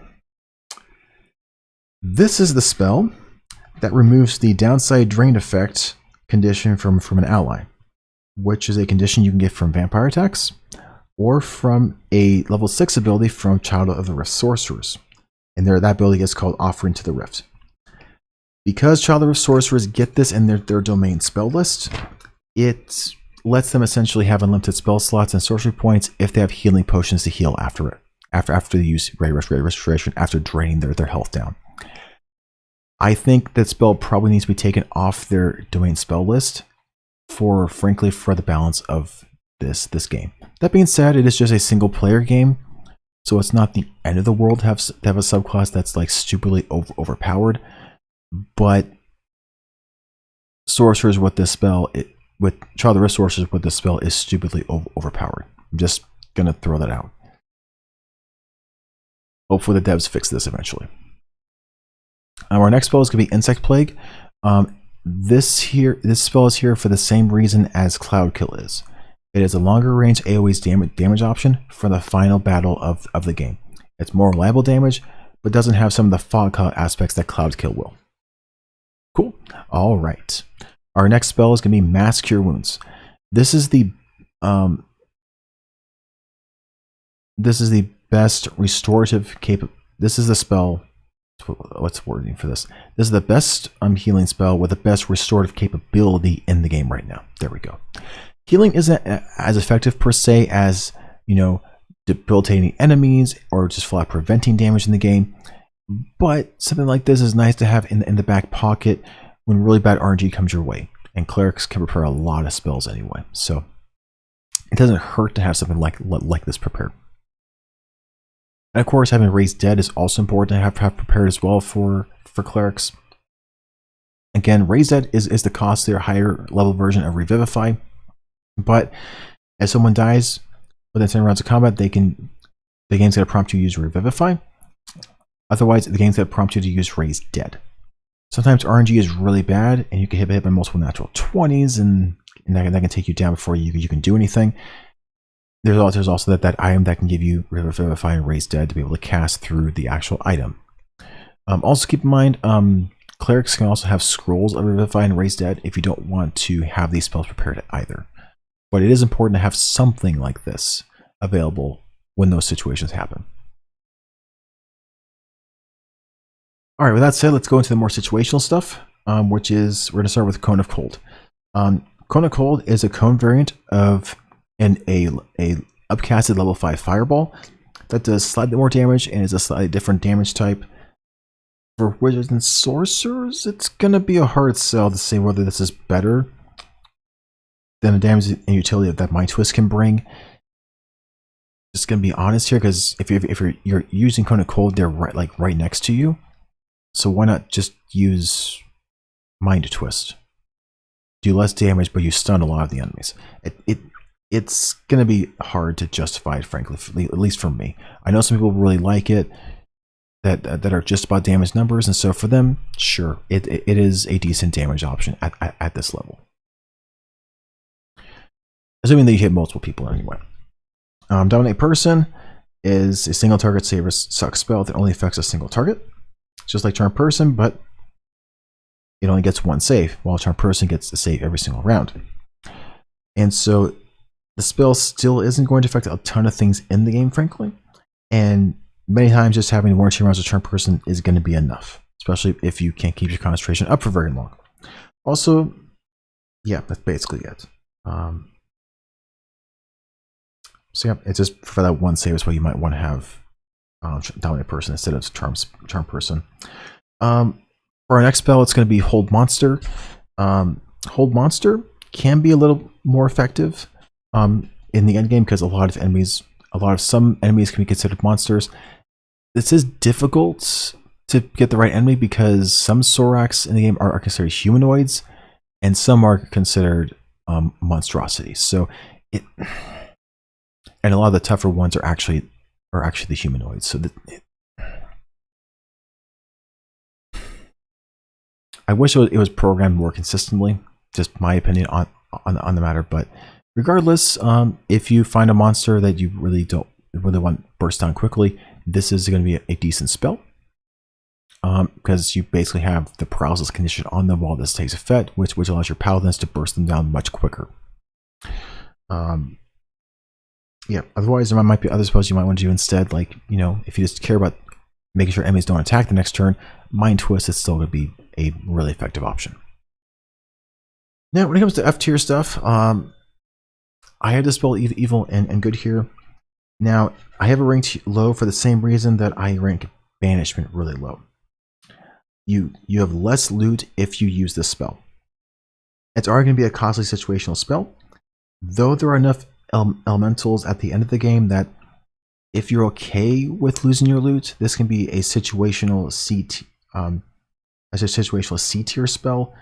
This is the spell that removes the downside drain effect condition from an ally, which is a condition you can get from vampire attacks or from a level 6 ability from Child of the Rift Sorcerers. And that ability is called Offering to the Rift. Because Child of the Rift Sorcerers get this in their domain spell list, it lets them essentially have unlimited spell slots and sorcery points if they have healing potions to heal after it. After they use Ray Restoration, after draining their health down. I think that spell probably needs to be taken off their domain spell list frankly for the balance of this game. That being said, it is just a single player game, so it's not the end of the world to have a subclass that's like stupidly overpowered. But sorcerers with this spell, with Child of the Rift Sorcerers with this spell is stupidly overpowered. I'm just gonna throw that out. Hopefully the devs fix this eventually. Our next spell is going to be Insect Plague. This spell is here for the same reason as Cloud Kill is. It is a longer range AoE damage option for the final battle of the game. It's more reliable damage, but doesn't have some of the fog cloud aspects that Cloud Kill will. Cool. All right. Our next spell is going to be Mass Cure Wounds. This is the best restorative This is the spell. What's the wording for this? This is the best healing spell with the best restorative capability in the game right now. There we go. Healing isn't as effective per se as, debilitating enemies or just flat preventing damage in the game. But something like this is nice to have in the back pocket when really bad RNG comes your way. And Clerics can prepare a lot of spells anyway. So it doesn't hurt to have something like this prepared. And of course, having Raise Dead is also important to have prepared as well for Clerics. Again, Raise Dead is the costlier, higher level version of Revivify. But as someone dies within 10 rounds of combat, the game's going to prompt you to use Revivify. Otherwise, the game's going to prompt you to use Raise Dead. Sometimes RNG is really bad, and you can hit by multiple natural 20s, and that can take you down before you can do anything. There's also that item that can give you Revivify and Raise Dead to be able to cast through the actual item. Also keep in mind, Clerics can also have scrolls of Revivify and Raise Dead if you don't want to have these spells prepared either. But it is important to have something like this available when those situations happen. Alright, with that said, let's go into the more situational stuff, which is, we're going to start with Cone of Cold. Cone of Cold is a cone variant of a upcasted level 5 fireball that does slightly more damage and is a slightly different damage type. For wizards and sorcerers, it's gonna be a hard sell to say whether this is better than the damage and utility that Mind Twist can bring. Just gonna be honest here, because if you're using Cone of Cold, they're right next to you. So why not just use Mind Twist? Do less damage, but you stun a lot of the enemies. It's going to be hard to justify it, frankly, at least for me. I know some people really like it, that are just about damage numbers, and so for them, sure, it is a decent damage option at this level. Assuming that you hit multiple people anyway. Dominate Person is a single target save or suck spell that only affects a single target. It's just like Charm Person, but it only gets one save, while Charm Person gets a save every single round. And so the spell still isn't going to affect a ton of things in the game, frankly. And many times just having 1 or 2 rounds of Charm Person is going to be enough, especially if you can't keep your concentration up for very long. Also, yeah, that's basically it. So yeah, it's just for that one save is why you might want to have Dominate Person instead of Charm Person. For our next spell, it's going to be Hold Monster. Hold Monster can be a little more effective in the end game because some enemies can be considered monsters. This is difficult to get the right enemy because some Sorax in the game are considered humanoids, and some are considered monstrosities. So and a lot of the tougher ones are actually the humanoids. So I wish it was programmed more consistently. Just my opinion on the matter, but regardless, if you find a monster that you really want burst down quickly, this is going to be a decent spell. because you basically have the paralysis condition on them while this takes effect, which allows your paladins to burst them down much quicker. Yeah, otherwise there might be other spells you might want to do instead, like, you know, if you just care about making sure enemies don't attack the next turn, Mind Twist is still going to be a really effective option. Now, when it comes to F tier stuff, I had to spell evil and good here. Now, I have it ranked low for the same reason that I rank Banishment really low. You have less loot if you use this spell. It's already going to be a costly situational spell, though there are enough elementals at the end of the game that if you're okay with losing your loot, this can be a situational C tier spell.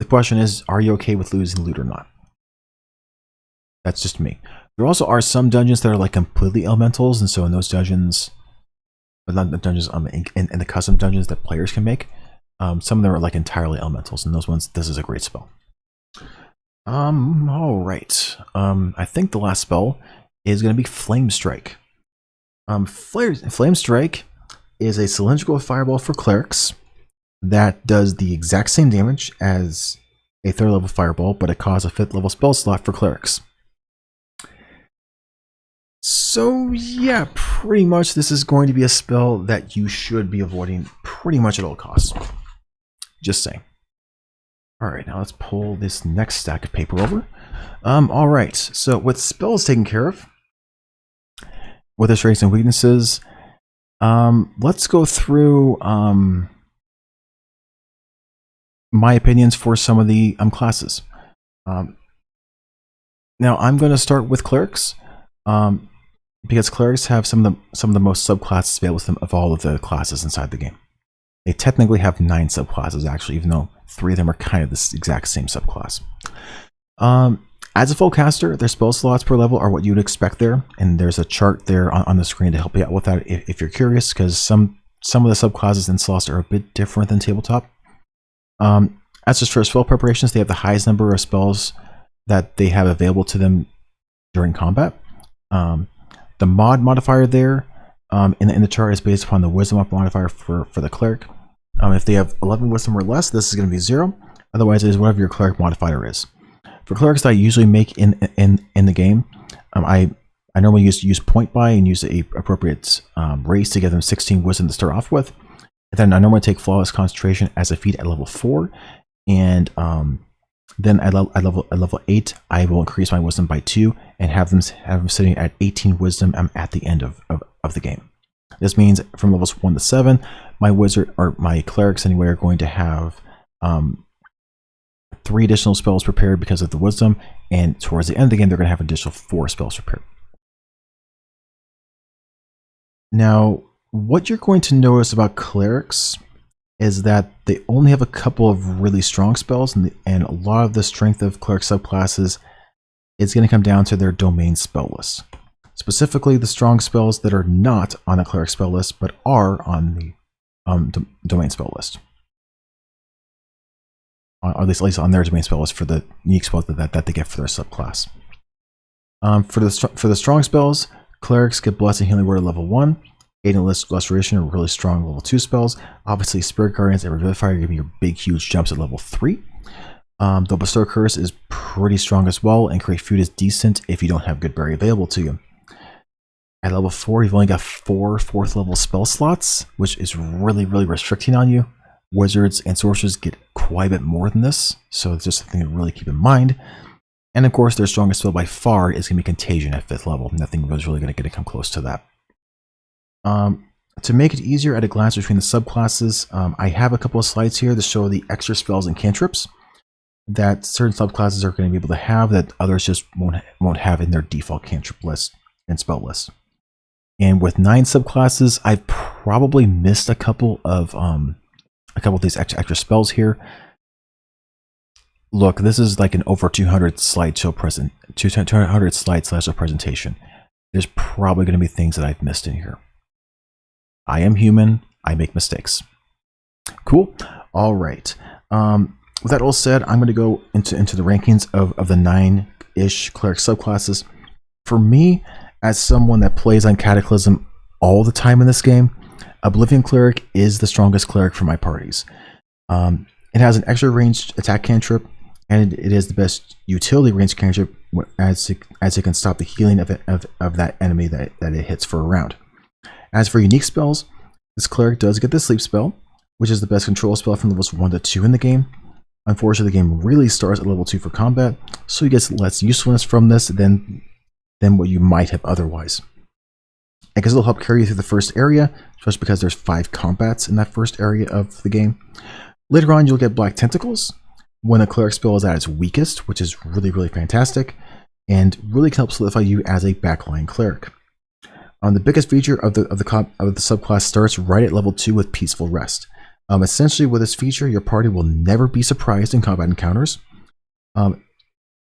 The question is, are you okay with losing loot or not? That's just me. There also are some dungeons that are like completely elementals, and so in those dungeons, but not the dungeons in the custom dungeons that players can make, some of them are like entirely elementals, and those ones, this is a great spell. All right. I think the last spell is going to be Flame Strike. Flame Strike is a cylindrical fireball for clerics that does the exact same damage as a 3rd level fireball, but it costs a 5th level spell slot for clerics. So yeah, pretty much this is going to be a spell that you should be avoiding pretty much at all costs. Just saying. All right, now let's pull this next stack of paper over. All right, so with spells taken care of, with their strengths and weaknesses, let's go through my opinions for some of the classes. Now I'm going to start with clerics, because clerics have some of the most subclasses available to them of all of the classes inside the game. They technically have 9 subclasses actually, even though 3 of them are kind of this exact same subclass. As a full caster, their spell slots per level are what you'd expect there, and there's a chart there on the screen to help you out with that if you're curious, because some of the subclasses in Solasta are a bit different than tabletop. As just for spell preparations, they have the highest number of spells that they have available to them during combat. The mod modifier there in the chart is based upon the wisdom modifier for the cleric. If they have 11 wisdom or less, this is going to be 0. Otherwise, it is whatever your cleric modifier is. For clerics that I usually make in the game, I normally use point buy and use a appropriate race to give them 16 wisdom to start off with. And then I normally take flawless concentration as a feat at level 4, and then at level 8, I will increase my wisdom by 2 and have them sitting at 18 wisdom at the end of the game. This means from levels 1 to 7, my wizard or my clerics anyway are going to have 3 additional spells prepared because of the wisdom, and towards the end of the game, they're going to have an additional 4 spells prepared. Now, what you're going to notice about clerics is that they only have a couple of really strong spells, and a lot of the strength of cleric subclasses is going to come down to their domain spell list. Specifically, the strong spells that are not on the cleric spell list, but are on the domain spell list. Or at least on their domain spell list for the unique spells that they get for their subclass. For the strong spells, clerics get Blessed and Healing Word at level 1. Aid and Restoration are really strong level 2 spells. Obviously, Spirit Guardians and Revivifier are giving you big, huge jumps at level 3. The Bestow Curse is pretty strong as well, and Create Food is decent if you don't have good berry available to you. At level 4, you've only got 4 4th level spell slots, which is really, really restricting on you. Wizards and sorcerers get quite a bit more than this, so it's just something to really keep in mind. And of course, their strongest spell by far is going to be Contagion at 5th level. Nothing was really going to come close to that. To make it easier at a glance between the subclasses, I have a couple of slides here to show the extra spells and cantrips that certain subclasses are going to be able to have that others just won't have in their default cantrip list and spell list. And with 9 subclasses, I've probably missed a couple of these extra spells here. Look, this is like an over 200 slideshow 200 slide slideshow presentation. There's probably going to be things that I've missed in here. I am human. I make mistakes. Cool. All right. With that all said, I'm going to go into the rankings of the 9-ish cleric subclasses. For me, as someone that plays on Cataclysm all the time in this game, Oblivion Cleric is the strongest cleric for my parties. It has an extra ranged attack cantrip, and it is the best utility range cantrip as it can stop the healing of that enemy that it hits for a round. As for unique spells, this cleric does get the sleep spell, which is the best control spell from levels 1 to 2 in the game. Unfortunately, the game really starts at level 2 for combat, so you get less usefulness from this than what you might have otherwise. Because it'll help carry you through the first area, especially because there's 5 combats in that first area of the game. Later on, you'll get Black Tentacles when a cleric spell is at its weakest, which is really, really fantastic, and really can help solidify you as a backline cleric. The biggest feature of the subclass starts right at level 2 with Peaceful Rest. Essentially, with this feature, your party will never be surprised in combat encounters. And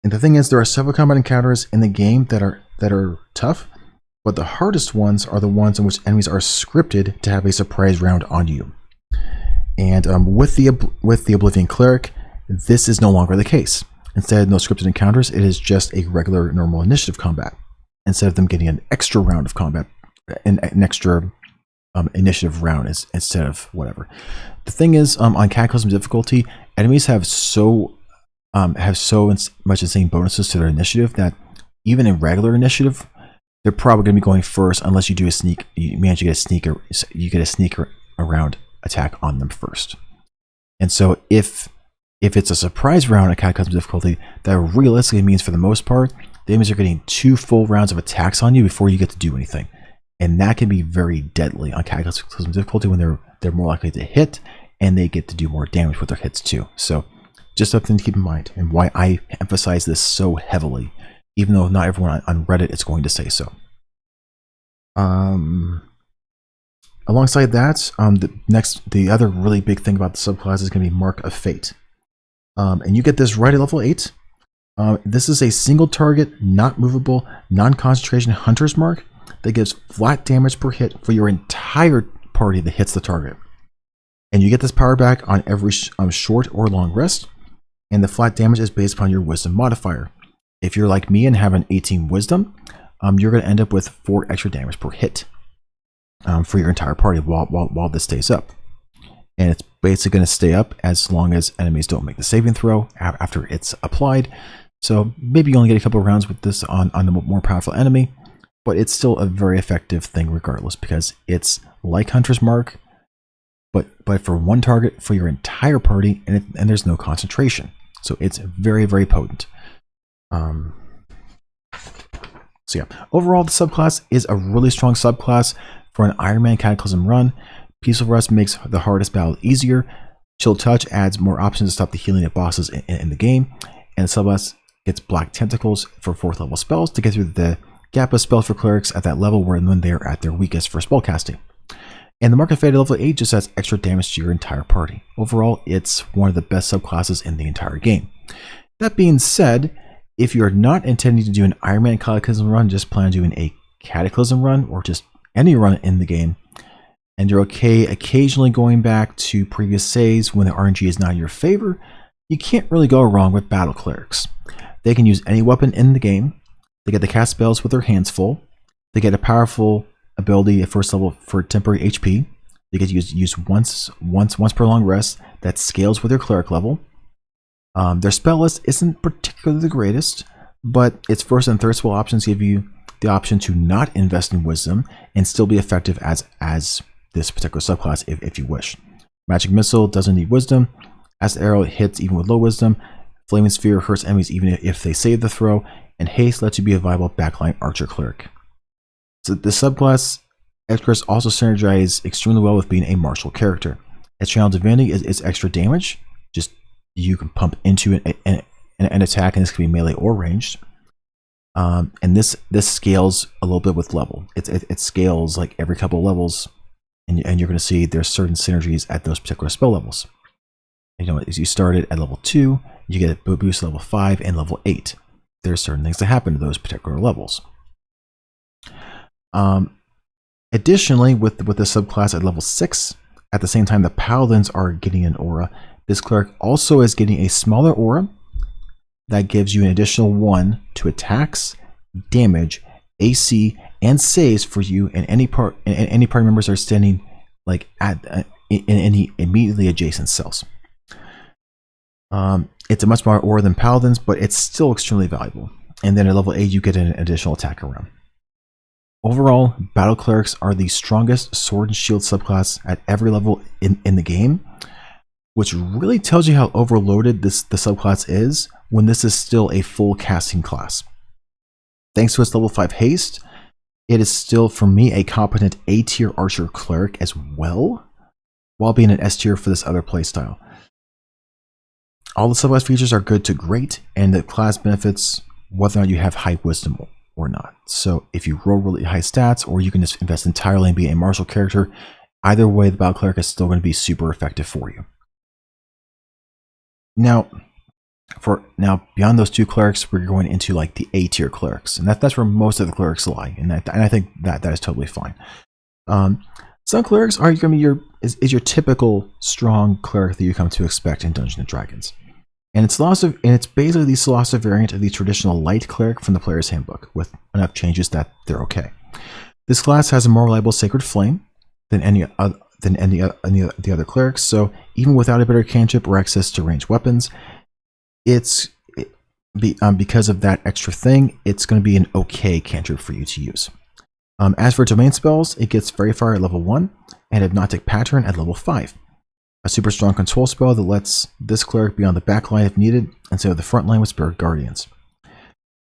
the thing is, there are several combat encounters in the game that are tough, but the hardest ones are the ones in which enemies are scripted to have a surprise round on you. And with the Oblivion Cleric, this is no longer the case. Instead of no scripted encounters, it is just a regular normal initiative combat. Instead of them getting an extra round of combat, an extra initiative round instead of whatever. The thing is, on Cataclysm difficulty, enemies have so much insane bonuses to their initiative that even in regular initiative, they're probably going to be going first unless you do a sneak. You manage to get a sneaker around attack on them first. And so if it's a surprise round at Cataclysm difficulty, that realistically means for the most part, the enemies are getting 2 full rounds of attacks on you before you get to do anything. And that can be very deadly on Cataclysm difficulty when they're more likely to hit and they get to do more damage with their hits too. So just something to keep in mind, and why I emphasize this so heavily, even though not everyone on Reddit is going to say so. Alongside that, the other really big thing about the subclass is going to be Mark of Fate. And you get this right at level 8. This is a single target, not movable, non-concentration hunter's mark that gives flat damage per hit for your entire party that hits the target. And you get this power back on every short or long rest, and the flat damage is based upon your wisdom modifier. If you're like me and have an 18 wisdom, you're going to end up with 4 extra damage per hit for your entire party while this stays up. And it's basically going to stay up as long as enemies don't make the saving throw after it's applied. So maybe you only get a couple of rounds with this on the more powerful enemy, but it's still a very effective thing regardless, because it's like Hunter's Mark, but for one target for your entire party, and there's no concentration. So it's very, very potent. So yeah, overall the subclass is a really strong subclass for an Iron Man Cataclysm run. Peaceful Rest makes the hardest battle easier. Chill Touch adds more options to stop the healing of bosses in the game. And the subclass gets Black Tentacles for 4th level spells to get through the gap of spells for clerics at that level when they're at their weakest for spellcasting. And the Mark of Fate at level 8 just adds extra damage to your entire party. Overall, it's one of the best subclasses in the entire game. That being said, if you're not intending to do an Iron Man Cataclysm run, just plan on doing a Cataclysm run or just any run in the game, and you're okay occasionally going back to previous saves when the RNG is not in your favor, you can't really go wrong with Battle Clerics. They can use any weapon in the game. They get to cast spells with their hands full. They get a powerful ability at 1st level for temporary HP. They get to use once per long rest that scales with your cleric level. Their spell list isn't particularly the greatest, but its 1st and 3rd spell options give you the option to not invest in wisdom and still be effective as this particular subclass if you wish. Magic Missile doesn't need wisdom. Acid Arrow hits even with low wisdom. Flaming Sphere hurts enemies even if they save the throw. And Haste lets you be a viable backline archer cleric. So the subclass extras also synergize extremely well with being a martial character. Its Channel Divinity is extra damage. Just you can pump into an attack, and this can be melee or ranged. And this scales a little bit with level. It scales like every couple of levels, and you're going to see there's certain synergies at those particular spell levels. You know, as you started at level 2, you get a boost to level 5 and level 8. There's certain things that happen to those particular levels. Additionally, with the subclass at level 6, at the same time the paladins are getting an aura, this cleric also is getting a smaller aura that gives you an additional 1 to attacks, damage, AC, and saves for you and any party members are standing like in any immediately adjacent cells. It's a much more aura than Paladins, but it's still extremely valuable. And then at level 8, you get an additional attack around. Overall, Battle Clerics are the strongest sword and shield subclass at every level in the game, which really tells you how overloaded the subclass is when this is still a full casting class. Thanks to its level 5 haste, it is still, for me, a competent A tier archer cleric as well, while being an S tier for this other playstyle. All the subclass features are good to great, and the class benefits whether or not you have high wisdom or not. So if you roll really high stats, or you can just invest entirely and be a martial character, either way the Battle Cleric is still going to be super effective for you. Now beyond those two clerics, we're going into like the A tier clerics, and that's where most of the clerics lie, and I think that is totally fine. Some clerics are going to be your typical strong cleric that you come to expect in Dungeons and Dragons. And it's basically the Solasta variant of the traditional light cleric from the player's handbook, with enough changes that they're okay. This class has a more reliable sacred flame than any of the other clerics, so even without a better cantrip or access to ranged weapons, because of that extra thing, it's going to be an okay cantrip for you to use. As for domain spells, it gets very far at level 1 and Hypnotic Pattern at level 5. A super strong control spell that lets this cleric be on the back line if needed instead of the front line with Spirit Guardians.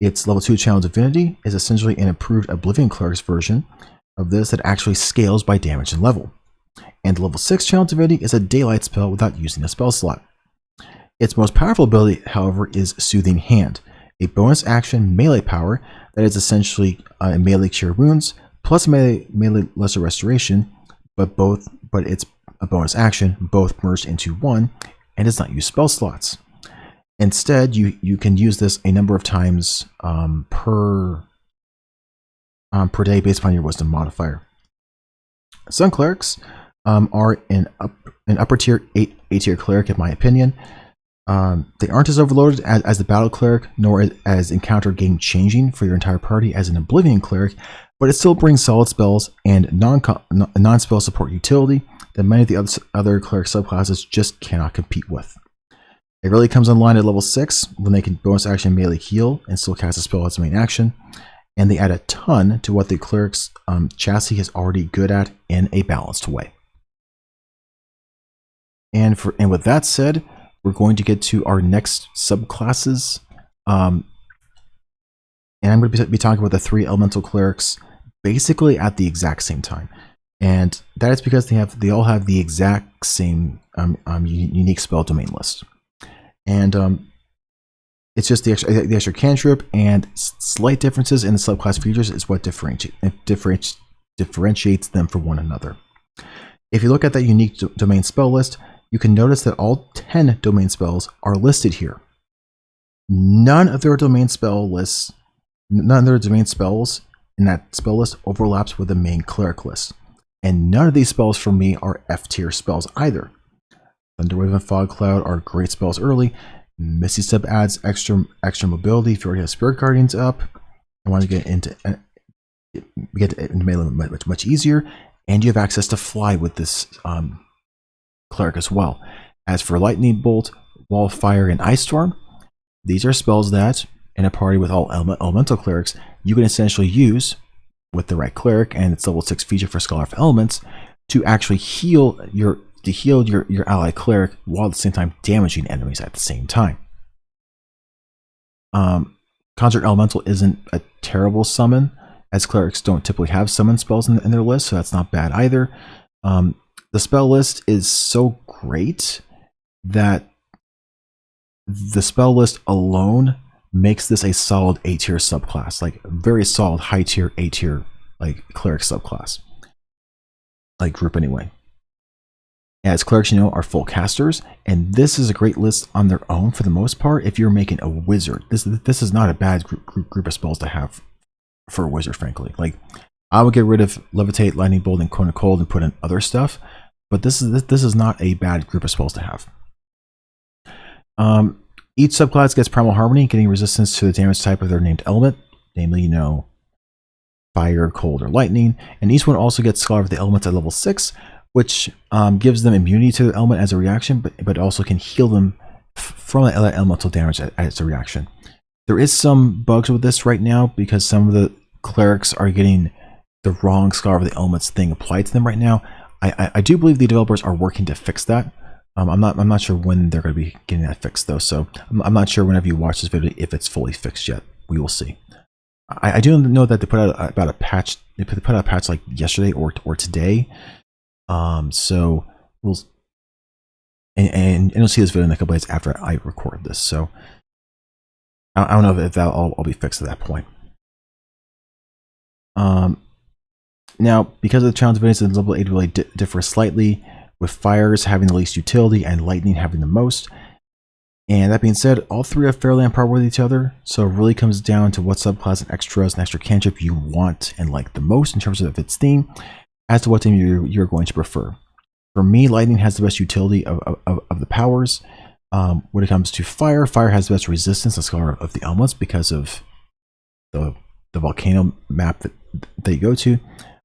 Its level 2 Channel Divinity is essentially an improved Oblivion Cleric's version of this that actually scales by damage and level. And level 6 Channel Divinity is a daylight spell without using a spell slot. Its most powerful ability, however, is Soothing Hand, a bonus action melee power that is essentially a melee cure wounds plus melee lesser restoration, but it's a bonus action, both merged into one, and does not use spell slots. Instead, you can use this a number of times per day based upon your wisdom modifier. Some clerics are an upper tier A tier cleric, in my opinion. They aren't as overloaded as the battle cleric, nor as encounter game changing for your entire party as an Oblivion cleric, but it still brings solid spells and non-spell support utility that many of the other cleric subclasses just cannot compete with. It really comes online at level 6 when they can bonus action melee heal and still cast a spell as a main action, and they add a ton to what the cleric's chassis is already good at in a balanced way. And with that said, we're going to get to our next subclasses, and I'm going to be talking about the 3 elemental clerics basically at the exact same time, and that is because they all have the exact same unique spell domain list, and it's just the extra cantrip and slight differences in the subclass features is what differentiates them from one another. If you look at that unique domain spell list, you can notice that all 10 domain spells are listed here. None of their domain spells in that spell list overlaps with the main cleric list. And none of these spells for me are F tier spells either. Thunderwave and Fog Cloud are great spells early. Misty Step adds extra mobility if you already have Spirit Guardians up. I want to get into melee much easier, and you have access to fly with this cleric as well. As for Lightning Bolt, Wall of Fire, and Ice Storm, these are spells that, in a party with all elemental clerics, you can essentially use with the right cleric and its level 6 feature for Scholar of Elements to actually heal your ally cleric while at the same time damaging enemies at the same time. Conjure Elemental isn't a terrible summon, as clerics don't typically have summon spells in their list, so that's not bad either. The spell list is so great that the spell list alone makes this a solid A tier subclass, like very solid high tier A tier like cleric subclass, like group anyway. As clerics, are full casters, and this is a great list on their own for the most part. If you're making a wizard, this is not a bad group of spells to have for a wizard, frankly. Like, I would get rid of Levitate, Lightning Bolt, and Cone of Cold and put in other stuff, but this is not a bad group of spells to have. Each subclass gets Primal Harmony, getting resistance to the damage type of their named element, namely, fire, cold, or lightning. And each one also gets Scholar of the Elements at level 6, which gives them immunity to the element as a reaction, but also can heal them from that elemental damage as a reaction. There is some bugs with this right now because some of the clerics are getting the wrong Scholar of the Elements thing applied to them right now. I do believe the developers are working to fix that. I'm not sure when they're going to be getting that fixed though, so I'm not sure whenever you watch this video if it's fully fixed yet. We will see. I do know that they put out about a patch. They put out a patch like yesterday or today. So we'll and you'll see this video in a couple days after I record this. So I don't know if that'll all be fixed at that point. Now, because of the challenge events, the level 8 really differ slightly, with fires having the least utility and lightning having the most. And that being said, all three are fairly on par with each other, so it really comes down to what subclass and extras and extra cantrip you want and like the most in terms of its theme, as to what theme you're going to prefer. For me, lightning has the best utility of the powers. When it comes to fire, fire has the best resistance and Scholar of the Elements because of the volcano map that you go to.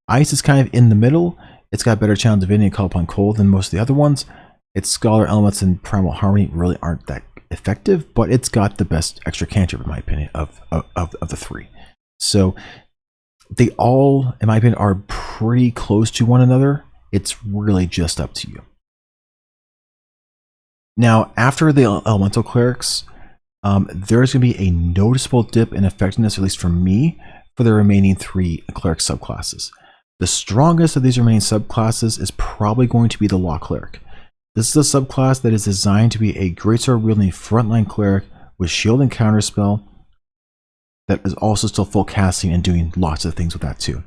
Ice is kind of in the middle. It's got better challenge divinity and call upon cold than most of the other ones. Its Scholar Elements and Primal Harmony really aren't that effective, but it's got the best extra cantrip in my opinion of the three. So they all, in my opinion, are pretty close to one another. It's really just up to you. Now, after the Elemental Clerics, there's going to be a noticeable dip in effectiveness, at least for me, for the remaining three Cleric subclasses. The strongest of these remaining subclasses is probably going to be the Law Cleric. This is a subclass that is designed to be a greatsword wielding frontline cleric with shield and counterspell that is also still full casting and doing lots of things with that too.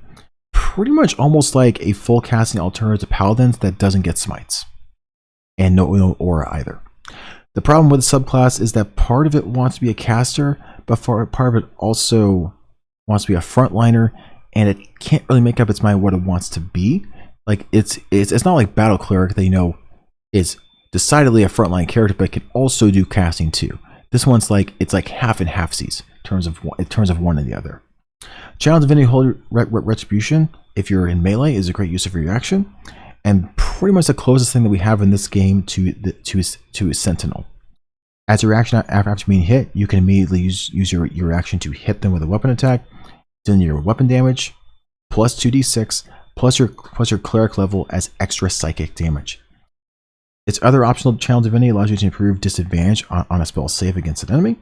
Pretty much almost like a full casting alternative to paladins that doesn't get smites and no aura either. The problem with the subclass is that part of it wants to be a caster, but part of it also wants to be a frontliner, and it can't really make up its mind what it wants to be. Like it's not like Battle Cleric that you know is decidedly a frontline character, but can also do casting too. This one's like it's like half and halfsies in terms of one and the other. Challenge Divinity Holy Retribution, if you're in melee, is a great use of your reaction, and pretty much the closest thing that we have in this game to Sentinel. As a reaction after being hit, you can immediately use your reaction to hit them with a weapon attack, then your weapon damage, plus 2d6, plus your cleric level as extra psychic damage. Its other optional channel divinity allows you to improve disadvantage on a spell save against an enemy.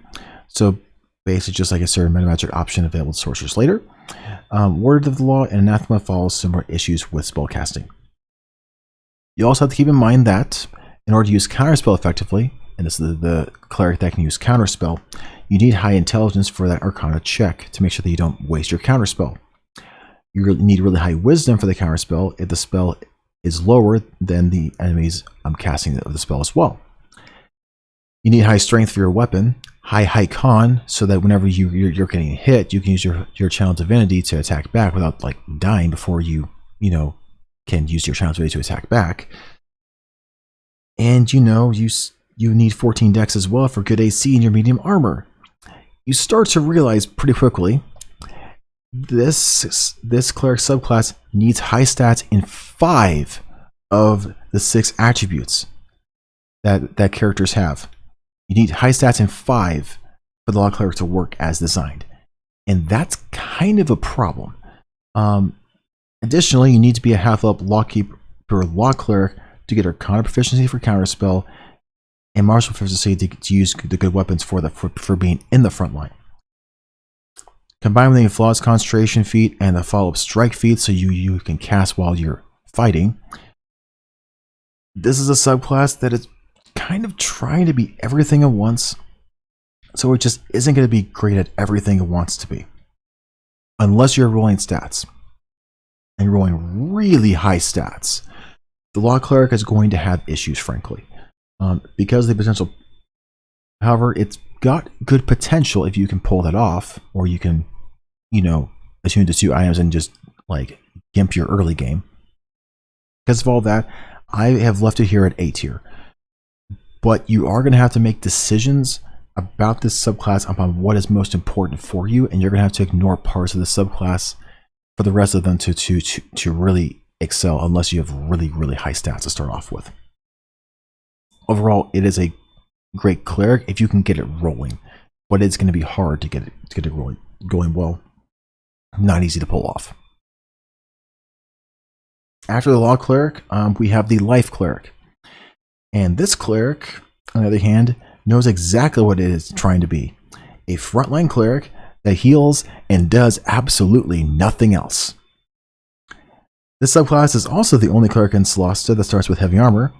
So basically just like a certain meta magic option available to sorcerers later. Word of the Law and Anathema follows similar issues with spell casting. You also have to keep in mind that in order to use counterspell effectively, and this is the cleric that can use counterspell, you need high intelligence for that Arcana check to make sure that you don't waste your counterspell. You need really high wisdom for the counterspell if the spell is lower than the enemy's casting of the spell as well. You need high strength for your weapon, high con, so that whenever you're getting hit, you can use your channel divinity to attack back without like dying before you can use your channel divinity to attack back. And you need 14 dex as well for good AC in your medium armor. You start to realize pretty quickly this cleric subclass needs high stats in 5 of the 6 attributes that characters have. You need high stats in 5 for the Law Cleric to work as designed, and that's kind of a problem. Additionally, you need to be a half-level Lawkeeper Law Cleric to get Arcana proficiency for counterspell and martial proficiency to use the good weapons for being in the front line. Combined with the flawless concentration feat and the follow-up strike feat, so you can cast while you're fighting. This is a subclass that is kind of trying to be everything at once, so it just isn't going to be great at everything it wants to be, unless you're rolling stats and you're rolling really high stats. The Law Cleric is going to have issues, frankly, because of the potential. However, it's got good potential if you can pull that off, or you can, attune to 2 items and just like gimp your early game. Because of all that, I have left it here at A tier. But you are going to have to make decisions about this subclass upon what is most important for you, and you're going to have to ignore parts of the subclass for the rest of them to really excel unless you have really, really high stats to start off with. Overall, it is a great cleric if you can get it rolling, but it's going to be hard to get it rolling, going well. Not easy to pull off. After the Law Cleric, we have the Life Cleric. And this cleric, on the other hand, knows exactly what it is trying to be. A frontline cleric that heals and does absolutely nothing else. This subclass is also the only cleric in Solasta that starts with heavy armor.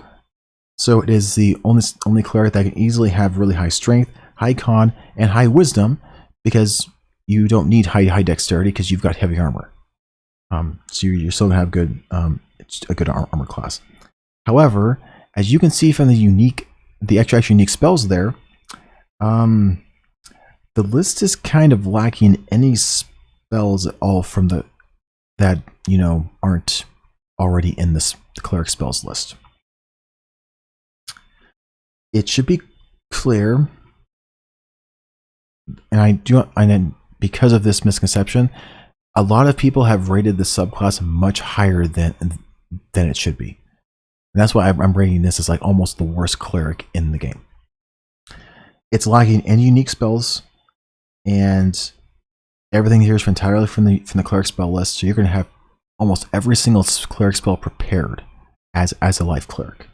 So it is the only cleric that can easily have really high strength, high con, and high wisdom, because you don't need high dexterity because you've got heavy armor. So you're still gonna have a good armor class. However, as you can see from the extra unique spells there, the list is kind of lacking any spells at all from that aren't already in the cleric spells list. It should be clear, and because of this misconception, a lot of people have rated the subclass much higher than it should be. And that's why I'm rating this as like almost the worst cleric in the game. It's lacking any unique spells, and everything here is entirely from the cleric spell list. So you're going to have almost every single cleric spell prepared as a life cleric.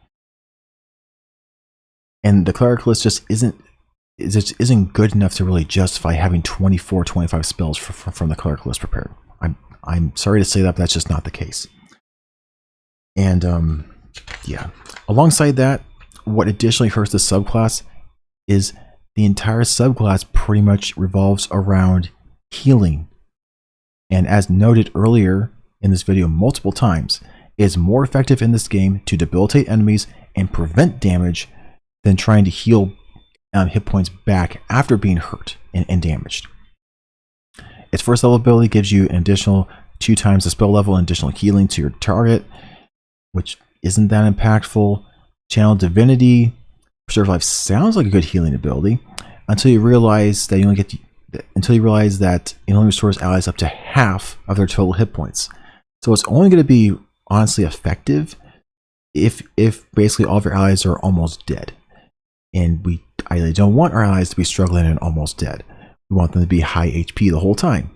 And the cleric list just isn't good enough to really justify having 24, 25 spells from the cleric list prepared. I'm sorry to say that, but that's just not the case. And yeah, alongside that, what additionally hurts the subclass is the entire subclass pretty much revolves around healing. And as noted earlier in this video multiple times, it is more effective in this game to debilitate enemies and prevent damage than trying to heal hit points back after being hurt and damaged. Its first level ability gives you an additional 2 times the spell level and additional healing to your target, which isn't that impactful. Channel Divinity, Preserve Life sounds like a good healing ability until you realize that it only restores allies up to half of their total hit points. So it's only going to be honestly effective if basically all of your allies are almost dead. And we ideally don't want our allies to be struggling and almost dead. We want them to be high HP the whole time.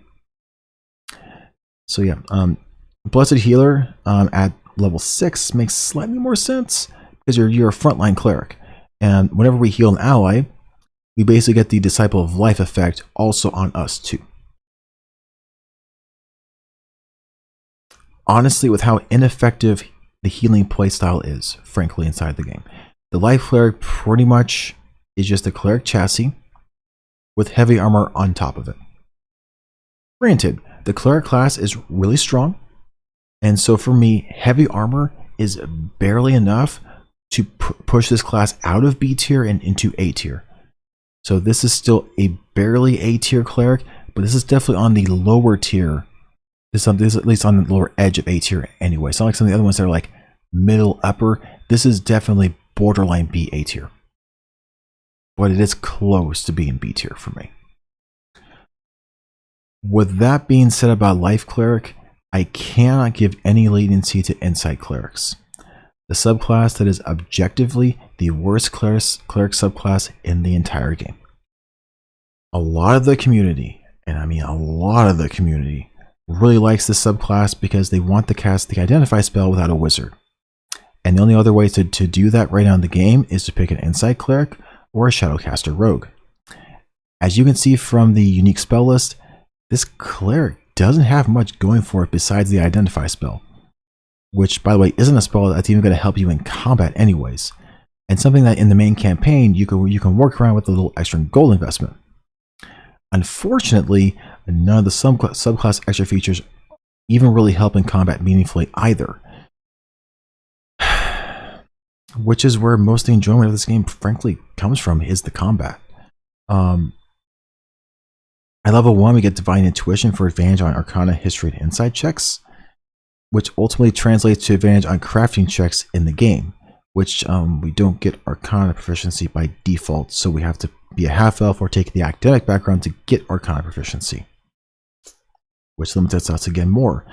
So yeah, Blessed Healer at level 6 makes slightly more sense because you're a frontline cleric. And whenever we heal an ally, we basically get the Disciple of Life effect also on us too. Honestly, with how ineffective the healing playstyle is, frankly, inside the game, the Life Cleric pretty much is just a cleric chassis with heavy armor on top of it. Granted, the cleric class is really strong, and so for me, heavy armor is barely enough to push this class out of B tier and into A tier. So this is still a barely A tier cleric, but this is definitely on the lower tier. This is at least on the lower edge of A tier anyway. It's not like some of the other ones that are like middle, upper. This is definitely borderline B A tier. But it is close to being B tier for me. With that being said about Life Cleric, I cannot give any leniency to Insight Clerics, the subclass that is objectively the worst cleric subclass in the entire game. A lot of the community, and I mean a lot of the community, really likes this subclass because they want to cast the Identify spell without a wizard. And the only other way to do that right now in the game is to pick an Insight Cleric or a Shadowcaster Rogue. As you can see from the unique spell list, this cleric doesn't have much going for it besides the Identify spell, which, by the way, isn't a spell that's even going to help you in combat anyways, and something that in the main campaign you can work around with a little extra gold investment. Unfortunately, none of the subclass extra features even really help in combat meaningfully either, which is where most of the enjoyment of this game frankly comes from, is the combat. At level 1, we get Divine Intuition for advantage on Arcana, History, and Insight checks, which ultimately translates to advantage on crafting checks in the game, which we don't get Arcana proficiency by default, so we have to be a half-elf or take the academic background to get Arcana proficiency, which limits us again more.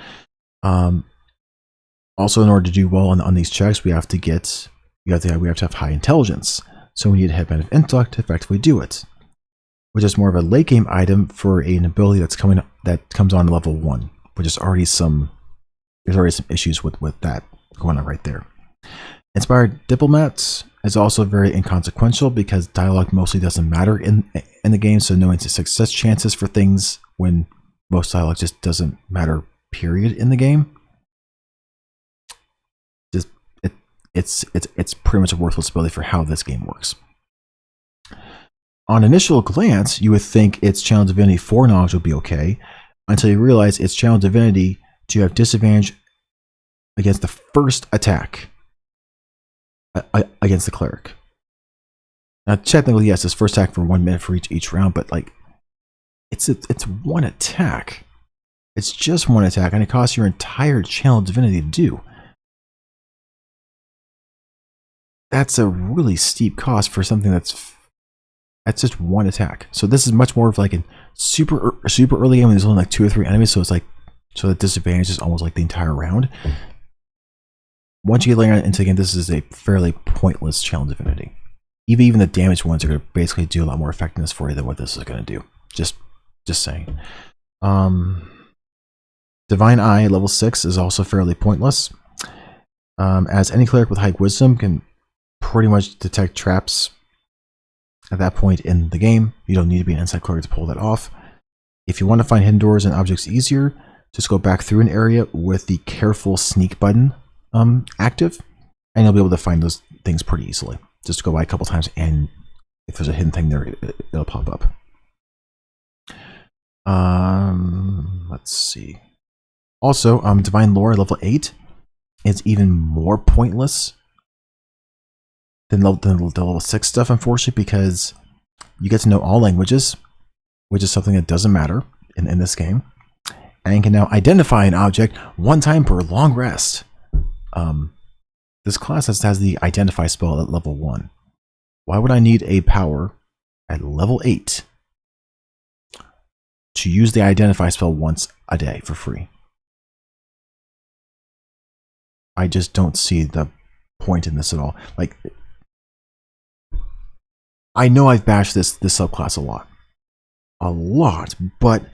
Also, in order to do well on these checks, we have to have high intelligence. So we need a headband of intellect to effectively do it, which is more of a late game item for an ability that comes on level 1, which is already there's already some issues with that going on right there. Inspired Diplomats is also very inconsequential because dialogue mostly doesn't matter in the game, so knowing the success chances for things when most dialogue just doesn't matter, period, in the game. It's pretty much a worthless ability for how this game works. On initial glance, you would think its Channel Divinity foreknowledge would be okay, until you realize its Channel Divinity to have disadvantage against the first attack against the Cleric. Now, technically, yes, it's first attack for 1 minute for each round, but like, it's one attack. It's just one attack, and it costs your entire Channel Divinity to do. That's a really steep cost for something that's just one attack. So this is much more of like a super early game when there's only like 2 or 3 enemies, so it's like, so the disadvantage is almost like the entire round. Once you get later into the game, this is a fairly pointless Channel Divinity. Even the damaged ones are going to basically do a lot more effectiveness for you than what this is going to do. Just saying. Divine Eye level 6 is also fairly pointless, as any cleric with high wisdom can pretty much detect traps at that point in the game. You don't need to be an inside cleric to pull that off. If you want to find hidden doors and objects easier, just go back through an area with the careful sneak button active, and you'll be able to find those things pretty easily. Just go by a couple times, and if there's a hidden thing there, it'll pop up. Let's see. Also, Divine Lore level 8 is even more pointless than the level 6 stuff, unfortunately, because you get to know all languages, which is something that doesn't matter in this game, and can now identify an object 1 time per long rest. This class has the Identify spell at level 1. Why would I need a power at level 8 to use the Identify spell once a day for free? I just don't see the point in this at all. Like, I know I've bashed this subclass a lot, but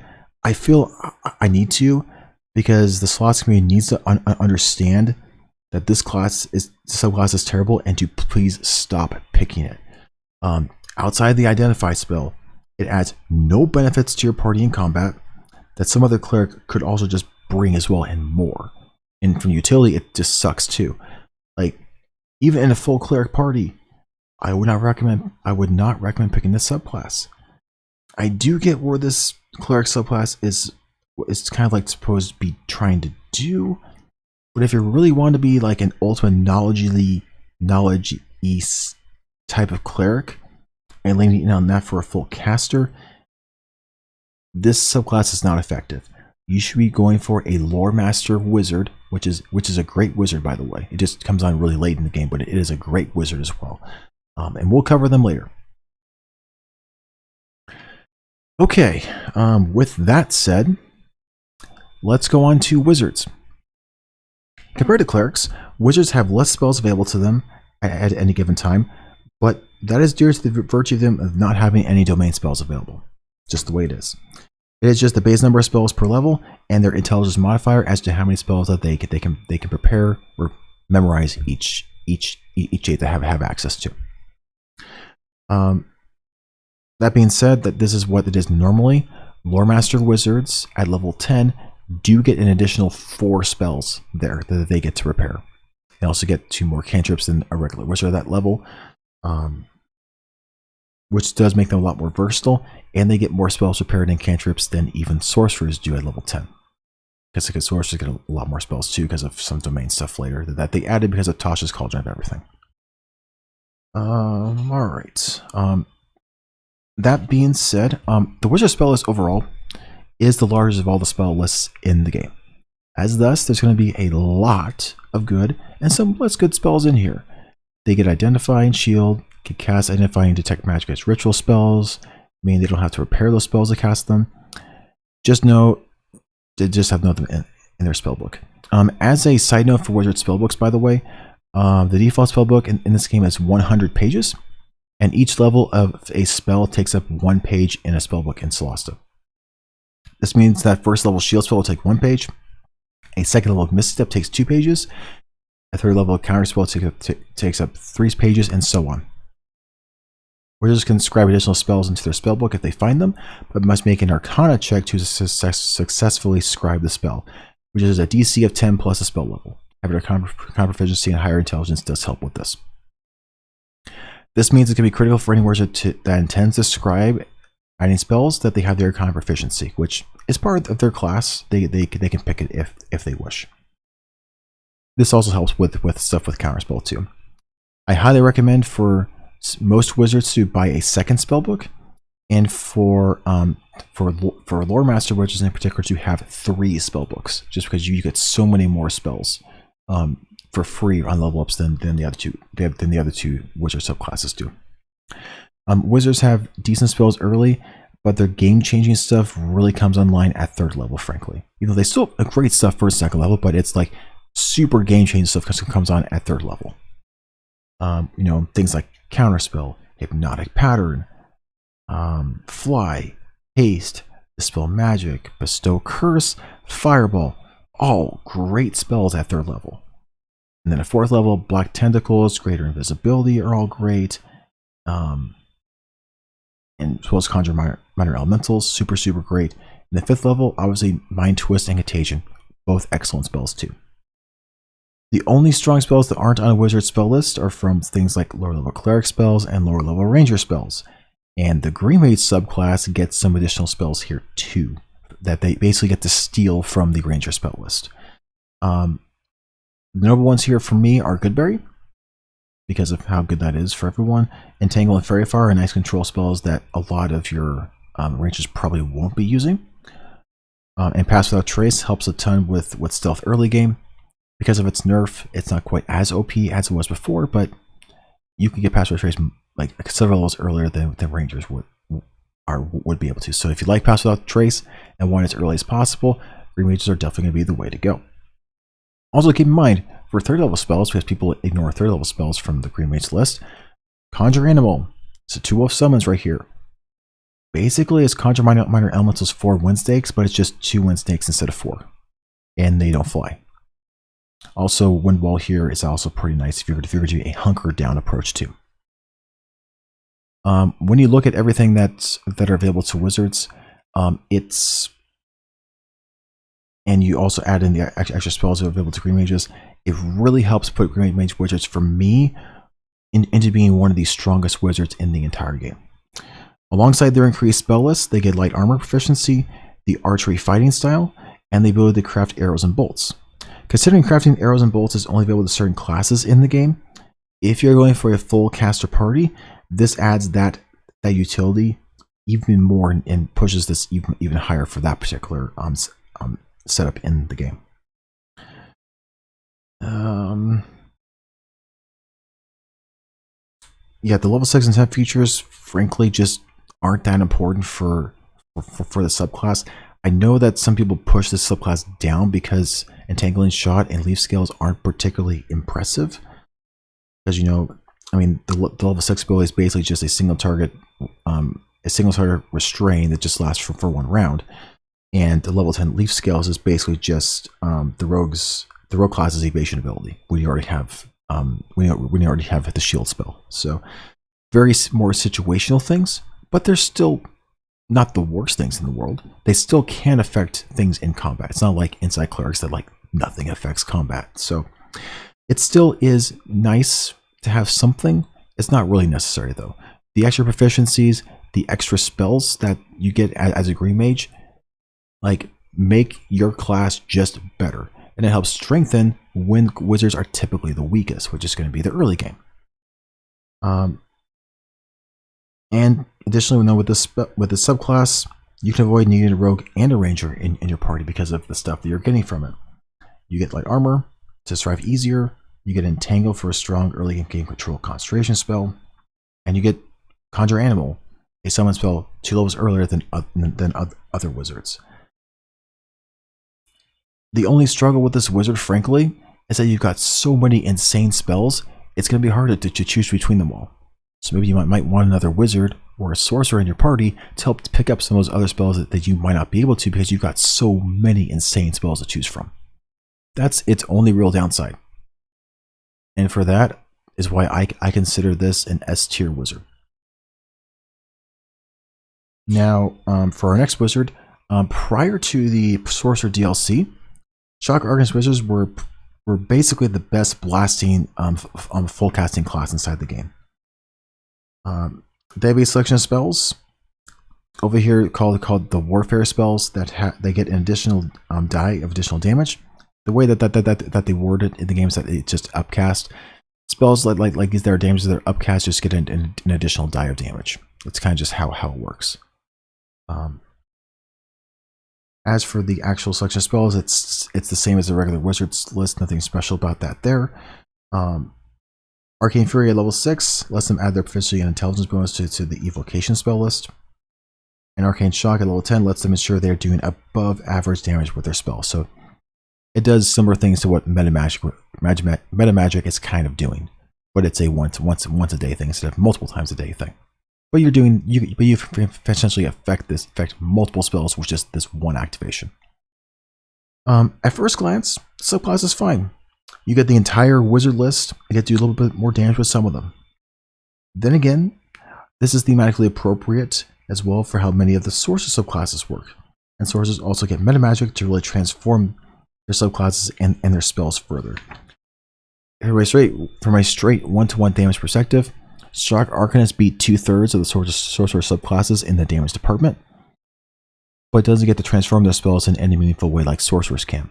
I feel I need to, because the slots community needs to understand that this subclass is terrible, and to please stop picking it. Outside the Identify spell, it adds no benefits to your party in combat that some other cleric could also just bring as well, and more. And from utility, it just sucks too. Like, even in a full cleric party, I would not recommend picking this subclass. I do get where this cleric subclass is kind of like supposed to be trying to do, but if you really want to be like an ultimate knowledge-y type of cleric and leaning in on that for a full caster, this subclass is not effective. You should be going for a Lore Master Wizard, which is a great wizard, by the way. It just comes on really late in the game, but it is a great wizard as well. And we'll cover them later. Okay, with that said, let's go on to wizards. Compared to clerics, wizards have less spells available to them at any given time, but that is due to the virtue of them of not having any domain spells available. Just the way it is. It is just the base number of spells per level and their intelligence modifier as to how many spells that they can prepare or memorize each day they have access to. That being said, that this is what it is normally. Lore Master Wizards at level 10 do get an additional 4 spells there that they get to repair. They also get 2 more cantrips than a regular wizard at that level, which does make them a lot more versatile, and they get more spells repaired in cantrips than even sorcerers do at level 10. Because sorcerers get a lot more spells too because of some domain stuff later that they added because of Tasha's Cauldron of Everything. Alright. That being said, the wizard spell list overall is the largest of all the spell lists in the game. As thus, there's going to be a lot of good and some less good spells in here. They get Identify and Shield, can cast Identify and Detect Magic against ritual spells, meaning they don't have to repair those spells to cast them. Just know, they just have them in their spellbook. As a side note for wizard spellbooks, by the way, the default spellbook in this game is 100 pages, and each level of a spell takes up 1 page in a spellbook in Solasta. This means that first level shield spell will take 1 page, a second level of misstep takes 2 pages, a third level of counter spell takes up 3 pages, and so on. Wizards can scribe additional spells into their spellbook if they find them, but must make an Arcana check to successfully scribe the spell, which is a DC of 10 plus a spell level. Having Arcana proficiency and higher intelligence does help with this. This means it can be critical for any wizard that intends to scribe adding spells that they have their Arcana proficiency, which is part of their class. They can pick it if they wish. This also helps with stuff with counterspell too. I highly recommend for most wizards to buy a second spellbook, and for lore master wizards in particular to have 3 spellbooks, just because you get so many more spells for free on level ups than the other two wizard subclasses do. Wizards have decent spells early, but their game-changing stuff really comes online at 3rd level, frankly. Even though they still have great stuff for 2nd level, but it's like super game-changing stuff comes on at 3rd level. You know, things like Counterspell, Hypnotic Pattern, Fly, Haste, Dispel Magic, Bestow Curse, Fireball, all great spells at 3rd level. And then at 4th level, Black Tentacles, Greater Invisibility are all great. And as well as Conjure Minor Elementals, super great. And the 5th level, obviously Mind Twist and Contagion, both excellent spells too. The only strong spells that aren't on a wizard spell list are from things like lower level cleric spells and lower level ranger spells. And the Green Mage subclass gets some additional spells here too, that they basically get to steal from the ranger spell list. The notable ones here for me are Goodberry, because of how good that is for everyone. Entangle and Fairy Fire are nice control spells that a lot of your rangers probably won't be using. And Pass Without Trace helps a ton with stealth early game. Because of its nerf, it's not quite as OP as it was before, but you can get Pass Without Trace like several levels earlier than rangers would be able to. So if you like Pass Without Trace and want it as early as possible, Green Mages are definitely going to be the way to go. Also keep in mind, for 3rd level spells, because people ignore 3rd level spells from the Green Mage list, Conjure Animal. It's a 2-wolf summons right here. Basically, it's Conjure Minor Elementals 4 wind stakes, but it's just 2 wind snakes instead of 4. And they don't fly. Also, Wind Wall here is also pretty nice if you're going to do a hunker down approach too. When you look at everything that are available to wizards, and you also add in the extra spells that are available to Green Mages, it really helps put Green Mage wizards, for me, into being one of the strongest wizards in the entire game. Alongside their increased spell list, they get light armor proficiency, the archery fighting style, and the ability to craft arrows and bolts. Considering crafting arrows and bolts is only available to certain classes in the game, if you're going for a full caster party, this adds that utility even more and pushes this even higher for that particular setup in the game. Yeah, the level 6 and 10 features, frankly, just aren't that important for the subclass. I know that some people push this subclass down because Entangling Shot and Leaf Scales aren't particularly impressive. Because, you know, I mean, the level 6 ability is basically just a single target restrain that just lasts for 1 round. And the level 10 Leaf Scales is basically just the rogue class's evasion ability. We already have we already have the shield spell. So very more situational things, but they're still not the worst things in the world. They still can affect things in combat. It's not like inside Clerics that like nothing affects combat. So it still is nice to have something. It's not really necessary though. The extra proficiencies, the extra spells that you get as a Green Mage, like make your class just better. And it helps strengthen when wizards are typically the weakest, which is going to be the early game. And additionally, we know with this subclass, you can avoid needing a rogue and a ranger in your party because of the stuff that you're getting from it. You get light armor to strive easier. You get entangle for a strong early game control concentration spell, and you get Conjure Animal, a summon spell 2 levels earlier than other wizards. The only struggle with this wizard, frankly, is that you've got so many insane spells, it's going to be hard to choose between them all. So maybe you might want another wizard or a sorcerer in your party to help pick up some of those other spells that you might not be able to because you've got so many insane spells to choose from. That's its only real downside. And for that is why I consider this an S tier wizard. Now, for our next wizard, prior to the Sorcerer DLC, Shock Arcanist wizards were basically the best blasting full casting class inside the game. They have a selection of spells over here called the warfare spells that they get an additional die of additional damage. The way that they word it in the game is that it's just upcast. Spells like these that are damages that are upcast just get an additional die of damage. That's kind of just how it works. As for the actual selection of spells, it's the same as the regular wizards list. Nothing special about that there. Arcane Fury at level 6 lets them add their proficiency and intelligence bonus to the evocation spell list. And Arcane Shock at level 10 lets them ensure they're doing above average damage with their spells. So it does similar things to what Meta Magic is kind of doing, but it's a once a day thing instead of multiple times a day thing. But you essentially affect multiple spells with just this one activation. At first glance, subclass is fine. You get the entire wizard list and get to do a little bit more damage with some of them. Then again, this is thematically appropriate as well for how many of the sorcerer subclasses work. And sorcerers also get meta magic to really transform their subclasses and their spells further. From a straight one-to-one damage perspective, Shock Arcanists beat 2/3 of the sorcerer subclasses in the damage department, but doesn't get to transform their spells in any meaningful way like sorcerers can.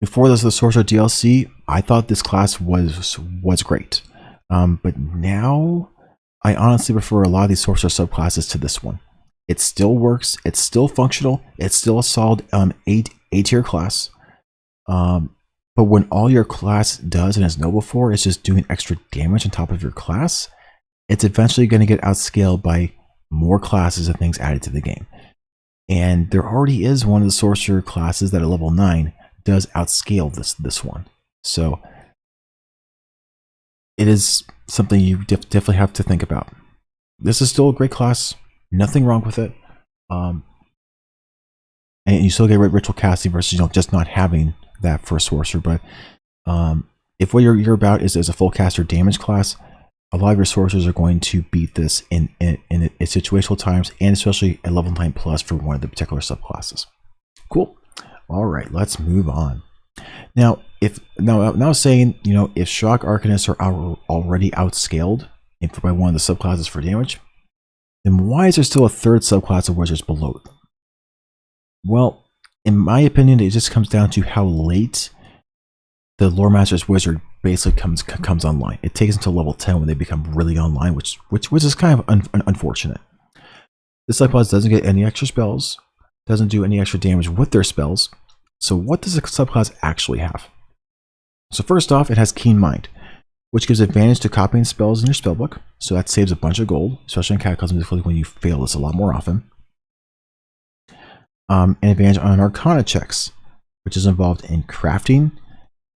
Before this, the Sorcerer DLC, I thought this class was great, but now I honestly prefer a lot of these sorcerer subclasses to this one. It still works, it's still functional, it's still a solid A tier class. But when all your class does and is noble for is just doing extra damage on top of your class, it's eventually going to get outscaled by more classes and things added to the game. And there already is one of the sorcerer classes that at level 9 does outscale this one. So it is something you definitely have to think about. This is still a great class, nothing wrong with it. And you still get ritual casting versus just not having that for a sorcerer. But if what you're about is a full caster damage class, a lot of your sorcerers are going to beat this in situational times, and especially at level 9 plus for one of the particular subclasses. Cool. All right, let's move on. Now, now saying, if Shock Arcanists are already outscaled by one of the subclasses for damage, then why is there still a third subclass of wizards below them? Well, in my opinion, it just comes down to how late the Lore Master's wizard basically comes online. It takes until level 10 when they become really online, which is kind of unfortunate. This subclass doesn't get any extra spells, doesn't do any extra damage with their spells. So what does the subclass actually have? So first off, it has Keen Mind, which gives advantage to copying spells in your spellbook. So that saves a bunch of gold, especially in Cataclysm when you fail this a lot more often. An advantage on Arcana checks, which is involved in crafting,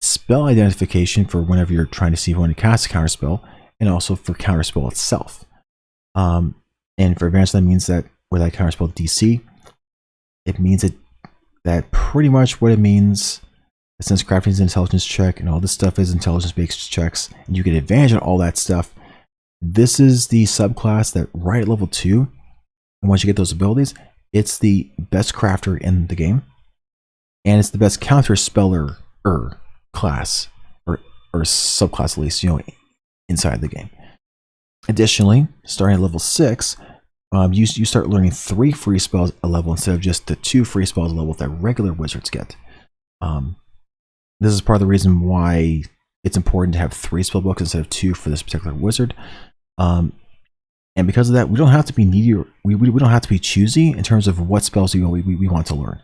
spell identification for whenever you're trying to see if you want to cast a counterspell, and also for counterspell itself. And for advantage, that means that with that counterspell DC, it means that pretty much what it means, since crafting is an intelligence check and all this stuff is intelligence-based checks, and you get advantage on all that stuff, this is the subclass that right at level 2, and once you get those abilities, it's the best crafter in the game, and it's the best counterspeller class, or subclass at least, inside the game. Additionally, starting at level 6, you start learning 3 free spells a level instead of just the 2 free spells a level that regular wizards get. This is part of the reason why it's important to have 3 spell books instead of 2 for this particular wizard. And because of that, we don't have to be needy, we don't have to be choosy in terms of what spells we want to learn.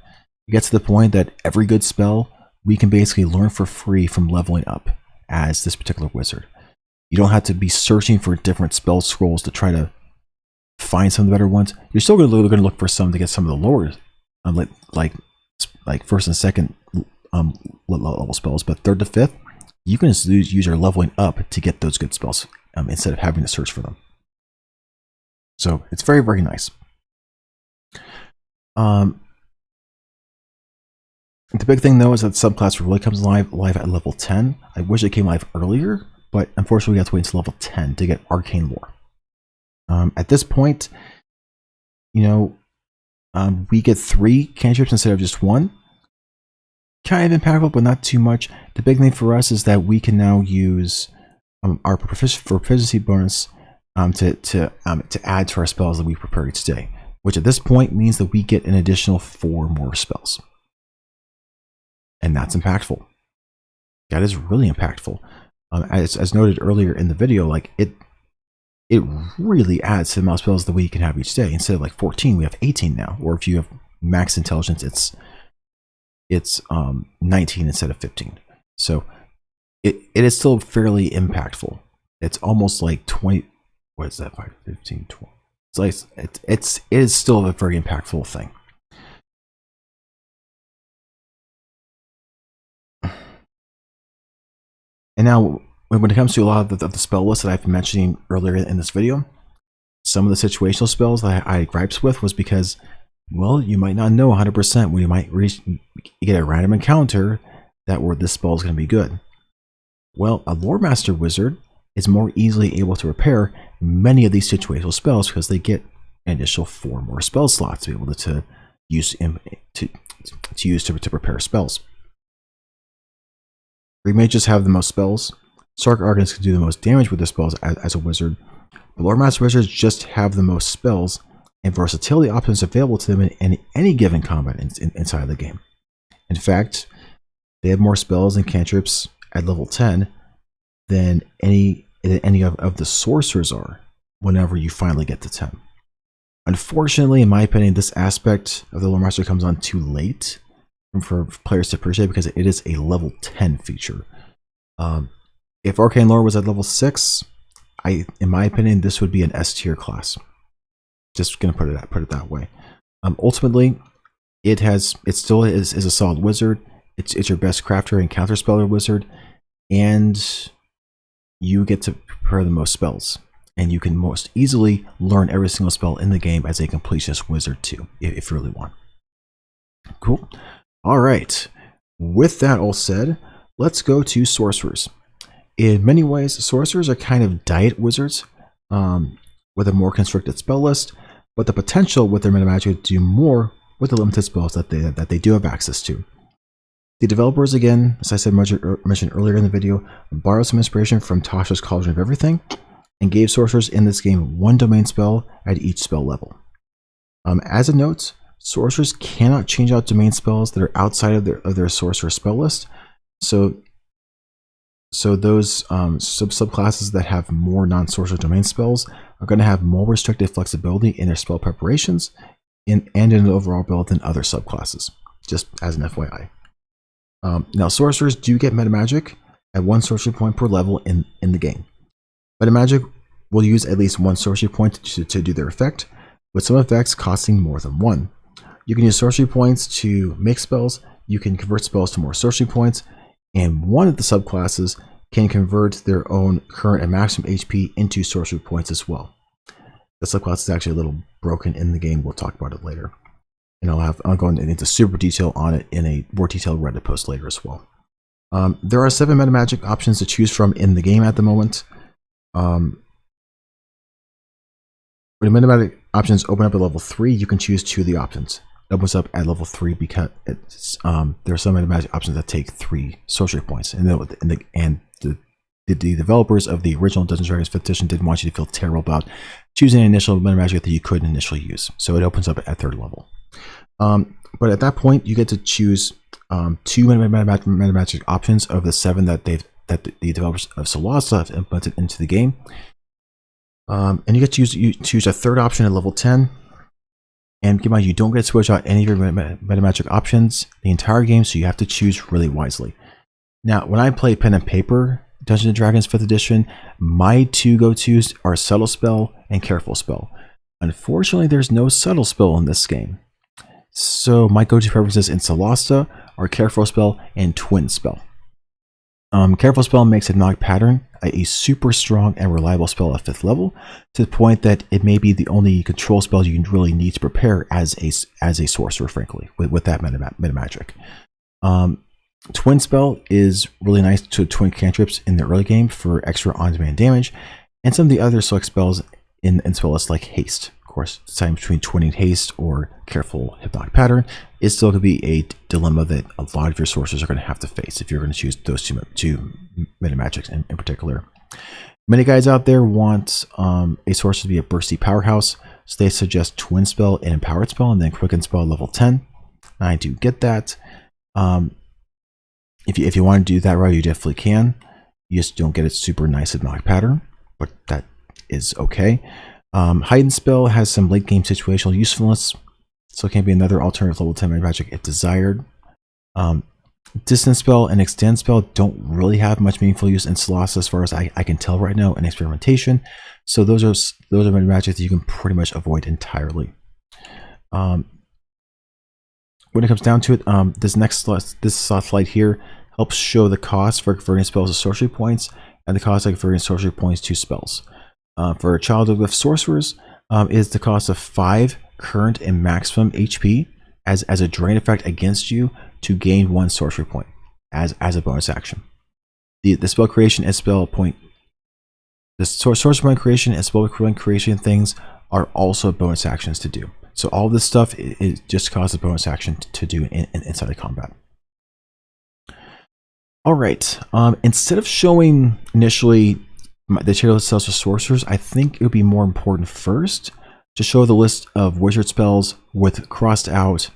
It gets to the point that every good spell we can basically learn for free from leveling up as this particular wizard. You don't have to be searching for different spell scrolls to try to find some of the better ones. You're still going to look for some to get some of the lower, like like first and second level spells, but third to fifth, you can just use your leveling up to get those good spells instead of having to search for them. So it's very, very nice. The big thing though is that subclass really comes live at level 10. I wish it came live earlier, but unfortunately we have to wait until level 10 to get arcane lore. At this point, you know, we get 3 cantrips instead of just 1. Kind of impactful, but not too much. The big thing for us is that we can now use our proficiency bonus to add to our spells that we prepare each day, which at this point means that we get an additional 4 more spells. And that's impactful. That is really impactful. As noted earlier in the video, like it really adds to the amount of spells that we can have each day. Instead of like 14, we have 18 now. Or if you have max intelligence, it's 19 instead of 15. So it is still fairly impactful. It's almost like 20. What is that? 5, 15, 12. It's like it is still a very impactful thing. And now, when it comes to a lot of the spell lists that I've been mentioning earlier in this video, some of the situational spells that I had gripes with was because, well, you might not know 100% when you might get a random encounter that where this spell is going to be good. Well, a Lore Master Wizard is more easily able to repair many of these situational spells because they get an additional 4 more spell slots to be able to use to prepare spells. Three mages have the most spells. Sark Archons can do the most damage with their spells as a wizard. But Lore Master Wizards just have the most spells and versatility options available to them in any given combat inside the game. In fact, they have more spells and cantrips at level 10 than any of the sorcerers are whenever you finally get to 10. Unfortunately, in my opinion, this aspect of the Lore Master comes on too late for players to appreciate because it is a level 10 feature. If Arcane Lore was at level 6, in my opinion, this would be an S tier class. Just gonna put it that way. Ultimately, it still is a solid wizard. It's your best crafter and counterspeller wizard, and you get to prepare the most spells, and you can most easily learn every single spell in the game as a completionist wizard too, if you really want. Cool. All right. With that all said, let's go to sorcerers. In many ways, sorcerers are kind of diet wizards with a more constricted spell list, but the potential with their meta magic to do more with the limited spells that they do have access to. The developers, again, as I said mentioned earlier in the video, borrowed some inspiration from Tasha's Cauldron of Everything and gave sorcerers in this game 1 domain spell at each spell level. As a note, sorcerers cannot change out domain spells that are outside of their sorcerer spell list. So those subclasses that have more non-sorcerer domain spells are going to have more restricted flexibility in their spell preparations and in the overall build than other subclasses, just as an FYI. Now, sorcerers do get meta magic at 1 sorcery point per level in the game. Meta magic will use at least 1 sorcery point to do their effect, with some effects costing more than 1. You can use sorcery points to make spells, you can convert spells to more sorcery points, and one of the subclasses can convert their own current and maximum HP into sorcery points as well. The subclass is actually a little broken in the game, we'll talk about it later. And I'll go into super detail on it in a more detailed Reddit post later as well. There are 7 meta magic options to choose from in the game at the moment. When meta magic options open up at level 3, you can choose 2 of the options. It opens up at level 3 because there are some meta magic options that take 3 sorcery points, and the developers of the original Dungeons & Dragons 5th edition didn't want you to feel terrible about choosing an initial meta magic that you couldn't initially use, so it opens up at 3rd level. But at that point, you get to choose 2 meta magic options of the 7 that the developers of Solasta have implemented into the game, and you get to choose a 3rd option at level 10. And keep in mind, you don't get to switch out any of your meta magic options the entire game, so you have to choose really wisely. Now, when I play pen and paper Dungeons & Dragons 5th edition, my 2 go-tos are Subtle Spell and Careful Spell. Unfortunately, there's no Subtle Spell in this game. So my go-to preferences in Solasta are Careful Spell and Twin Spell. Careful Spell makes Hypnotic Pattern a super strong and reliable spell at 5th level, to the point that it may be the only control spell you really need to prepare as a sorcerer, frankly, with that meta magic. Twin Spell is really nice to twin cantrips in the early game for extra on-demand damage, and some of the other select spells in spell lists like Haste. Of course, deciding between twinning Haste or Careful Hypnotic Pattern is still going to be a dilemma that a lot of your sorcerers are going to have to face if you're going to choose those two meta magics in particular. Many guys out there want a sorcerer to be a bursty powerhouse, so they suggest Twin Spell and Empowered Spell, and then Quicken Spell level 10. I do get that. If you want to do that route, you definitely can. You just don't get a super nice Hypnotic Pattern, but that is okay. Heightened Spell has some late game situational usefulness, so it can be another alternative level 10 magic if desired. Distance Spell and Extend Spell don't really have much meaningful use in Solasta as far as I can tell right now in experimentation, so those are magic that you can pretty much avoid entirely. When it comes down to it, this slide here helps show the cost for converting spells to sorcery points and the cost of converting sorcery points to spells. For Child of Glyph Sorcerers, is the cost of 5 current and maximum HP as a drain effect against you to gain 1 sorcery point as a bonus action. The spell creation and spell point, the sorcery point creation and spell point creation things are also bonus actions to do. So all this stuff is just causes a bonus action to do inside of combat. All right, instead of showing initially the tier list spells for sorcerers, I think it would be more important first to show the list of wizard spells with crossed out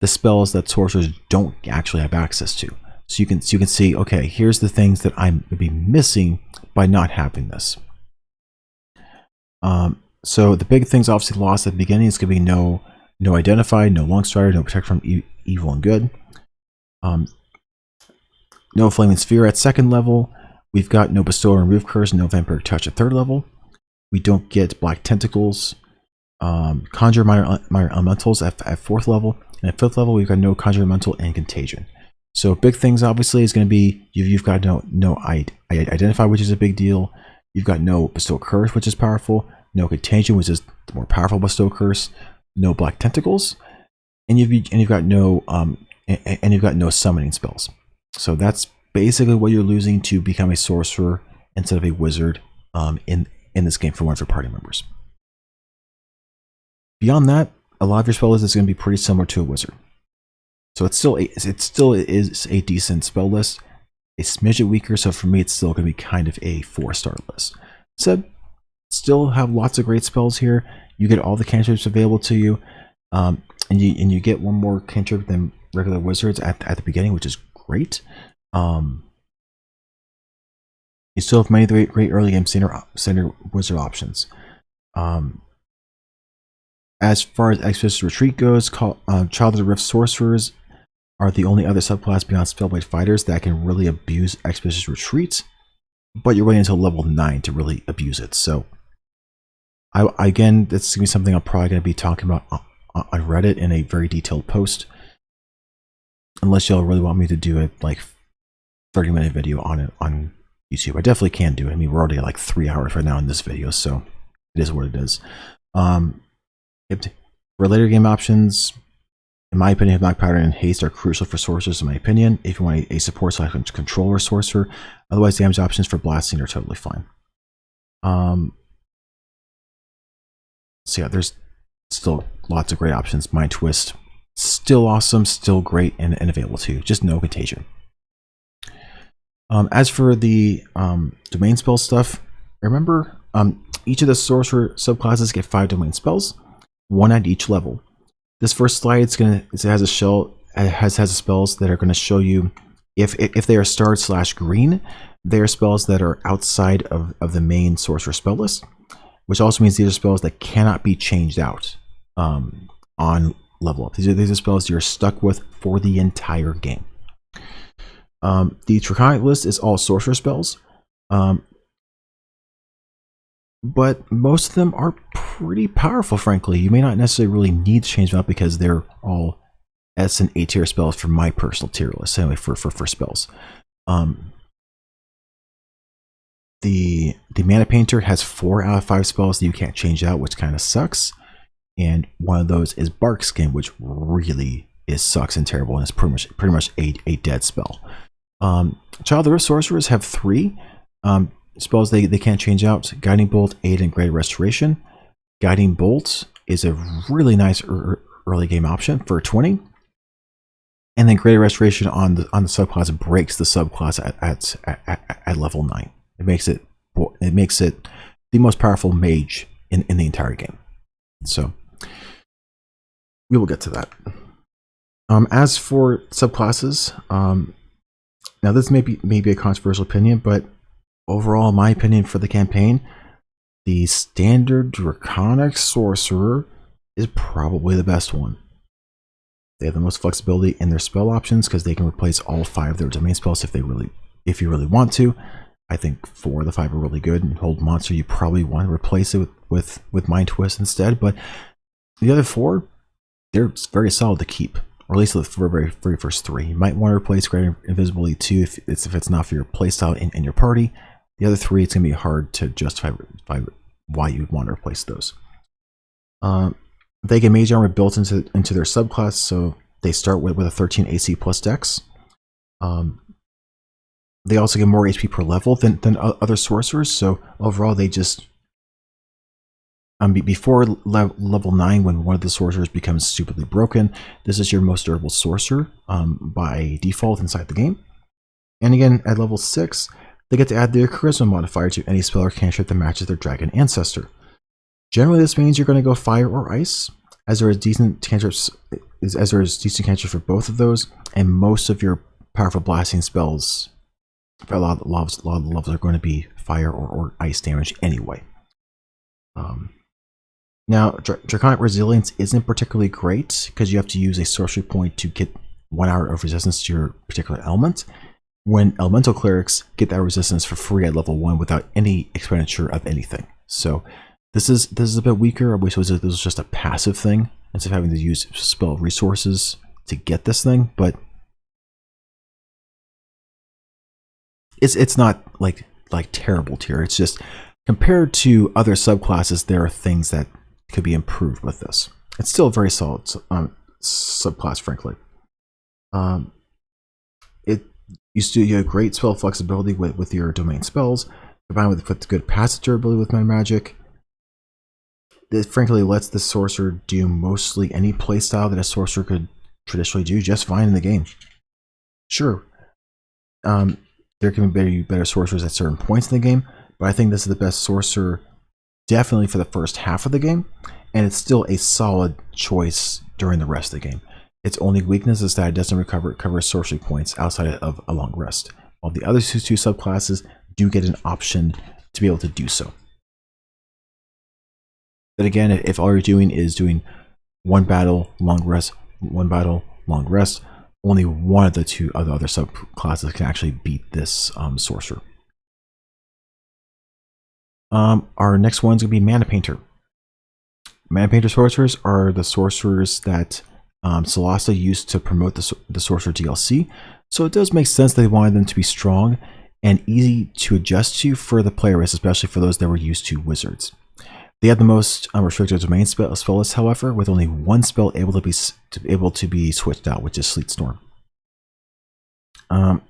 the spells that sorcerers don't actually have access to. So you can see, okay, here's the things that I'm going to be missing by not having this. So the big things obviously lost at the beginning is going to be no Identify, no Longstrider, no Protect from Evil and Good. No Flaming Sphere at 2nd level. We've got no Bestow or Remove Curse, no Vampiric Touch at 3rd level. We don't get Black Tentacles. Conjure Minor Elementals at 4th level. And at 5th level, we've got no Conjure Elemental and Contagion. So big things obviously is going to be, you've got no Identify, which is a big deal. You've got no Bestow Curse, which is powerful. No Contagion, which is the more powerful Bestow Curse. No Black Tentacles. And you've got no summoning spells. So that's basically what you're losing to become a sorcerer instead of a wizard in this game for one of your party members. Beyond that, a lot of your spell list is going to be pretty similar to a wizard. So it still is a decent spell list. A smidget weaker, so for me it's still going to be kind of a 4-star list. So still have lots of great spells here. You get all the cantrips available to you, and you get one more cantrip than regular wizards at the beginning, which is great. You still have many great early game standard wizard options. As far as Expeditious Retreat goes, Child of the Rift Sorcerers are the only other subclass beyond Spellblade Fighters that can really abuse Expeditious Retreat, but you're waiting until level 9 to really abuse it. So, again, that's going to be something I'm probably going to be talking about on Reddit in a very detailed post. Unless y'all really want me to do a 30-minute video on it on YouTube. I definitely can do it. I mean, we're already at like 3 hours right now in this video, so it is what it is. For later game options, in my opinion, Hypnotic Pattern and Haste are crucial for sorcerers, in my opinion. If you want a support / controller sorcerer, otherwise damage options for blasting are totally fine. So yeah, there's still lots of great options. Mind Twist, still awesome, still great, and available too. Just no Contagion. As for the domain spell stuff, remember each of the sorcerer subclasses get 5 domain spells, 1 at each level. This first slide it has spells that are going to show you if they are starred / green, they are spells that are outside of the main sorcerer spell list, which also means these are spells that cannot be changed out on level up. These are spells you're stuck with for the entire game. The Draconic list is all sorcerer spells. but most of them are pretty powerful, frankly. You may not necessarily really need to change them up because they're all S and A tier spells for my personal tier list, anyway, for spells. The Mana Painter has 4 out of 5 spells that you can't change out, which kind of sucks. And one of those is Bark Skin, which really sucks and terrible, and it's pretty much a dead spell. Child of the Rift Sorcerers have 3 spells they can't change out: Guiding Bolt, Aid, and Greater Restoration. Guiding Bolt is a really nice early game option for 20. And then Greater Restoration on the subclass breaks the subclass at level 9. It makes it the most powerful mage in the entire game. So we will get to that. As for subclasses, now this may be a controversial opinion, but overall, in my opinion, for the campaign, the standard Draconic Sorcerer is probably the best one. They have the most flexibility in their spell options because they can replace all 5 of their domain spells if you really want to. I think 4 of the 5 are really good, and Hold Monster you probably want to replace it with Mind Twist instead. But the other 4, they're very solid to keep, or at least the very first 3. You might want to replace Greater Invisibility 2 if it's not for your playstyle in your party. The other 3, it's going to be hard to justify why you would want to replace those. They get Mage Armor built into their subclass, so they start with a 13 AC plus Dex. They also get more HP per level than other sorcerers, so overall they just before level 9, when one of the sorcerers becomes stupidly broken, this is your most durable sorcerer by default inside the game. And again, at level 6, they get to add their Charisma modifier to any spell or cantrip that matches their Dragon Ancestor. Generally, this means you're going to go Fire or Ice, as there is decent cantrips for both of those, and most of your powerful blasting spells, a lot of the levels are going to be Fire or Ice damage anyway. Now, Draconic Resilience isn't particularly great because you have to use a sorcery point to get 1 hour of resistance to your particular element, when Elemental Clerics get that resistance for free at level 1 without any expenditure of anything. So this is a bit weaker. I wish this was just a passive thing instead of having to use spell resources to get this thing, but it's not like terrible tier. It's just compared to other subclasses, there are things that could be improved with this. It's still a very solid subclass, frankly. You have great spell flexibility with your domain spells, combined with good passive durability with my magic. It frankly lets the sorcerer do mostly any playstyle that a sorcerer could traditionally do just fine in the game. Sure, there can be better sorcerers at certain points in the game, but I think this is the best sorcerer definitely for the first half of the game, and it's still a solid choice during the rest of the game. Its only weakness is that it doesn't recover sorcery points outside of a long rest, while the other two subclasses do get an option to be able to do so. But again, if all you're doing is doing 1 battle, long rest, 1 battle, long rest, only one of the 2 other subclasses can actually beat this sorcerer. Our next one's going to be Mana Painter. Mana Painter sorcerers are the sorcerers that Solasta used to promote the Sorcerer DLC, so it does make sense they wanted them to be strong and easy to adjust to for the player base, especially for those that were used to wizards. They have the most restricted domain spell list, however, with only 1 spell able to be switched out, which is Sleet Storm. Now,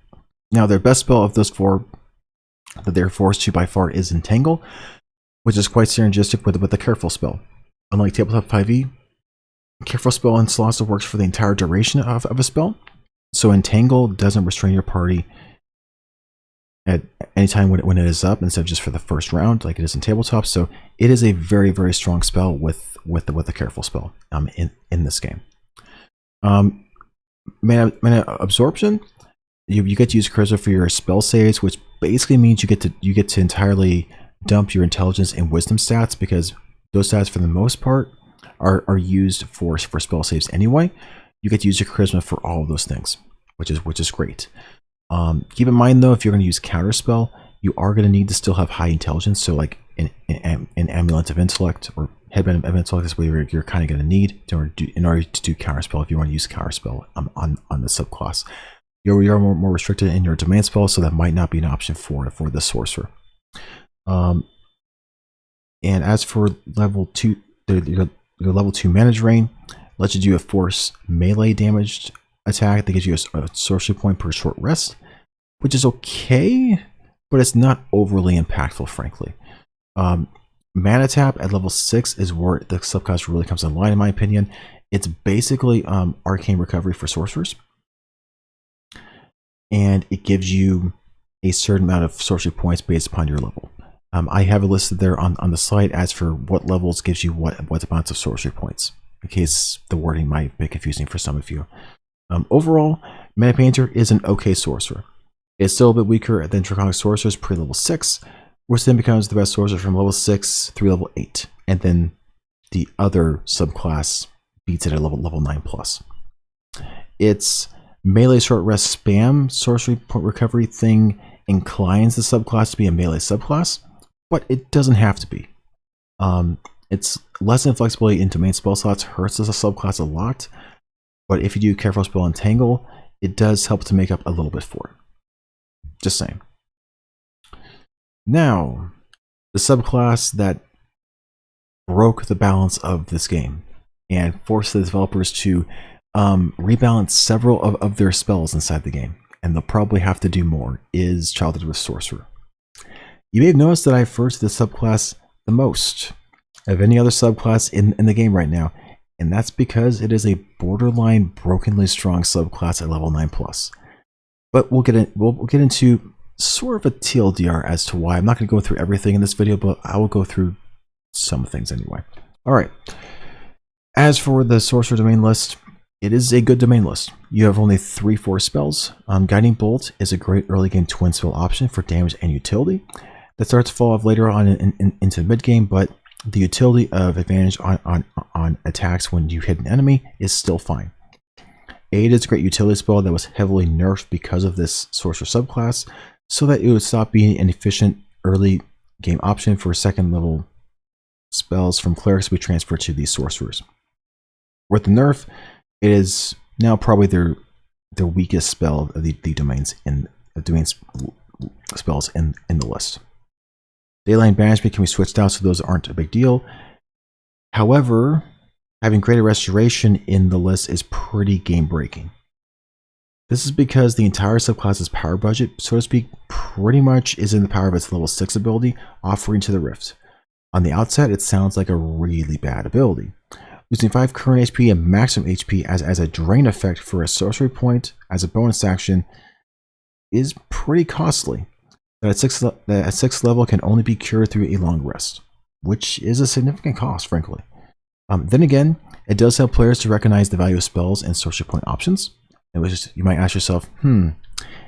their best spell of those 4 that they're forced to by far is Entangle, which is quite synergistic with the Careful spell. Unlike Tabletop 5e, Careful spell in Solasta works for the entire duration of a spell, so Entangle doesn't restrain your party at any time when it is up, instead of just for the first round like it is in Tabletop. So it is a very, very strong spell with the Careful spell in this game. Mana Absorption, you get to use Charisma for your spell saves, which basically means you get to entirely dump your Intelligence and Wisdom stats, because those stats for the most part are used for spell saves anyway. You get to use your Charisma for all of those things, which is great. Keep in mind though, if you're going to use Counterspell, you are going to need to still have high Intelligence. So like an Amulet of Intellect or Headband of Intellect. Is what you're kind of going to need in order to do Counterspell if you want to use Counterspell on the subclass. You are more restricted in your domain spell, so that might not be an option for the Sorcerer. And as for level 2, your level 2 Mana Drain lets you do a force melee damaged attack that gives you a sorcery point per short rest, which is okay, but it's not overly impactful, frankly. Mana Tap at level 6 is where the subclass really comes in line, in my opinion. It's basically Arcane Recovery for Sorcerers, and it gives you a certain amount of sorcery points based upon your level. I have it listed there on the site as for what levels gives you what amounts of sorcery points, in case the wording might be confusing for some of you. Overall, Mana Painter is an okay sorcerer. It's still a bit weaker than Draconic Sorcerers pre-level 6, which then becomes the best sorcerer from level 6 through level 8, and then the other subclass beats it at level 9+. Its melee short rest spam sorcery point recovery thing inclines the subclass to be a melee subclass, but it doesn't have to be. Its less inflexibility in domain spell slots hurts as a subclass a lot, but if you do Careful Spell Entangle, it does help to make up a little bit for it. Just saying. Now, the subclass that broke the balance of this game and forced the developers to rebalance several of their spells inside the game, and they'll probably have to do more, is Childhood with Sorcerer. You may have noticed that I refer to this subclass the most of any other subclass in the game right now, and that's because it is a borderline brokenly strong subclass at level 9+. But we'll get into sort of a TLDR as to why. I'm not going to go through everything in this video, but I will go through some things anyway. All right. As for the Sorcerer domain list, it is a good domain list. You have only 3 force spells. Guiding Bolt is a great early game twin spell option for damage and utility that starts to fall off later on into mid game, but the utility of advantage on attacks when you hit an enemy is still fine. Aid is a great utility spell that was heavily nerfed because of this Sorcerer subclass, so that it would stop being an efficient early game option for second level spells from Clerics to be transferred to these Sorcerers. With the nerf, it is now probably their weakest spell of the domains spells in the list. Daylight Banishment can be switched out, so those aren't a big deal. However, having Greater Restoration in the list is pretty game breaking. This is because the entire subclass's power budget, so to speak, pretty much is in the power of its level 6 ability, Offering to the Rift. On the outset, it sounds like a really bad ability. Losing 5 current HP and maximum HP as a drain effect for a sorcery point as a bonus action is pretty costly. That at 6th level can only be cured through a long rest, which is a significant cost, frankly. Then again, it does help players to recognize the value of spells and sorcery point options. You might ask yourself,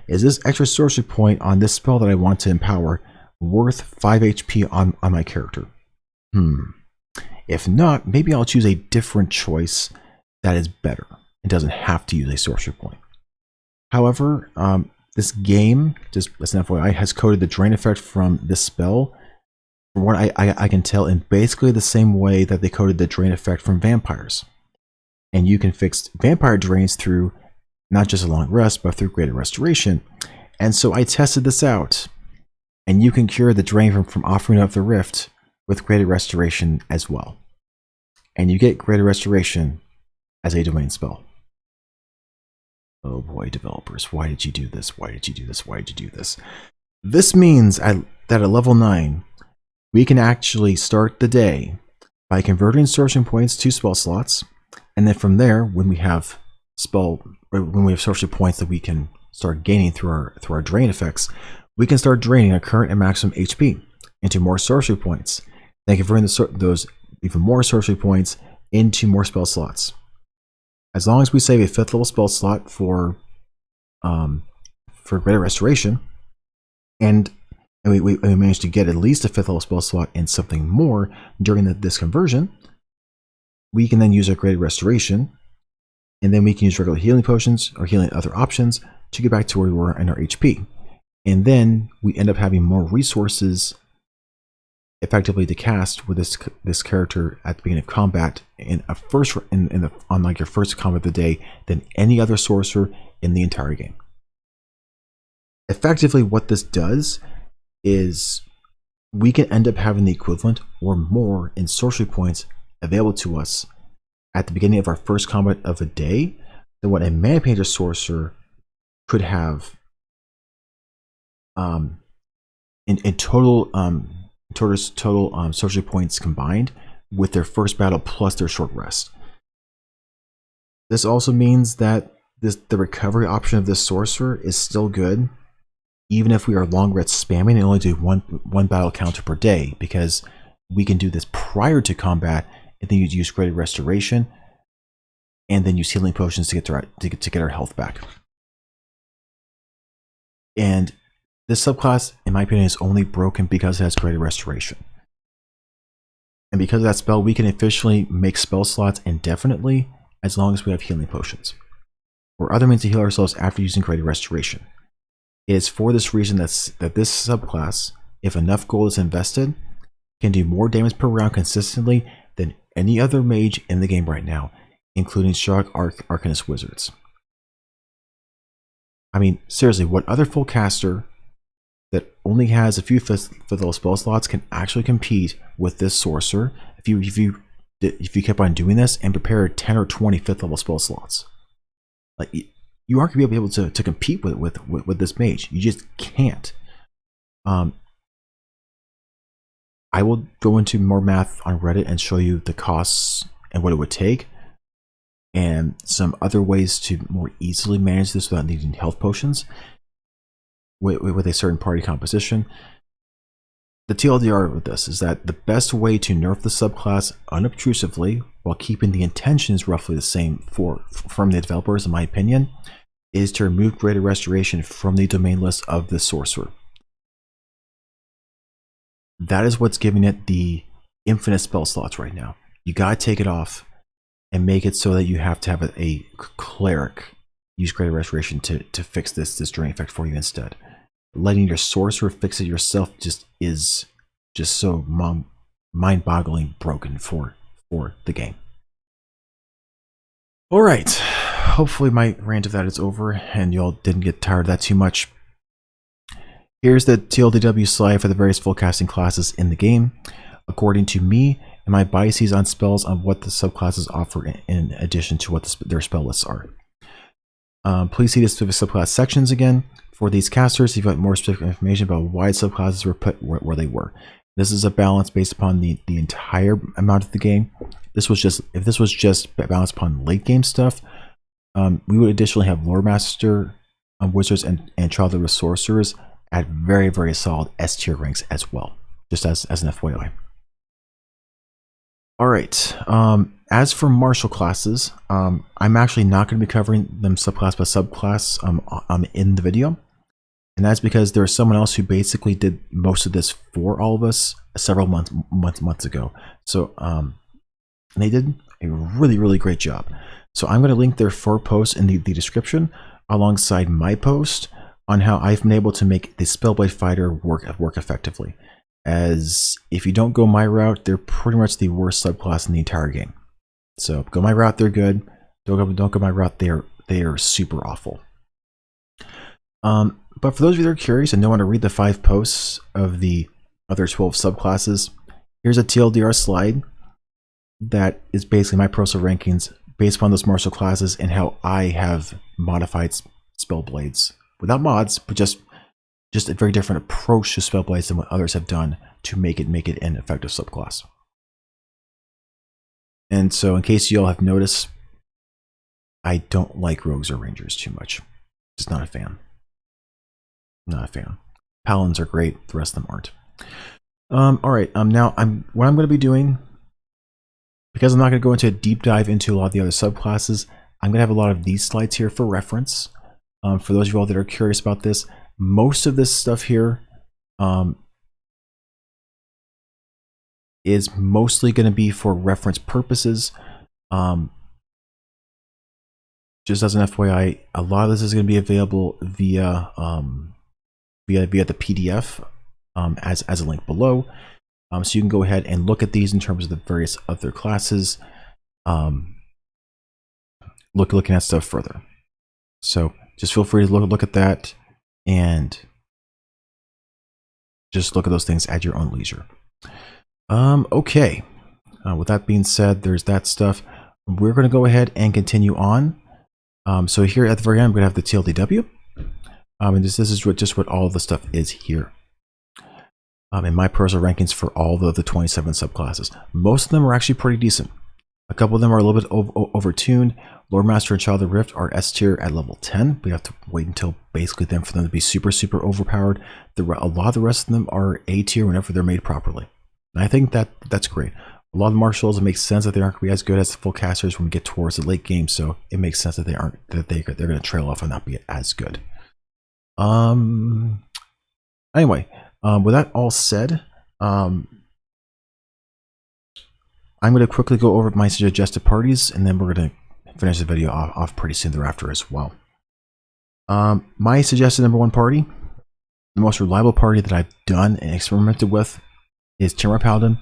is this extra sorcery point on this spell that I want to empower worth 5 HP on my character? If not, maybe I'll choose a different choice that is better. It doesn't have to use a sorcery point. However, this game, just as an FYI, has coded the drain effect from this spell, from what I can tell, in basically the same way that they coded the drain effect from vampires. And you can fix vampire drains through not just a long rest, but through Greater Restoration. And so I tested this out, and you can cure the drain from Offering of the Rift with Greater Restoration as well. And you get Greater Restoration as a domain spell. Oh boy, developers, why did you do this? Why did you do this? Why did you do this? This means that at level 9, we can actually start the day by converting sorcery points to spell slots, and then from there, when we have sorcery points that we can start gaining through our drain effects, we can start draining our current and maximum HP into more sorcery points, then converting those even more sorcery points into more spell slots. As long as we save a 5th level spell slot for Greater Restoration, and we manage to get at least a 5th level spell slot and something more during this conversion, we can then use our Greater Restoration, and then we can use regular healing potions or healing other options to get back to where we were in our HP. And then we end up having more resources effectively to cast with this character at the beginning of combat on like your first combat of the day than any other sorcerer in the entire game. Effectively, what this does is we can end up having the equivalent or more in sorcery points available to us at the beginning of our first combat of a day than what a Mana Painter sorcerer could have in total sorcery points combined with their first battle plus their short rest. This also means that the recovery option of this sorcerer is still good, even if we are long rest spamming and only do one battle counter per day, because we can do this prior to combat and then use Greater Restoration and then use healing potions to get our health back. And this subclass, in my opinion, is only broken because it has Greater Restoration. And because of that spell, we can efficiently make spell slots indefinitely as long as we have healing potions or other means to heal ourselves after using Greater Restoration. It is for this reason that this subclass, if enough gold is invested, can do more damage per round consistently than any other mage in the game right now, including Shark Arcanist Wizards. I mean, seriously, what other full caster that only has a few fifth level spell slots can actually compete with this sorcerer if you kept on doing this and prepare 10 or 20 fifth level spell slots? Like, you aren't going to be able to compete with this mage. You just can't. I will go into more math on Reddit and show you the costs and what it would take, and some other ways to more easily manage this without needing health potions with a certain party composition. The TLDR with this is that the best way to nerf the subclass unobtrusively while keeping the intentions roughly the same from the developers, in my opinion, is to remove Greater Restoration from the domain list of the sorcerer. That is what's giving it the infinite spell slots right now. You gotta take it off and make it so that you have to have a cleric use Greater Restoration to fix this drain effect for you instead. Letting your sorcerer fix it yourself is just so mind-boggling broken for the game. All right, hopefully my rant of that is over and y'all didn't get tired of that too much. Here's the TLDW slide for the various full casting classes in the game, according to me and my biases on spells on what the subclasses offer in addition to what their spell lists are. Please see the specific subclass sections again. For these casters, if you want more specific information about why subclasses were put where they were. This is a balance based upon the entire amount of the game. If this was just balanced upon late game stuff, we would additionally have Lore Master Wizards and Child of the Sorcerers at very, very solid S tier ranks as well, just as an FYI. All right, as for martial classes, I'm actually not going to be covering them subclass by subclass in the video. And that's because there's someone else who basically did most of this for all of us several months ago. So they did a really, really great job. So I'm going to link their 4 posts in the description alongside my post on how I've been able to make the Spellblade Fighter work effectively. As if you don't go my route, they're pretty much the worst subclass in the entire game. So go my route, they're good. Don't go my route, they are super awful. But for those of you that are curious and don't want to read the 5 posts of the other 12 subclasses, here's a TLDR slide that is basically my personal rankings based upon those martial classes and how I have modified Spellblades without mods, but just a very different approach to Spellblades than what others have done to make it an effective subclass. And so, in case you all have noticed, I don't like rogues or rangers too much. Just not a fan. Not a fan. Paladins are great. The rest of them aren't. All right. Now, what I'm going to be doing, because I'm not going to go into a deep dive into a lot of the other subclasses, I'm going to have a lot of these slides here for reference. For those of you all that are curious about this, most of this stuff here is mostly going to be for reference purposes. Just as an FYI, a lot of this is going to be available via the PDF as a link below. So you can go ahead and look at these in terms of the various other classes, looking at stuff further. So just feel free to look at that and just look at those things at your own leisure. Okay. With that being said, there's that stuff. We're going to go ahead and continue on. So here at the very end, I'm going to have the TLDW. And this is just what all of the stuff is here. In my personal rankings for all the 27 subclasses. Most of them are actually pretty decent. A couple of them are a little bit overtuned. Lordmaster and Child of the Rift are S tier at level 10. We have to wait until basically then for them to be super overpowered. A lot of the rest of them are A tier whenever they're made properly. And I think that's great. A lot of the martials, it makes sense that they aren't going to be as good as the full casters when we get towards the late game, so it makes sense that they're going to trail off and not be as good. Anyway, with that all said, I'm going to quickly go over my suggested parties, and then we're going to finish the video off pretty soon thereafter as well. My suggested #1 party, the most reliable party that I've done and experimented with, is Primal Paladin,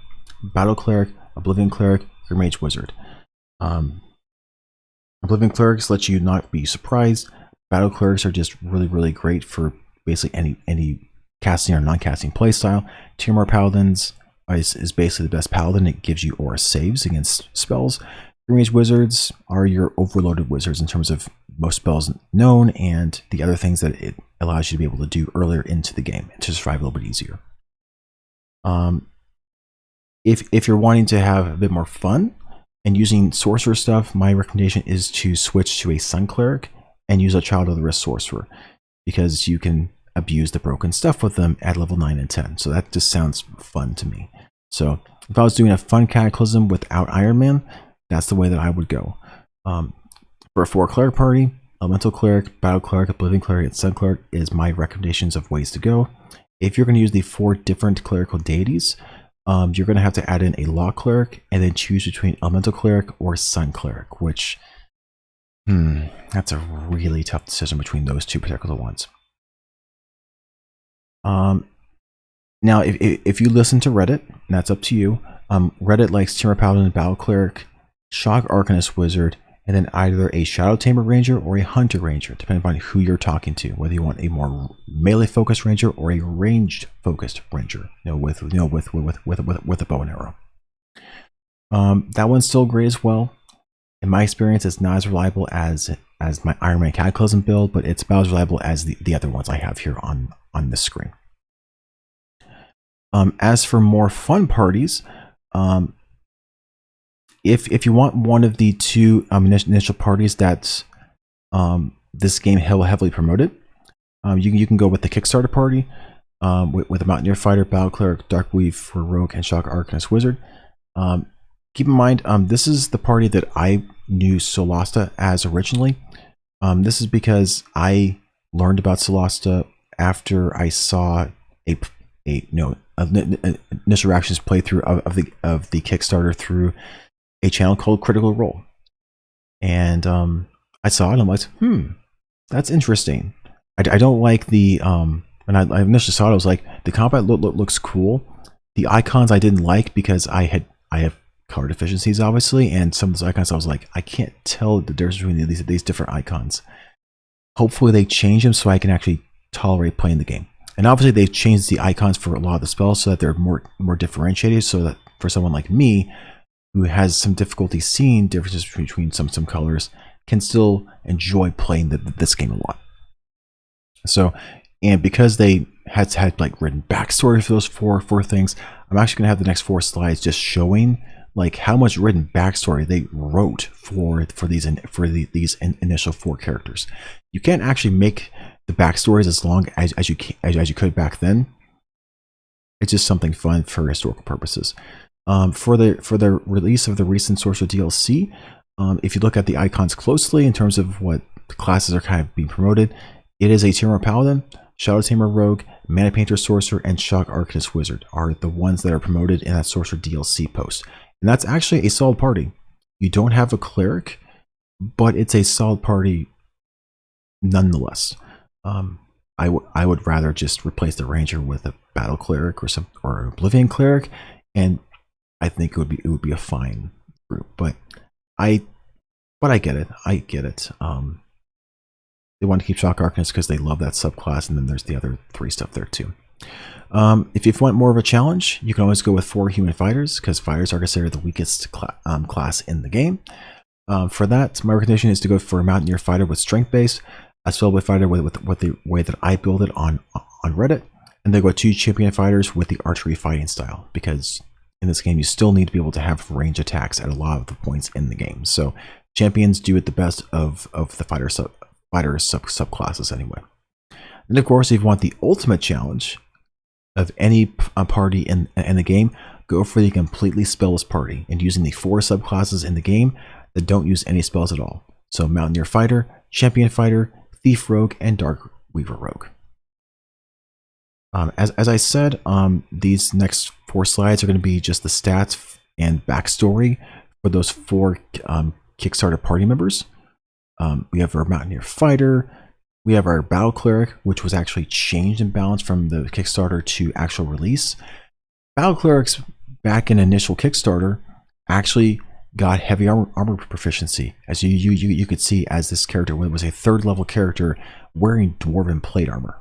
Battle Cleric, Oblivion Cleric, your Mage Wizard. Oblivion Clerics let you not be surprised. Battle Clerics are just really great for basically any casting or non-casting playstyle. Primal Paladins is basically the best paladin. It gives you aura saves against spells. Your Mage Wizards are your overloaded wizards in terms of most spells known and the other things that it allows you to be able to do earlier into the game to survive a little bit easier. If you're wanting to have a bit more fun and using sorcerer stuff, my recommendation is to switch to a Sun Cleric and use a Child of the Rift Sorcerer, because you can abuse the broken stuff with them at level 9 and 10. So that just sounds fun to me. So if I was doing a fun Cataclysm without Iron Man, that's the way that I would go. For a 4 cleric party, Elemental Cleric, Battle Cleric, Oblivion Cleric, and Sun Cleric is my recommendations of ways to go. If you're going to use the 4 different clerical deities, you're going to have to add in a Law Cleric and then choose between Elemental Cleric or Sun Cleric, which, that's a really tough decision between those two particular ones. Now, if you listen to Reddit, and that's up to you, Reddit likes Primal Paladin, Battle Cleric, Shock Arcanist Wizard, and then either a Shadow Tamer Ranger or a Hunter Ranger, depending on who you're talking to, whether you want a more melee-focused Ranger or a ranged-focused Ranger, with a bow and arrow. That one's still great as well. In my experience, it's not as reliable as my Iron Man Cataclysm build, but it's about as reliable as the other ones I have here on this screen. As for more fun parties, if you want one of the 2 initial parties that's this game heavily promoted, you can go with the Kickstarter party with a Mountaineer Fighter, Battle Cleric, Darkweave for Rogue, and Shock Arcanist Wizard. Keep in mind, this is the party that I knew Solasta as originally. This is because I learned about Solasta after I saw initial reactions playthrough of the Kickstarter through a channel called Critical Role, and I saw it and I'm like, that's interesting. I don't like the when I initially saw it, I was like, the combat looks cool. The icons I didn't like because I have color deficiencies obviously, and some of those icons I was like, I can't tell the difference between these different icons. Hopefully they change them so I can actually tolerate playing the game. And obviously they've changed the icons for a lot of the spells so that they're more differentiated, so that for someone like me who has some difficulty seeing differences between some colors can still enjoy playing this game a lot. So, and because they had like written backstory for those four things, I'm actually going to have the next 4 slides just showing like how much written backstory they wrote for these initial 4 characters. You can't actually make the backstories as long as you could back then. It's just something fun for historical purposes. For the release of the recent Sorcerer DLC, if you look at the icons closely in terms of what the classes are kind of being promoted, it is a Primal Paladin, Shadow Tamer Rogue, Mana Painter Sorcerer, and Shock Arcanist Wizard are the ones that are promoted in that Sorcerer DLC post. And that's actually a solid party. You don't have a Cleric, but it's a solid party nonetheless. I would rather just replace the Ranger with a Battle Cleric or an Oblivion Cleric and I think it would be a fine group. But I get it. I get it. They want to keep Shock Arcanist because they love that subclass, and then there's the other 3 stuff there too. If you want more of a challenge, you can always go with 4 human fighters, because fighters are considered the weakest class in the game. For that, my recommendation is to go for a Mountaineer fighter with strength base, a Spellblade fighter with the way that I build it on Reddit, and then go 2 champion fighters with the archery fighting style, because in this game you still need to be able to have range attacks at a lot of the points in the game. So champions do it the best of the fighter subclasses anyway. And of course, if you want the ultimate challenge of any party in the game, go for the completely spellless party and using the 4 subclasses in the game that don't use any spells at all. So Mountaineer Fighter, Champion Fighter, Thief Rogue, and Dark Weaver Rogue. As I said, these next 4 slides are going to be just the stats and backstory for those 4 Kickstarter party members. We have our Mountaineer Fighter, we have our Battle Cleric, which was actually changed in balance from the Kickstarter to actual release. Battle Clerics back in initial Kickstarter actually got heavy armor proficiency, as you could see, as this character was a 3rd level character wearing Dwarven plate armor.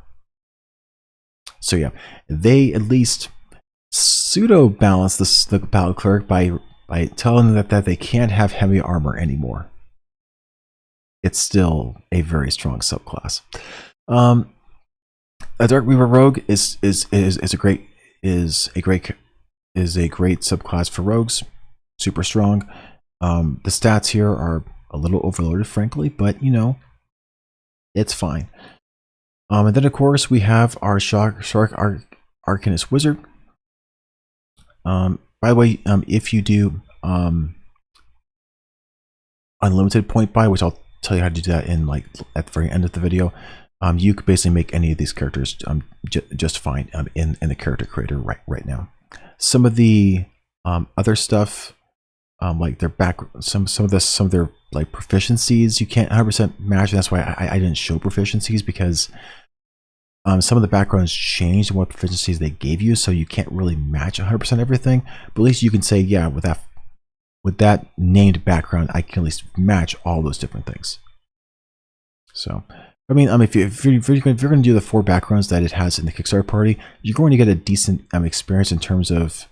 So yeah, they at least pseudo balance the Battle Cleric by telling them that they can't have heavy armor anymore. It's still a very strong subclass. A Dark Weaver Rogue is a great subclass for rogues. Super strong. The stats here are a little overloaded, frankly, but you know, it's fine. And then of course we have our Arcanist Wizard. By the way, if you do unlimited point buy, which I'll tell you how to do that in at the very end of the video, you could basically make any of these characters just fine in the character creator right now. Some of the other stuff, like their some of their like proficiencies, you can't 100% match. That's why I didn't show proficiencies, because some of the backgrounds changed and what proficiencies they gave you, so you can't really match 100% everything. But at least you can say, yeah, with that named background, I can at least match all those different things. So, I mean, if you're going to do the 4 backgrounds that it has in the Kickstarter party, you're going to get a decent experience in terms of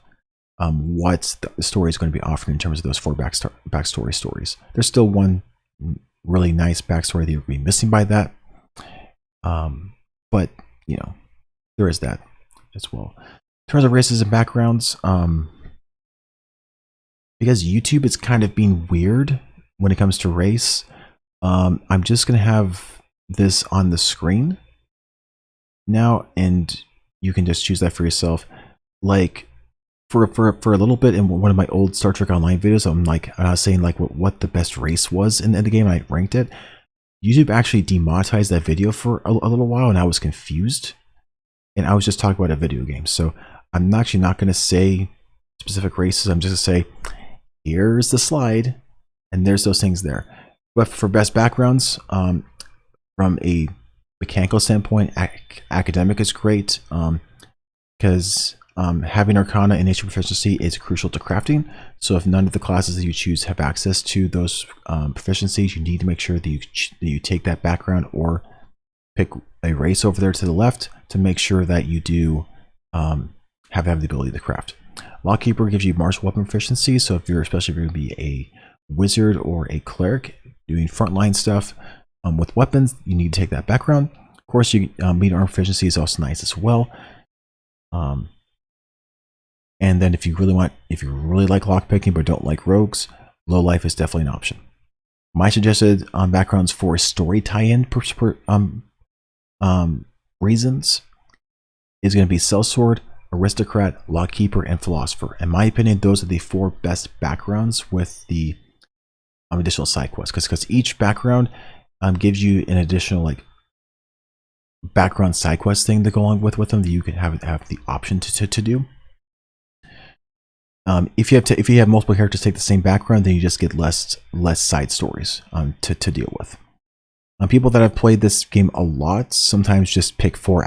what the story is going to be offering in terms of those 4 backstory stories. There's still one really nice backstory that you'll be missing by that, but you know, there is that as well. In terms of races and backgrounds, because YouTube is kind of being weird when it comes to race, I'm just going to have this on the screen now, and you can just choose that for yourself. Like for a little bit in one of my old Star Trek Online videos, I was saying like what the best race was in the game, and I ranked it. YouTube actually demonetized that video for a little while, and I was confused. And I was just talking about a video game, so I'm actually not going to say specific races. I'm just going to say, here's the slide, and there's those things there. But for best backgrounds, from a mechanical standpoint, academic is great, because having Arcana and Nature proficiency is crucial to crafting. So if none of the classes that you choose have access to those proficiencies, you need to make sure that you take that background or pick a race over there to the left to make sure that you do have the ability to craft. Lockkeeper gives you martial weapon proficiency, so especially if you're going to be a wizard or a cleric doing frontline stuff with weapons, you need to take that background. Of course, you meat armor proficiency is also nice as well. And then if you really like lockpicking but don't like rogues, low life is definitely an option. My suggested backgrounds for story tie-in reasons is going to be Sellsword, Aristocrat, Lockkeeper, and Philosopher. In my opinion, those are the 4 best backgrounds with the additional side quests, because each background gives you an additional like background side quest thing to go along with them that you can have the option to do. If you have multiple characters take the same background, then you just get less side stories to deal with. People that have played this game a lot sometimes just pick 4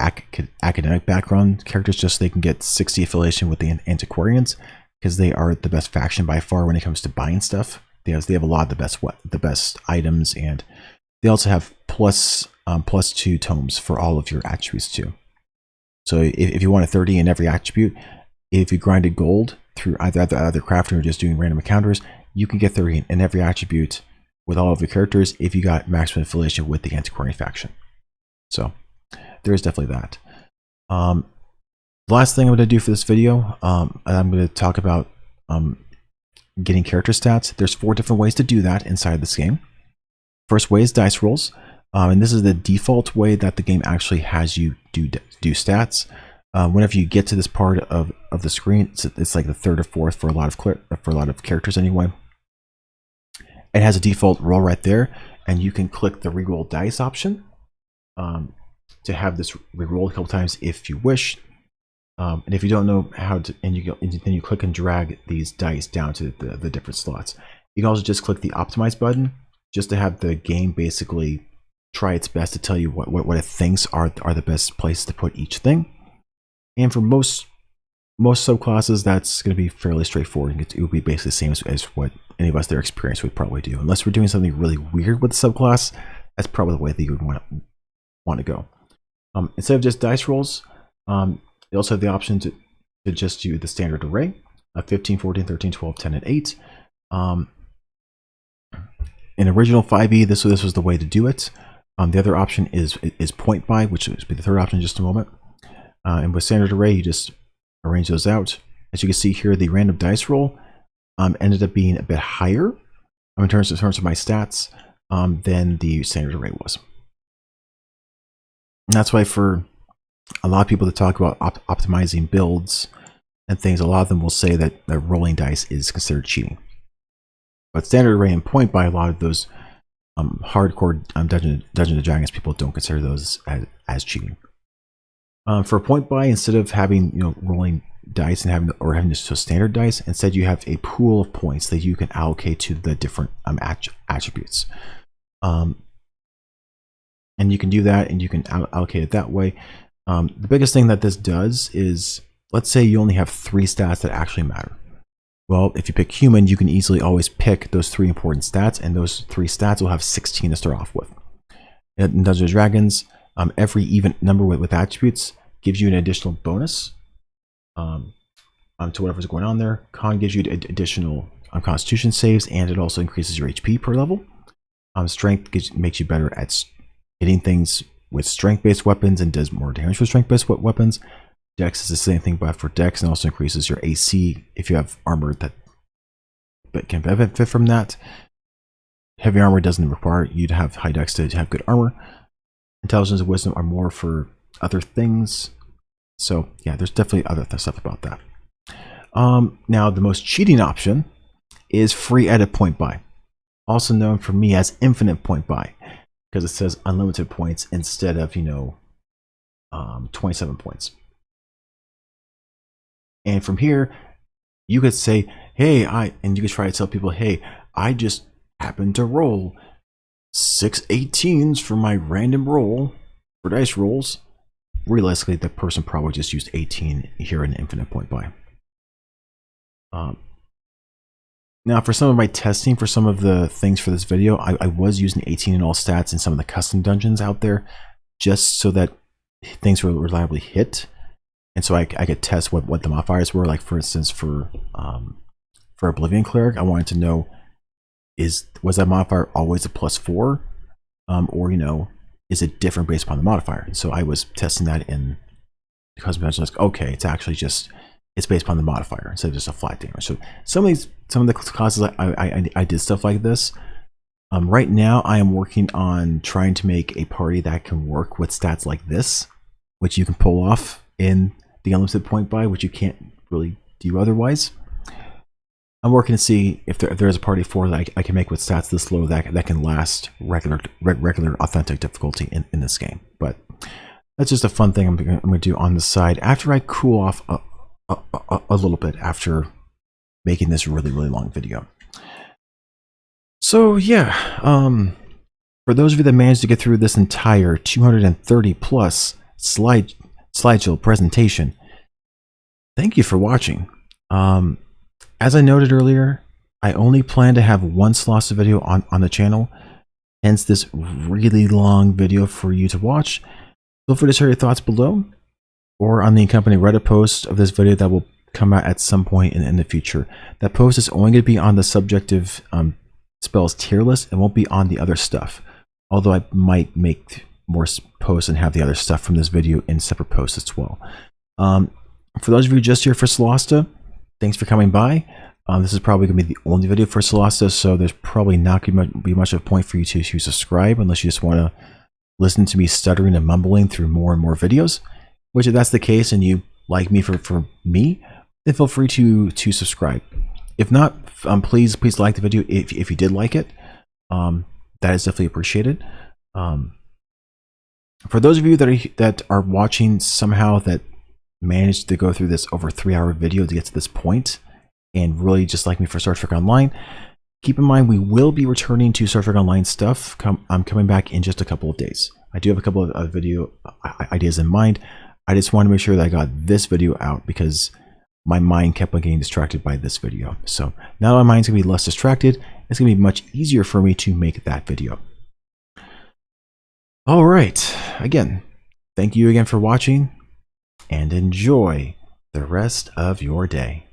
academic background characters just so they can get 60 affiliation with the antiquarians. because they are the best faction by far when it comes to buying stuff. They have a lot of the best items, and they also have +2 tomes for all of your attributes too. So if you want a 30 in every attribute, if you grinded gold through either crafting or just doing random encounters, you can get 30 in every attribute with all of your characters if you got maximum affiliation with the antiquarian faction. So there is definitely that. The last thing I'm going to do for this video, I'm going to talk about getting character stats. There's 4 different ways to do that inside this game. First way is dice rolls, and this is the default way that the game actually has you do stats. Whenever you get to this part of the screen, it's like the 3rd or 4th for a lot of characters anyway. It has a default roll right there, and you can click the reroll dice option to have this reroll a couple times if you wish. And if you don't know how to, then you click and drag these dice down to the different slots. You can also just click the optimize button just to have the game basically try its best to tell you what it thinks are the best places to put each thing. And for most subclasses, that's going to be fairly straightforward. It will be basically the same as what any of us that are experienced would probably do. Unless we're doing something really weird with the subclass, that's probably the way that you would want to go. Instead of just dice rolls, you also have the option to just do the standard array of 15, 14, 13, 12, 10, and 8. In original 5e, this was the way to do it. The other option is point buy, which will be the third option in just a moment. And with standard array, you just arrange those out. As you can see here, the random dice roll ended up being a bit higher in terms of my stats than the standard array was. And that's why for a lot of people that talk about optimizing builds and things, a lot of them will say that rolling dice is considered cheating. But standard array and point buy, a lot of those hardcore Dungeons and Dragons people don't consider those as cheating. For point buy, instead of having rolling dice and having just standard dice, instead you have a pool of points that you can allocate to the different attributes. And you can do that, and you can allocate it that way. The biggest thing that this does is, let's say you only have 3 stats that actually matter. Well, if you pick human, you can easily always pick those 3 important stats, and those 3 stats will have 16 to start off with. In Dungeons & Dragons, every even number with attributes gives you an additional bonus to whatever's going on there. Con gives you additional constitution saves, and it also increases your HP per level. Strength makes you better at hitting things with strength-based weapons and does more damage with strength-based weapons. Dex is the same thing, but for Dex, and also increases your AC if you have armor that can benefit from that. Heavy armor doesn't require you to have high Dex to have good armor. Intelligence and wisdom are more for other things. So yeah, there's definitely other stuff about that. Now the most cheating option is free edit point buy, also known for me as infinite point buy, because it says unlimited points instead of 27 points. And from here, you could say, hey, and you could try to tell people, hey, I just happened to roll 6 18s for my random roll for dice rolls. Realistically, the person probably just used 18 here in infinite point buy. Now, for some of my testing for some of the things for this video, I was using 18 in all stats in some of the custom dungeons out there, just so that things were reliably hit. And so I could test what the modifiers were. Like, for instance, for Oblivion Cleric, I wanted to know, was that modifier always a +4? Or, is it different based upon the modifier? And so I was testing that in the custom dungeon. Like, okay, it's based upon the modifier instead of just a flat damage. So some of the classes I did stuff like this. Right now I am working on trying to make a party that can work with stats like this, which you can pull off in the unlimited point buy, which you can't really do otherwise. I'm working to see if there's a party 4 that I can make with stats this low that can last regular authentic difficulty in this game. But that's just a fun thing I'm going to do on the side after I cool off a little bit after making this really long video. So yeah, for those of you that managed to get through this entire 230 plus slideshow presentation, thank you for watching. As I noted earlier, I only plan to have one Solasta video on the channel, hence this really long video for you to watch. Feel free to share your thoughts below or on the accompanying Reddit post of this video that will come out at some point in the future. That post is only going to be on the subjective spells tier list and won't be on the other stuff. Although I might make more posts and have the other stuff from this video in separate posts as well. For those of you just here for Solasta, thanks for coming by. This is probably going to be the only video for Solasta, so there's probably not going to be much of a point for you to subscribe unless you just want to listen to me stuttering and mumbling through more and more videos. Which, if that's the case and you like me for me, then feel free to subscribe. If not, please like the video if you did like it. That is definitely appreciated. For those of you that are watching somehow that managed to go through this over 3-hour video to get to this point and really just like me for Star Trek Online, keep in mind we will be returning to Star Trek Online stuff. I'm coming back in just a couple of days. I do have a couple of video ideas in mind. I just want to make sure that I got this video out because my mind kept on getting distracted by this video. So now my mind's gonna be less distracted. It's gonna be much easier for me to make that video. All right, again, thank you again for watching and enjoy the rest of your day.